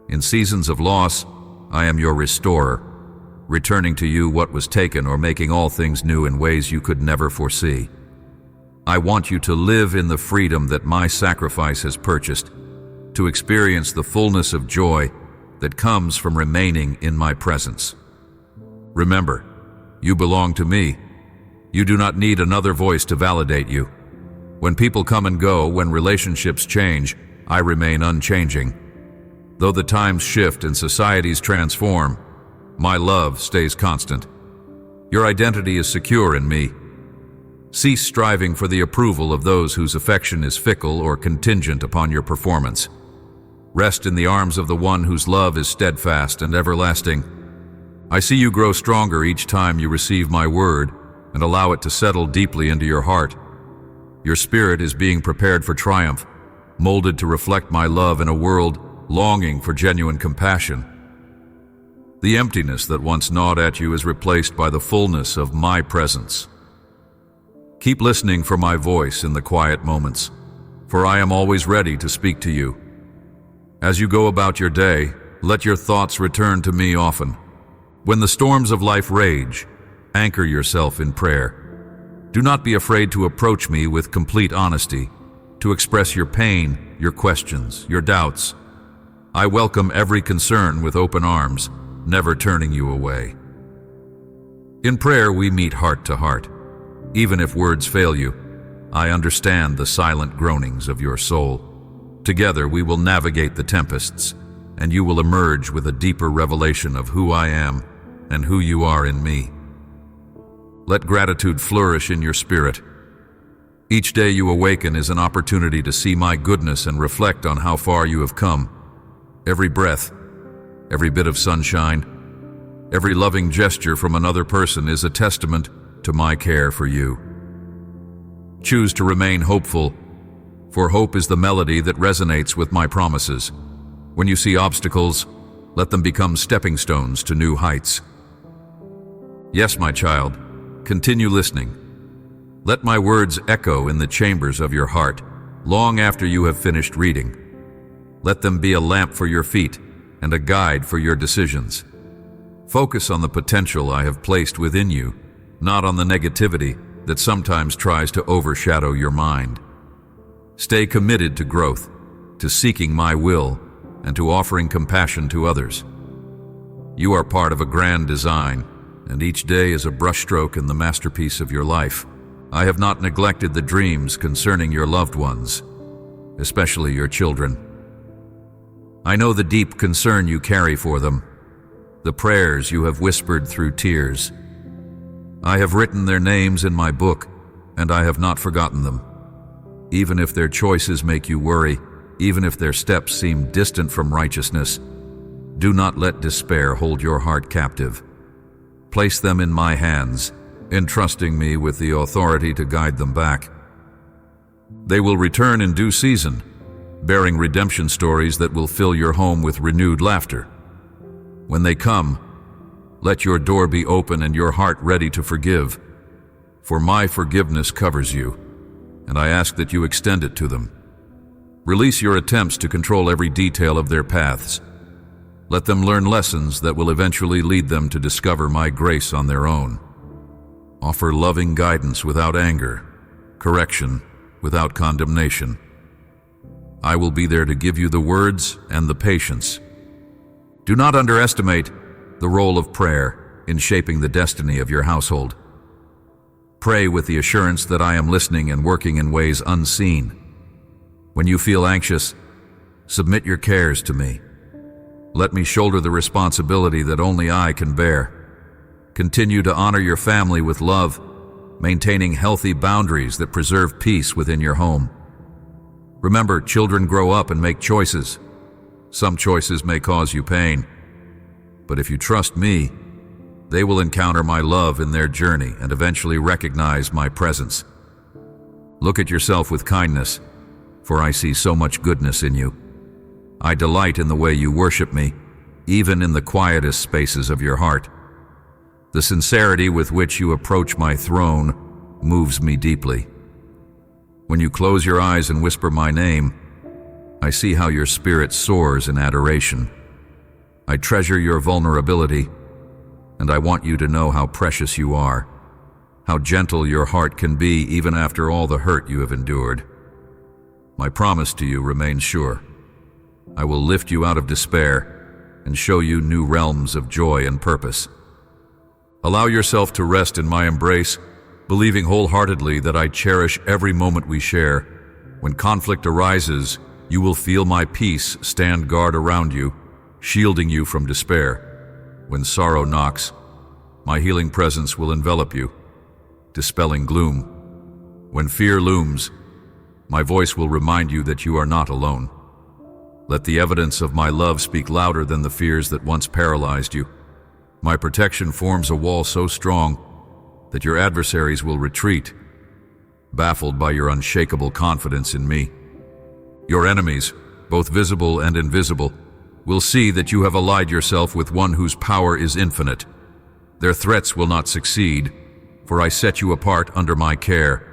In seasons of loss, I am your restorer, returning to you what was taken or making all things new in ways you could never foresee. I want you to live in the freedom that my sacrifice has purchased, to experience the fullness of joy that comes from remaining in my presence. Remember, you belong to me. You do not need another voice to validate you. When people come and go, when relationships change, I remain unchanging. Though the times shift and societies transform, my love stays constant. Your identity is secure in me. Cease striving for the approval of those whose affection is fickle or contingent upon your performance. Rest in the arms of the one whose love is steadfast and everlasting. I see you grow stronger each time you receive my word and allow it to settle deeply into your heart. Your spirit is being prepared for triumph, molded to reflect my love in a world longing for genuine compassion. The emptiness that once gnawed at you is replaced by the fullness of my presence. Keep listening for my voice in the quiet moments, for I am always ready to speak to you. As you go about your day, let your thoughts return to me often. When the storms of life rage, anchor yourself in prayer. Do not be afraid to approach me with complete honesty, to express your pain, your questions, your doubts. I welcome every concern with open arms, never turning you away. In prayer, we meet heart to heart. Even if words fail you, I understand the silent groanings of your soul. Together, we will navigate the tempests, and you will emerge with a deeper revelation of who I am and who you are in me. Let gratitude flourish in your spirit. Each day you awaken is an opportunity to see my goodness and reflect on how far you have come. Every breath, every bit of sunshine, every loving gesture from another person is a testament to my care for you. Choose to remain hopeful, for hope is the melody that resonates with my promises. When you see obstacles, let them become stepping stones to new heights. Yes, my child, continue listening. Let my words echo in the chambers of your heart long after you have finished reading. Let them be a lamp for your feet and a guide for your decisions. Focus on the potential I have placed within you, not on the negativity that sometimes tries to overshadow your mind. Stay committed to growth, to seeking my will, and to offering compassion to others. You are part of a grand design, and each day is a brushstroke in the masterpiece of your life. I have not neglected the dreams concerning your loved ones, especially your children. I know the deep concern you carry for them, the prayers you have whispered through tears. I have written their names in my book, and I have not forgotten them. Even if their choices make you worry, even if their steps seem distant from righteousness, do not let despair hold your heart captive. Place them in my hands, entrusting me with the authority to guide them back. They will return in due season, bearing redemption stories that will fill your home with renewed laughter. When they come, let your door be open and your heart ready to forgive, for my forgiveness covers you, and I ask that you extend it to them. Release your attempts to control every detail of their paths. Let them learn lessons that will eventually lead them to discover my grace on their own. Offer loving guidance without anger, correction without condemnation. I will be there to give you the words and the patience. Do not underestimate the role of prayer in shaping the destiny of your household. Pray with the assurance that I am listening and working in ways unseen. When you feel anxious, submit your cares to me. Let me shoulder the responsibility that only I can bear. Continue to honor your family with love, maintaining healthy boundaries that preserve peace within your home. Remember, children grow up and make choices. Some choices may cause you pain, but if you trust me, they will encounter my love in their journey and eventually recognize my presence. Look at yourself with kindness, for I see so much goodness in you. I delight in the way you worship me, even in the quietest spaces of your heart. The sincerity with which you approach my throne moves me deeply. When you close your eyes and whisper my name, I see how your spirit soars in adoration. I treasure your vulnerability, and I want you to know how precious you are, how gentle your heart can be even after all the hurt you have endured. My promise to you remains sure. I will lift you out of despair and show you new realms of joy and purpose. Allow yourself to rest in my embrace, believing wholeheartedly that I cherish every moment we share. When conflict arises, you will feel my peace stand guard around you, shielding you from despair. When sorrow knocks, my healing presence will envelop you, dispelling gloom. When fear looms, my voice will remind you that you are not alone. Let the evidence of my love speak louder than the fears that once paralyzed you. My protection forms a wall so strong that your adversaries will retreat, baffled by your unshakable confidence in me. Your enemies, both visible and invisible, will see that you have allied yourself with one whose power is infinite. Their threats will not succeed, for I set you apart under my care.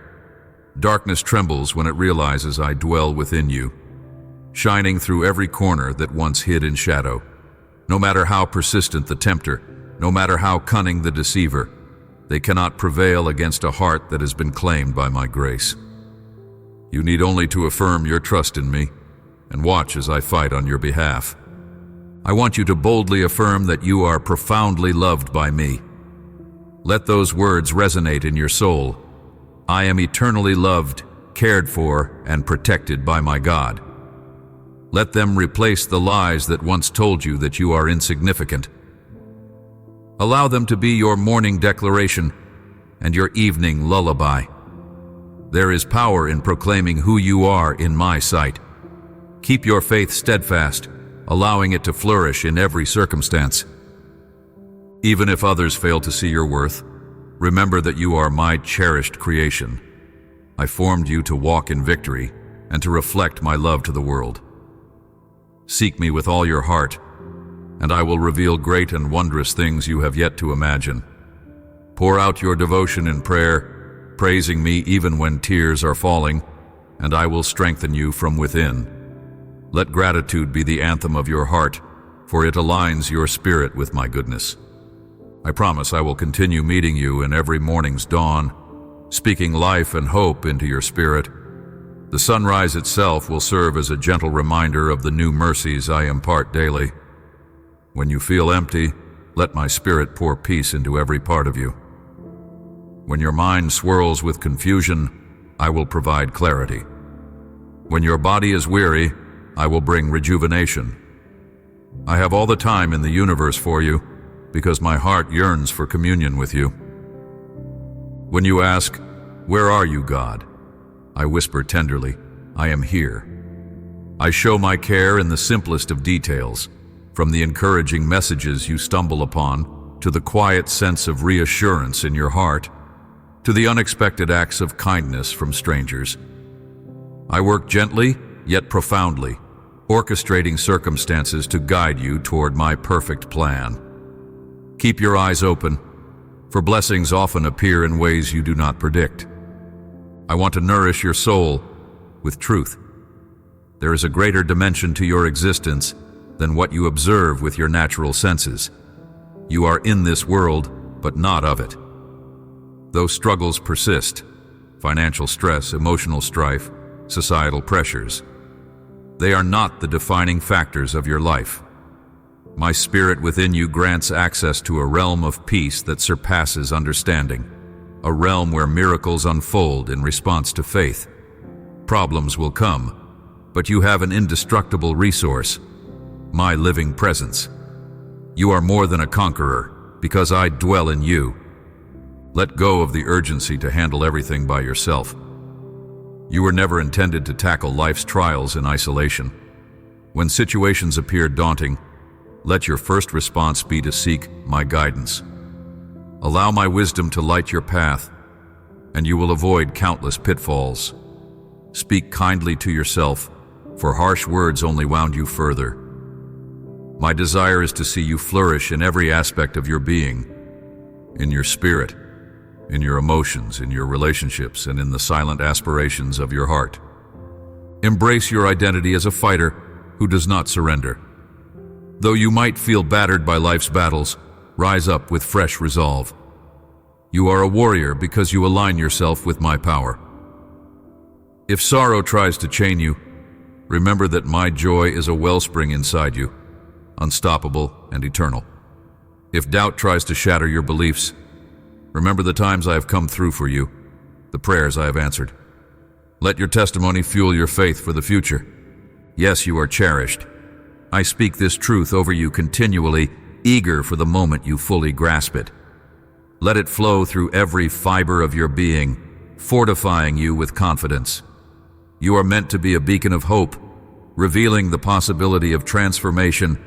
Darkness trembles when it realizes I dwell within you, shining through every corner that once hid in shadow. No matter how persistent the tempter, no matter how cunning the deceiver, they cannot prevail against a heart that has been claimed by my grace. You need only to affirm your trust in me and watch as I fight on your behalf. I want you to boldly affirm that you are profoundly loved by me. Let those words resonate in your soul. I am eternally loved, cared for, and protected by my God. Let them replace the lies that once told you that you are insignificant. Allow them to be your morning declaration and your evening lullaby. There is power in proclaiming who you are in my sight. Keep your faith steadfast, allowing it to flourish in every circumstance. Even if others fail to see your worth, remember that you are my cherished creation. I formed you to walk in victory and to reflect my love to the world. Seek me with all your heart, and I will reveal great and wondrous things you have yet to imagine. Pour out your devotion in prayer, praising me even when tears are falling, and I will strengthen you from within. Let gratitude be the anthem of your heart, for it aligns your spirit with my goodness. I promise I will continue meeting you in every morning's dawn, speaking life and hope into your spirit. The sunrise itself will serve as a gentle reminder of the new mercies I impart daily. When you feel empty, let my spirit pour peace into every part of you. When your mind swirls with confusion, I will provide clarity. When your body is weary, I will bring rejuvenation. I have all the time in the universe for you, because my heart yearns for communion with you. When you ask, "Where are you, God?" I whisper tenderly, "I am here." I show my care in the simplest of details, from the encouraging messages you stumble upon, to the quiet sense of reassurance in your heart, to the unexpected acts of kindness from strangers. I work gently, yet profoundly, orchestrating circumstances to guide you toward my perfect plan. Keep your eyes open, for blessings often appear in ways you do not predict. I want to nourish your soul with truth. There is a greater dimension to your existence than what you observe with your natural senses. You are in this world, but not of it. Though struggles persist, financial stress, emotional strife, societal pressures, they are not the defining factors of your life. My spirit within you grants access to a realm of peace that surpasses understanding, a realm where miracles unfold in response to faith. Problems will come, but you have an indestructible resource, my living presence. You are more than a conqueror, because I dwell in you. Let go of the urgency to handle everything by yourself. You were never intended to tackle life's trials in isolation. When situations appear daunting, let your first response be to seek my guidance. Allow my wisdom to light your path, and you will avoid countless pitfalls. Speak kindly to yourself, for harsh words only wound you further. My desire is to see you flourish in every aspect of your being, in your spirit, in your emotions, in your relationships, and in the silent aspirations of your heart. Embrace your identity as a fighter who does not surrender. Though you might feel battered by life's battles, rise up with fresh resolve. You are a warrior because you align yourself with my power. If sorrow tries to chain you, remember that my joy is a wellspring inside you, unstoppable and eternal. If doubt tries to shatter your beliefs, remember the times I have come through for you, the prayers I have answered. Let your testimony fuel your faith for the future. Yes, you are cherished. I speak this truth over you continually, eager for the moment you fully grasp it. Let it flow through every fiber of your being, fortifying you with confidence. You are meant to be a beacon of hope, revealing the possibility of transformation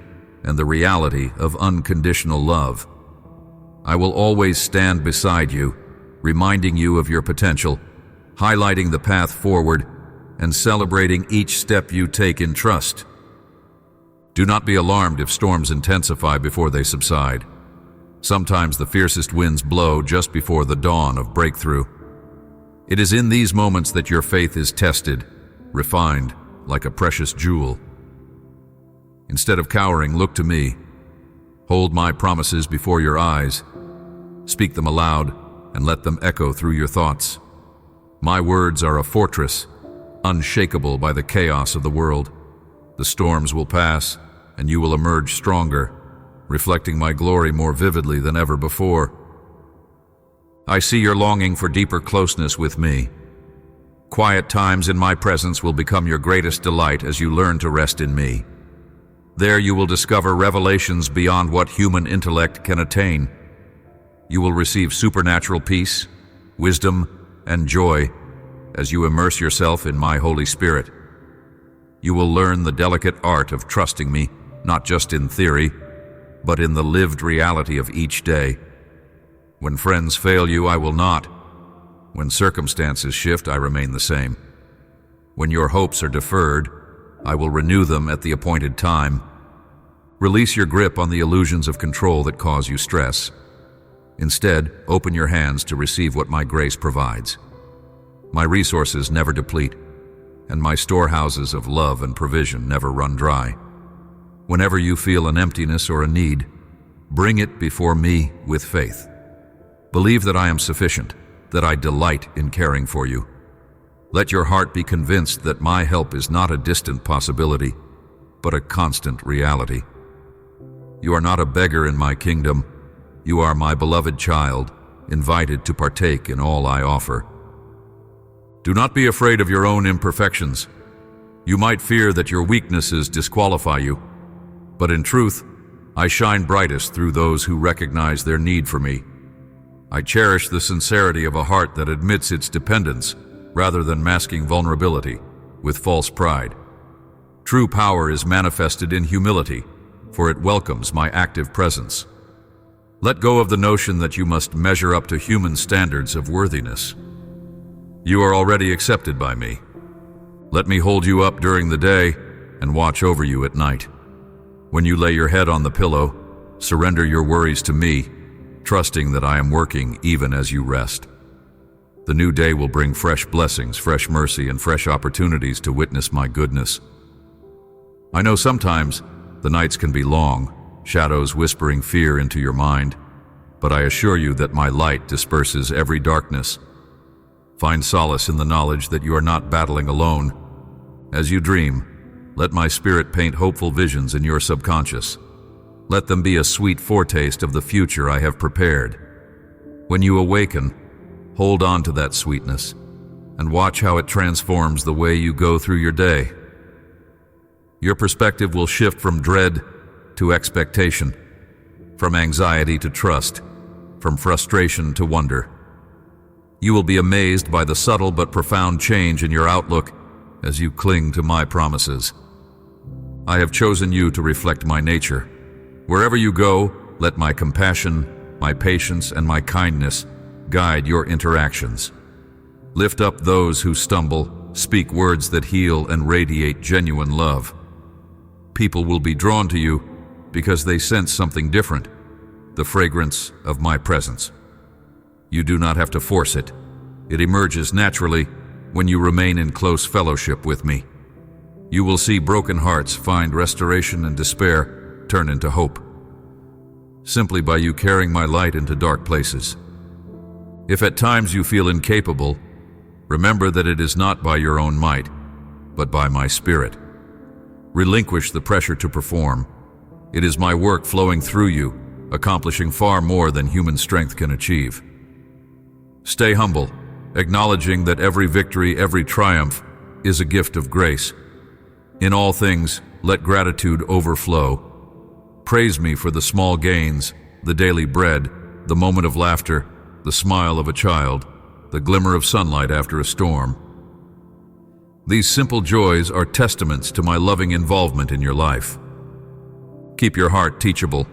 and the reality of unconditional love. I will always stand beside you, reminding you of your potential, highlighting the path forward, and celebrating each step you take in trust. Do not be alarmed if storms intensify before they subside. Sometimes the fiercest winds blow just before the dawn of breakthrough. It is in these moments that your faith is tested, refined like a precious jewel. Instead of cowering, look to me. Hold my promises before your eyes. Speak them aloud and let them echo through your thoughts. My words are a fortress, unshakable by the chaos of the world. The storms will pass, and you will emerge stronger, reflecting my glory more vividly than ever before. I see your longing for deeper closeness with me. Quiet times in my presence will become your greatest delight as you learn to rest in me. There you will discover revelations beyond what human intellect can attain. You will receive supernatural peace, wisdom, and joy as you immerse yourself in my Holy Spirit. You will learn the delicate art of trusting me, not just in theory, but in the lived reality of each day. When friends fail you, I will not. When circumstances shift, I remain the same. When your hopes are deferred, I will renew them at the appointed time. Release your grip on the illusions of control that cause you stress. Instead, open your hands to receive what my grace provides. My resources never deplete, and my storehouses of love and provision never run dry. Whenever you feel an emptiness or a need, bring it before me with faith. Believe that I am sufficient, that I delight in caring for you. Let your heart be convinced that my help is not a distant possibility, but a constant reality. You are not a beggar in my kingdom. You are my beloved child, invited to partake in all I offer. Do not be afraid of your own imperfections. You might fear that your weaknesses disqualify you, but in truth, I shine brightest through those who recognize their need for me. I cherish the sincerity of a heart that admits its dependence rather than masking vulnerability with false pride. True power is manifested in humility, for it welcomes my active presence. Let go of the notion that you must measure up to human standards of worthiness. You are already accepted by me. Let me hold you up during the day and watch over you at night. When you lay your head on the pillow, surrender your worries to me, trusting that I am working even as you rest. The new day will bring fresh blessings, fresh mercy, and fresh opportunities to witness my goodness. I know sometimes the nights can be long, shadows whispering fear into your mind, but I assure you that my light disperses every darkness. Find solace in the knowledge that you are not battling alone. As you dream, let my spirit paint hopeful visions in your subconscious. Let them be a sweet foretaste of the future I have prepared. When you awaken, hold on to that sweetness and watch how it transforms the way you go through your day. Your perspective will shift from dread to expectation, from anxiety to trust, from frustration to wonder. You will be amazed by the subtle but profound change in your outlook as you cling to my promises. I have chosen you to reflect my nature. Wherever you go, let my compassion, my patience, and my kindness guide your interactions. Lift up those who stumble, speak words that heal, and radiate genuine love. People will be drawn to you because they sense something different, the fragrance of my presence. You do not have to force it. It emerges naturally when you remain in close fellowship with me. You will see broken hearts find restoration and despair turn into hope, simply by you carrying my light into dark places. If at times you feel incapable, remember that it is not by your own might, but by my Spirit. Relinquish the pressure to perform. It is my work flowing through you, accomplishing far more than human strength can achieve. Stay humble, acknowledging that every victory, every triumph is a gift of grace. In all things, let gratitude overflow. Praise me for the small gains, the daily bread, the moment of laughter, the smile of a child, the glimmer of sunlight after a storm. These simple joys are testaments to my loving involvement in your life. Keep your heart teachable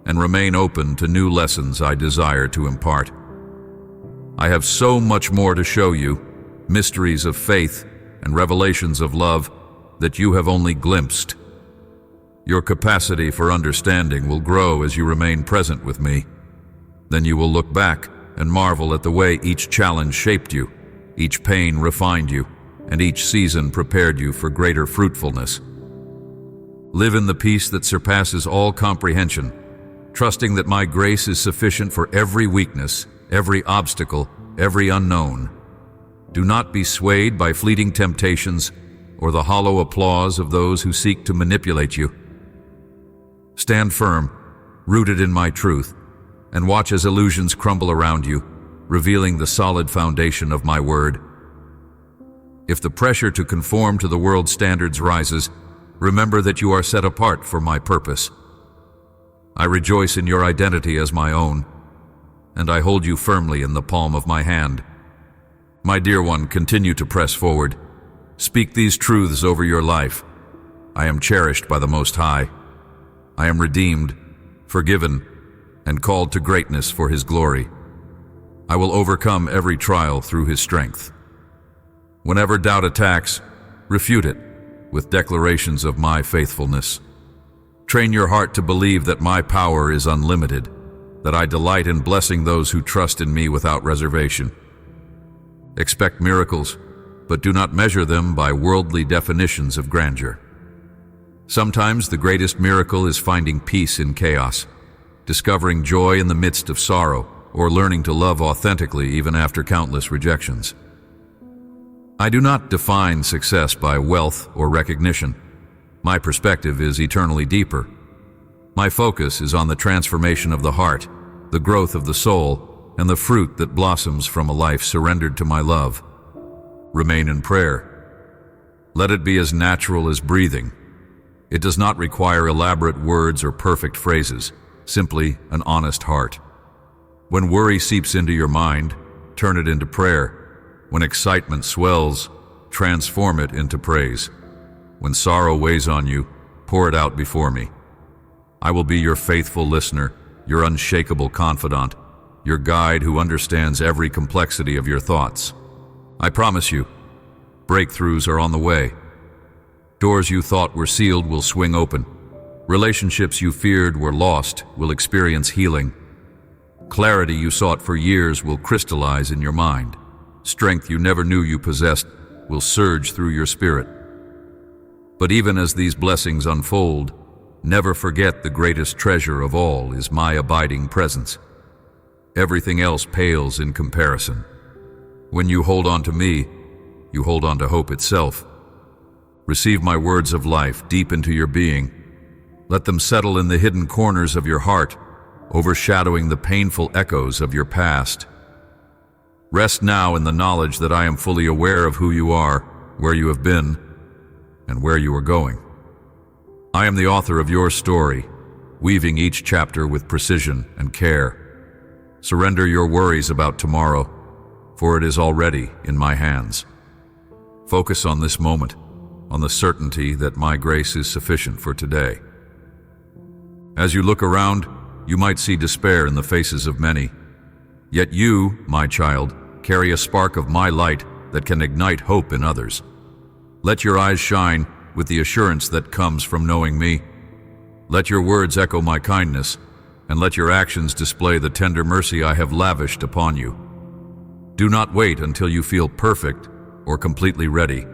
and remain open to new lessons I desire to impart. I have so much more to show you, mysteries of faith and revelations of love that you have only glimpsed. Your capacity for understanding will grow as you remain present with me. Then you will look back and marvel at the way each challenge shaped you, each pain refined you, and each season prepared you for greater fruitfulness. Live in the peace that surpasses all comprehension, trusting that my grace is sufficient for every weakness, every obstacle, every unknown. Do not be swayed by fleeting temptations or the hollow applause of those who seek to manipulate you. Stand firm, rooted in my truth, and watch as illusions crumble around you, revealing the solid foundation of my word. If the pressure to conform to the world's standards rises, remember that you are set apart for my purpose. I rejoice in your identity as my own, and I hold you firmly in the palm of my hand. My dear one, continue to press forward. Speak these truths over your life. I am cherished by the Most High. I am redeemed, forgiven, and called to greatness for His glory. I will overcome every trial through His strength. Whenever doubt attacks, refute it with declarations of my faithfulness. Train your heart to believe that my power is unlimited, that I delight in blessing those who trust in me without reservation. Expect miracles, but do not measure them by worldly definitions of grandeur. Sometimes the greatest miracle is finding peace in chaos, discovering joy in the midst of sorrow, or learning to love authentically even after countless rejections. I do not define success by wealth or recognition. My perspective is eternally deeper. My focus is on the transformation of the heart, the growth of the soul, and the fruit that blossoms from a life surrendered to my love. Remain in prayer. Let it be as natural as breathing. It does not require elaborate words or perfect phrases, simply an honest heart. When worry seeps into your mind, turn it into prayer. When excitement swells, transform it into praise. When sorrow weighs on you, pour it out before me. I will be your faithful listener, your unshakable confidant, your guide who understands every complexity of your thoughts. I promise you, breakthroughs are on the way. Doors you thought were sealed will swing open. Relationships you feared were lost will experience healing. Clarity you sought for years will crystallize in your mind. Strength you never knew you possessed will surge through your spirit. But even as these blessings unfold, never forget the greatest treasure of all is my abiding presence. Everything else pales in comparison. When you hold on to me, you hold on to hope itself. Receive my words of life deep into your being. Let them settle in the hidden corners of your heart, overshadowing the painful echoes of your past. Rest now in the knowledge that I am fully aware of who you are, where you have been, and where you are going. I am the author of your story, weaving each chapter with precision and care. Surrender your worries about tomorrow, for it is already in my hands. Focus on this moment, on the certainty that my grace is sufficient for today. As you look around, you might see despair in the faces of many. Yet you, my child, carry a spark of my light that can ignite hope in others. Let your eyes shine with the assurance that comes from knowing me. Let your words echo my kindness, and let your actions display the tender mercy I have lavished upon you. Do not wait until you feel perfect or completely ready.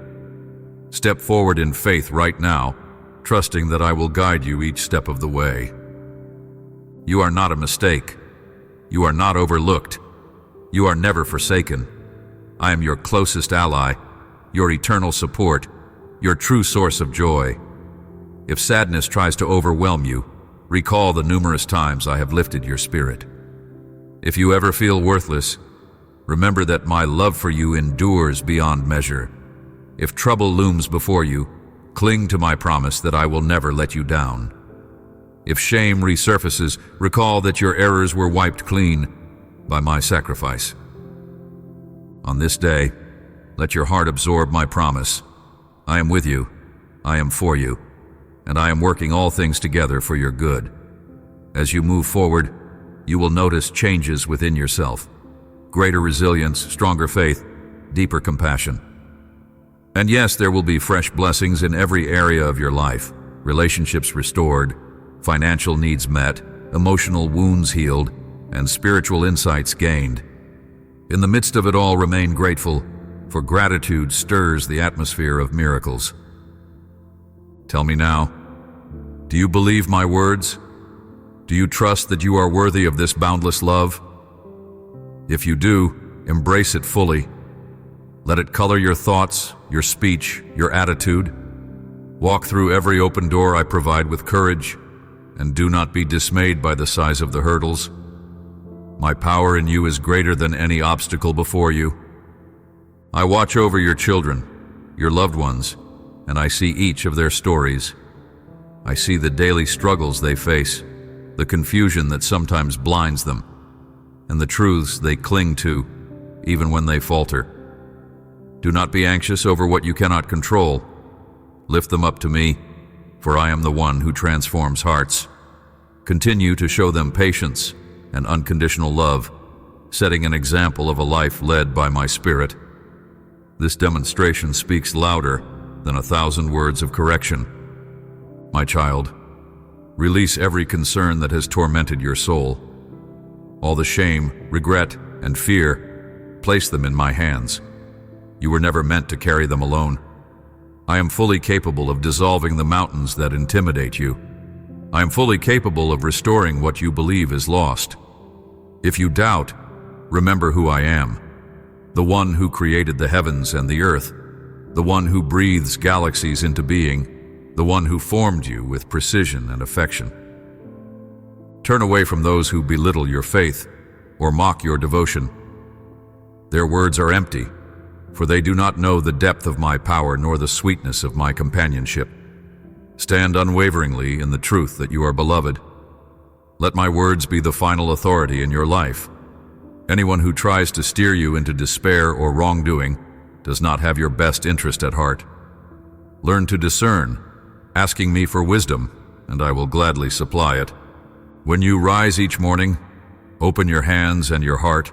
Step forward in faith right now, trusting that I will guide you each step of the way. You are not a mistake. You are not overlooked. You are never forsaken. I am your closest ally, your eternal support, your true source of joy. If sadness tries to overwhelm you, recall the numerous times I have lifted your spirit. If you ever feel worthless, remember that my love for you endures beyond measure. If trouble looms before you, cling to my promise that I will never let you down. If shame resurfaces, recall that your errors were wiped clean by my sacrifice. On this day, let your heart absorb my promise. I am with you, I am for you, and I am working all things together for your good. As you move forward, you will notice changes within yourself. Greater resilience, stronger faith, deeper compassion. And yes, there will be fresh blessings in every area of your life. relationships restored, financial needs met, emotional wounds healed, and spiritual insights gained. In the midst of it all, remain grateful, for gratitude stirs the atmosphere of miracles. Tell me now, do you believe my words? Do you trust that you are worthy of this boundless love? If you do, embrace it fully. Let it color your thoughts, your speech, your attitude. Walk through every open door I provide with courage, and do not be dismayed by the size of the hurdles. My power in you is greater than any obstacle before you. I watch over your children, your loved ones, and I see each of their stories. I see the daily struggles they face, the confusion that sometimes blinds them, and the truths they cling to, even when they falter. Do not be anxious over what you cannot control. Lift them up to me, for I am the one who transforms hearts. Continue to show them patience and unconditional love, setting an example of a life led by my Spirit. This demonstration speaks louder than 1,000 words of correction. My child, release every concern that has tormented your soul. All the shame, regret, and fear, place them in my hands. You were never meant to carry them alone. I am fully capable of dissolving the mountains that intimidate you. I am fully capable of restoring what you believe is lost. If you doubt, remember who I am, the one who created the heavens and the earth, the one who breathes galaxies into being, the one who formed you with precision and affection. Turn away from those who belittle your faith or mock your devotion. Their words are empty, for they do not know the depth of my power nor the sweetness of my companionship. Stand unwaveringly in the truth that you are beloved. Let my words be the final authority in your life. Anyone who tries to steer you into despair or wrongdoing does not have your best interest at heart. Learn to discern, asking me for wisdom, and I will gladly supply it. When you rise each morning, open your hands and your heart.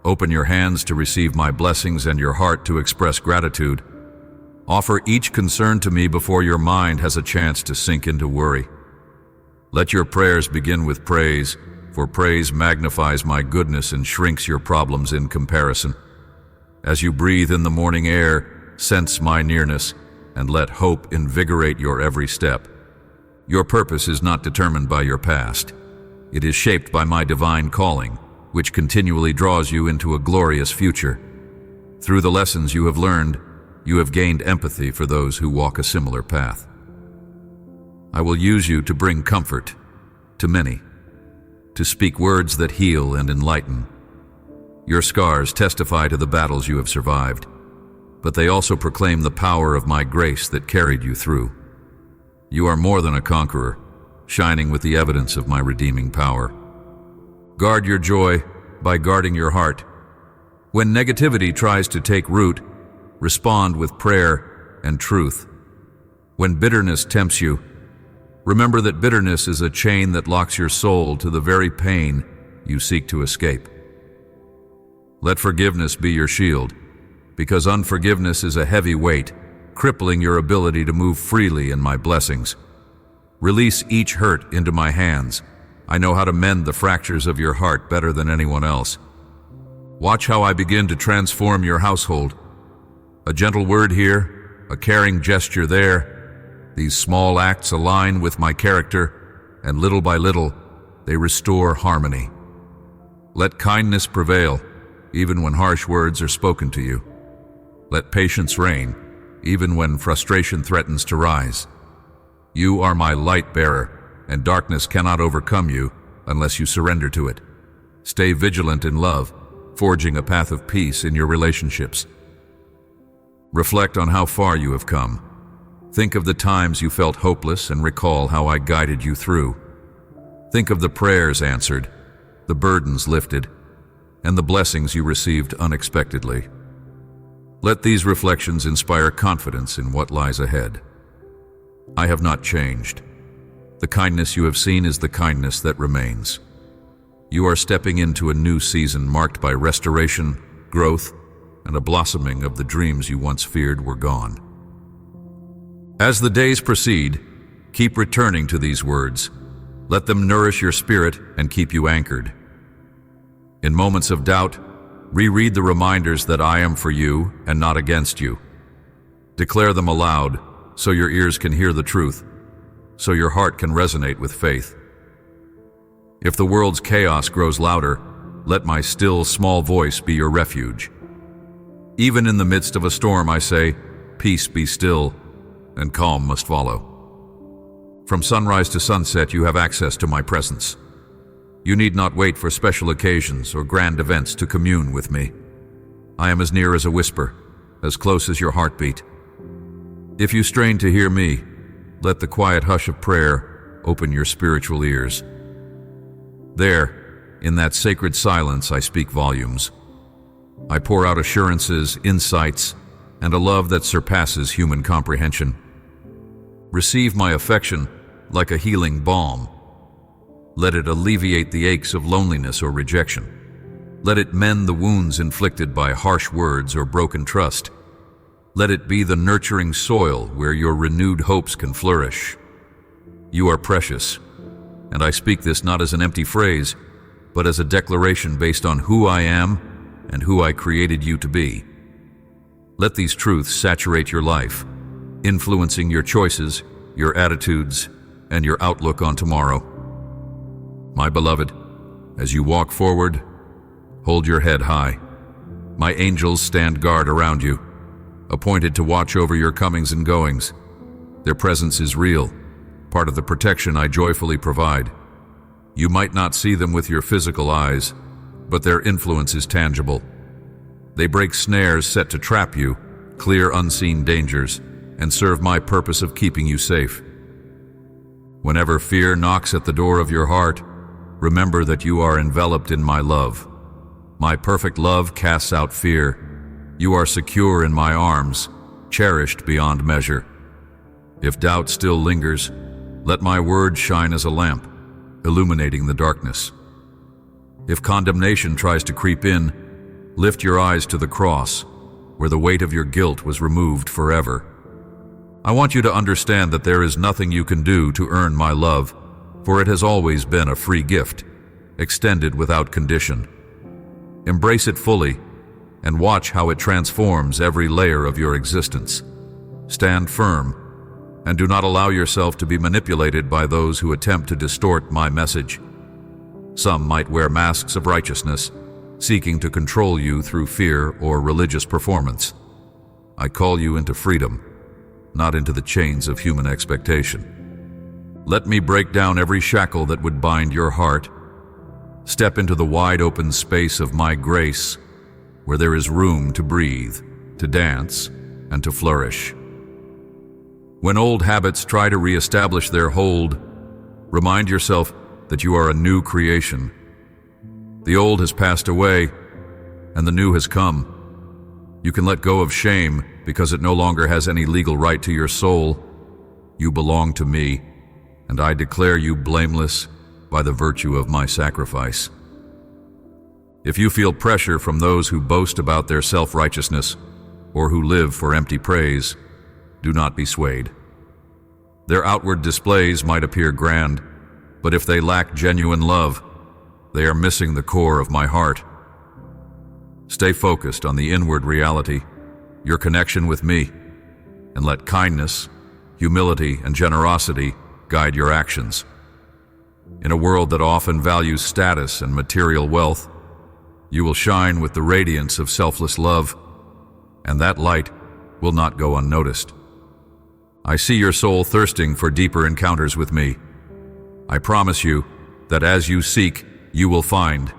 Open your hands to receive my blessings and your heart to express gratitude. Offer each concern to me before your mind has a chance to sink into worry. Let your prayers begin with praise, for praise magnifies my goodness and shrinks your problems in comparison. As you breathe in the morning air, sense my nearness, and let hope invigorate your every step. Your purpose is not determined by your past. It is shaped by my divine calling, which continually draws you into a glorious future. Through the lessons you have learned, you have gained empathy for those who walk a similar path. I will use you to bring comfort to many, to speak words that heal and enlighten. Your scars testify to the battles you have survived, but they also proclaim the power of my grace that carried you through. You are more than a conqueror, shining with the evidence of my redeeming power. Guard your joy by guarding your heart. When negativity tries to take root, respond with prayer and truth. When bitterness tempts you, remember that bitterness is a chain that locks your soul to the very pain you seek to escape. Let forgiveness be your shield, because unforgiveness is a heavy weight, crippling your ability to move freely in my blessings. Release each hurt into my hands. I know how to mend the fractures of your heart better than anyone else. Watch how I begin to transform your household. A gentle word here, a caring gesture there. These small acts align with my character, and little by little, they restore harmony. Let kindness prevail, even when harsh words are spoken to you. Let patience reign, even when frustration threatens to rise. You are my light bearer, and darkness cannot overcome you unless you surrender to it. Stay vigilant in love, forging a path of peace in your relationships. Reflect on how far you have come. Think of the times you felt hopeless and recall how I guided you through. Think of the prayers answered, the burdens lifted, and the blessings you received unexpectedly. Let these reflections inspire confidence in what lies ahead. I have not changed. The kindness you have seen is the kindness that remains. You are stepping into a new season marked by restoration, growth, and a blossoming of the dreams you once feared were gone. As the days proceed, Keep returning to these words. Let them nourish your spirit and keep you anchored. In moments of doubt, reread the reminders that I am for you and not against you. Declare them aloud so your ears can hear the truth, so your heart can resonate with faith. If the world's chaos grows louder, let my still, small voice be your refuge. Even in the midst of a storm, I say, peace be still, and calm must follow. From sunrise to sunset, you have access to my presence. You need not wait for special occasions or grand events to commune with me. I am as near as a whisper, as close as your heartbeat. If you strain to hear me, let the quiet hush of prayer open your spiritual ears. There, in that sacred silence, I speak volumes. I pour out assurances, insights, and a love that surpasses human comprehension. Receive my affection like a healing balm. Let it alleviate the aches of loneliness or rejection. Let it mend the wounds inflicted by harsh words or broken trust. Let it be the nurturing soil where your renewed hopes can flourish. You are precious, and I speak this not as an empty phrase, but as a declaration based on who I am and who I created you to be. Let these truths saturate your life, influencing your choices, your attitudes, and your outlook on tomorrow. My beloved, as you walk forward, hold your head high. My angels stand guard around you, appointed to watch over your comings and goings. Their presence is real, part of the protection I joyfully provide. You might not see them with your physical eyes, but their influence is tangible. They break snares set to trap you, clear unseen dangers, and serve my purpose of keeping you safe. Whenever fear knocks at the door of your heart, remember that you are enveloped in my love. My perfect love casts out fear. You are secure in my arms, cherished beyond measure. If doubt still lingers, let my word shine as a lamp, illuminating the darkness. If condemnation tries to creep in, lift your eyes to the cross, where the weight of your guilt was removed forever. I want you to understand that there is nothing you can do to earn my love, for it has always been a free gift, extended without condition. Embrace it fully, and watch how it transforms every layer of your existence. Stand firm, and do not allow yourself to be manipulated by those who attempt to distort my message. Some might wear masks of righteousness, seeking to control you through fear or religious performance. I call you into freedom, not into the chains of human expectation. Let me break down every shackle that would bind your heart. Step into the wide open space of my grace, where there is room to breathe, to dance, and to flourish. When old habits try to reestablish their hold, remind yourself that you are a new creation. The old has passed away, and the new has come. You can let go of shame because it no longer has any legal right to your soul. You belong to me, and I declare you blameless by the virtue of my sacrifice. If you feel pressure from those who boast about their self-righteousness or who live for empty praise, do not be swayed. Their outward displays might appear grand, but if they lack genuine love, they are missing the core of my heart. Stay focused on the inward reality, your connection with me, and let kindness, humility, and generosity guide your actions. In a world that often values status and material wealth, you will shine with the radiance of selfless love, and that light will not go unnoticed. I see your soul thirsting for deeper encounters with me. I promise you that as you seek, you will find.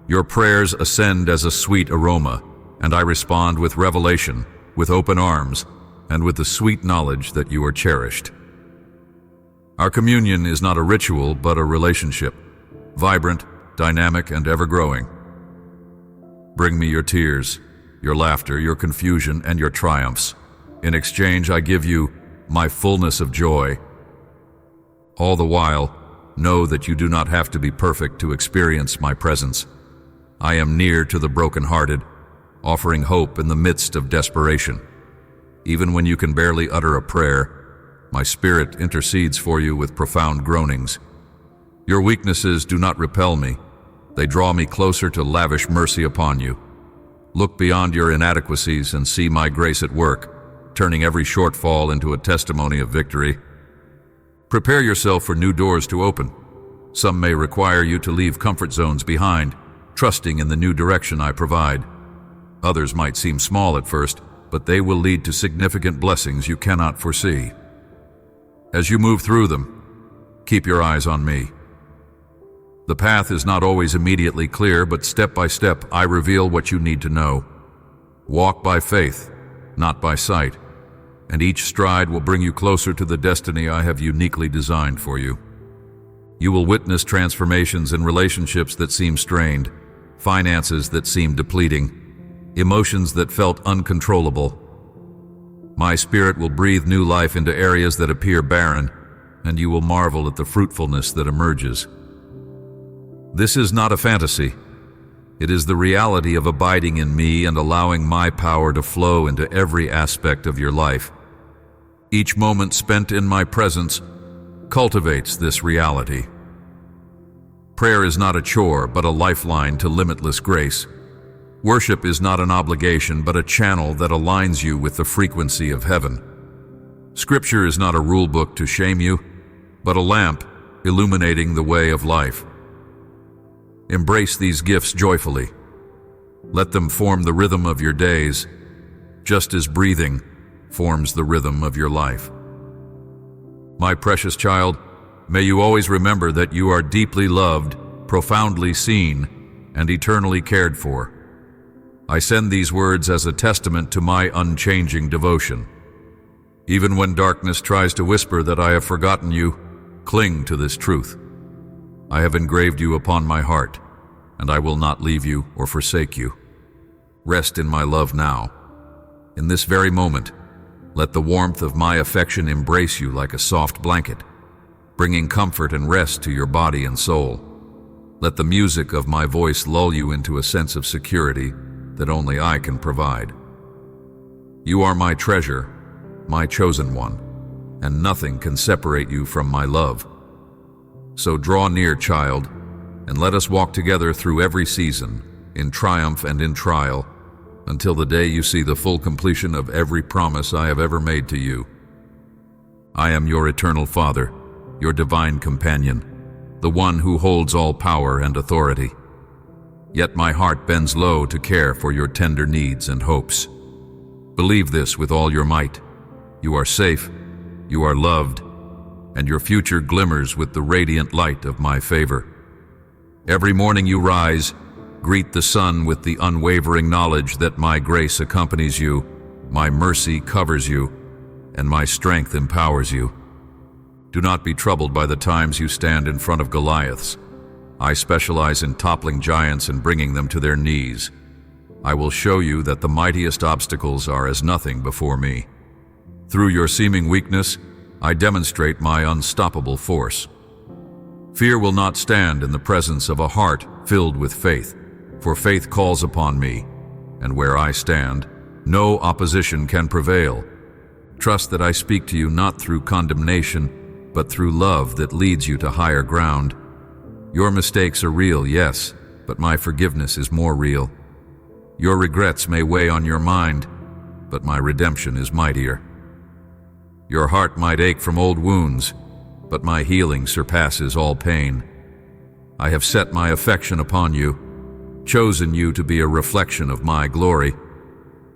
Your prayers ascend as a sweet aroma, and I respond with revelation, with open arms, and with the sweet knowledge that you are cherished. Our communion is not a ritual, but a relationship, vibrant, dynamic, and ever-growing. Bring me your tears, your laughter, your confusion, and your triumphs. In exchange, I give you my fullness of joy. All the while, know that you do not have to be perfect to experience my presence. I am near to the brokenhearted, offering hope in the midst of desperation. Even when you can barely utter a prayer, My spirit intercedes for you with profound groanings. Your weaknesses do not repel me. They draw me closer to lavish mercy upon you. Look beyond your inadequacies and see my grace at work, turning every shortfall into a testimony of victory. Prepare yourself for new doors to open. Some may require you to leave comfort zones behind, trusting in the new direction I provide. Others might seem small at first, but they will lead to significant blessings you cannot foresee. As you move through them, keep your eyes on me. The path is not always immediately clear, but step by step I reveal what you need to know. Walk by faith, not by sight, and each stride will bring you closer to the destiny I have uniquely designed for you. You will witness transformations in relationships that seem strained, finances that seem depleting, emotions that felt uncontrollable. My spirit will breathe new life into areas that appear barren, and you will marvel at the fruitfulness that emerges. This is not a fantasy. It is the reality of abiding in me and allowing my power to flow into every aspect of your life. Each moment spent in my presence cultivates this reality. Prayer is not a chore, but a lifeline to limitless grace. Worship is not an obligation, but a channel that aligns you with the frequency of heaven. Scripture is not a rule book to shame you, but a lamp illuminating the way of life. Embrace these gifts joyfully. Let them form the rhythm of your days, just as breathing forms the rhythm of your life. My precious child, may you always remember that you are deeply loved, profoundly seen, and eternally cared for. I send these words as a testament to my unchanging devotion. Even when darkness tries to whisper that I have forgotten you, cling to this truth. I have engraved you upon my heart, and I will not leave you or forsake you. Rest in my love now. In this very moment, let the warmth of my affection embrace you like a soft blanket, bringing comfort and rest to your body and soul. Let the music of my voice lull you into a sense of security that only I can provide. You are my treasure, my chosen one, and nothing can separate you from my love. So draw near, child, and let us walk together through every season, in triumph and in trial, until the day you see the full completion of every promise I have ever made to you. I am your eternal Father, your divine companion, the one who holds all power and authority. Yet my heart bends low to care for your tender needs and hopes. Believe this with all your might. You are safe, you are loved, and your future glimmers with the radiant light of my favor. Every morning you rise, greet the sun with the unwavering knowledge that my grace accompanies you, my mercy covers you, and my strength empowers you. Do not be troubled by the times you stand in front of Goliaths. I specialize in toppling giants and bringing them to their knees. I will show you that the mightiest obstacles are as nothing before me. Through your seeming weakness, I demonstrate my unstoppable force. Fear will not stand in the presence of a heart filled with faith, for faith calls upon me, and where I stand, no opposition can prevail. Trust that I speak to you not through condemnation, but through love that leads you to higher ground. Your mistakes are real, yes, but my forgiveness is more real. Your regrets may weigh on your mind, but my redemption is mightier. Your heart might ache from old wounds, but my healing surpasses all pain. I have set my affection upon you, chosen you to be a reflection of my glory,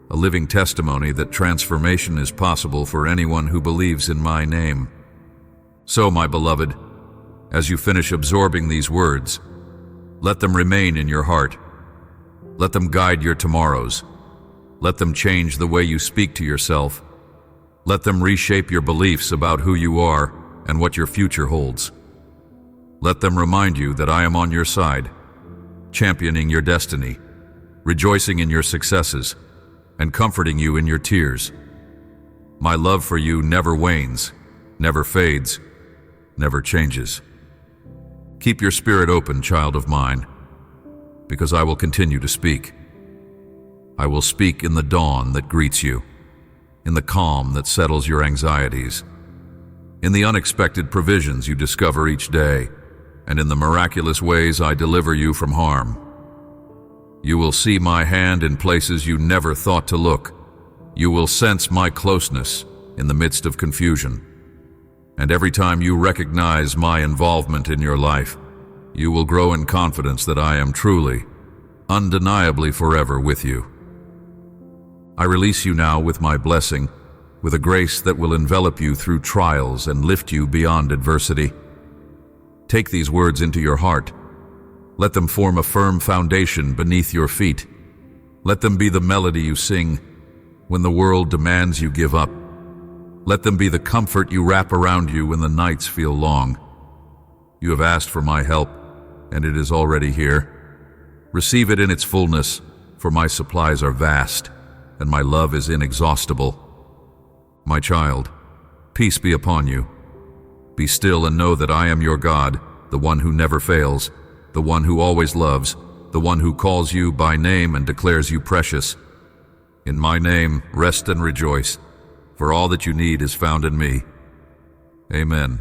a living testimony that transformation is possible for anyone who believes in my name. So, my beloved, as you finish absorbing these words, let them remain in your heart. Let them guide your tomorrows. Let them change the way you speak to yourself. Let them reshape your beliefs about who you are and what your future holds. Let them remind you that I am on your side, championing your destiny, rejoicing in your successes, and comforting you in your tears. My love for you never wanes, never fades, never changes. Keep your spirit open, child of mine, because I will continue to speak. I will speak in the dawn that greets you, in the calm that settles your anxieties, in the unexpected provisions you discover each day, and in the miraculous ways I deliver you from harm. You will see my hand in places you never thought to look. You will sense my closeness in the midst of confusion. And every time you recognize my involvement in your life, you will grow in confidence that I am truly, undeniably forever with you. I release you now with my blessing, with a grace that will envelop you through trials and lift you beyond adversity. Take these words into your heart. Let them form a firm foundation beneath your feet. Let them be the melody you sing when the world demands you give up. Let them be the comfort you wrap around you when the nights feel long. You have asked for my help, and it is already here. Receive it in its fullness, for my supplies are vast, and my love is inexhaustible. My child, peace be upon you. Be still and know that I am your God, the one who never fails, the one who always loves, the one who calls you by name and declares you precious. In my name, rest and rejoice, for all that you need is found in me. Amen.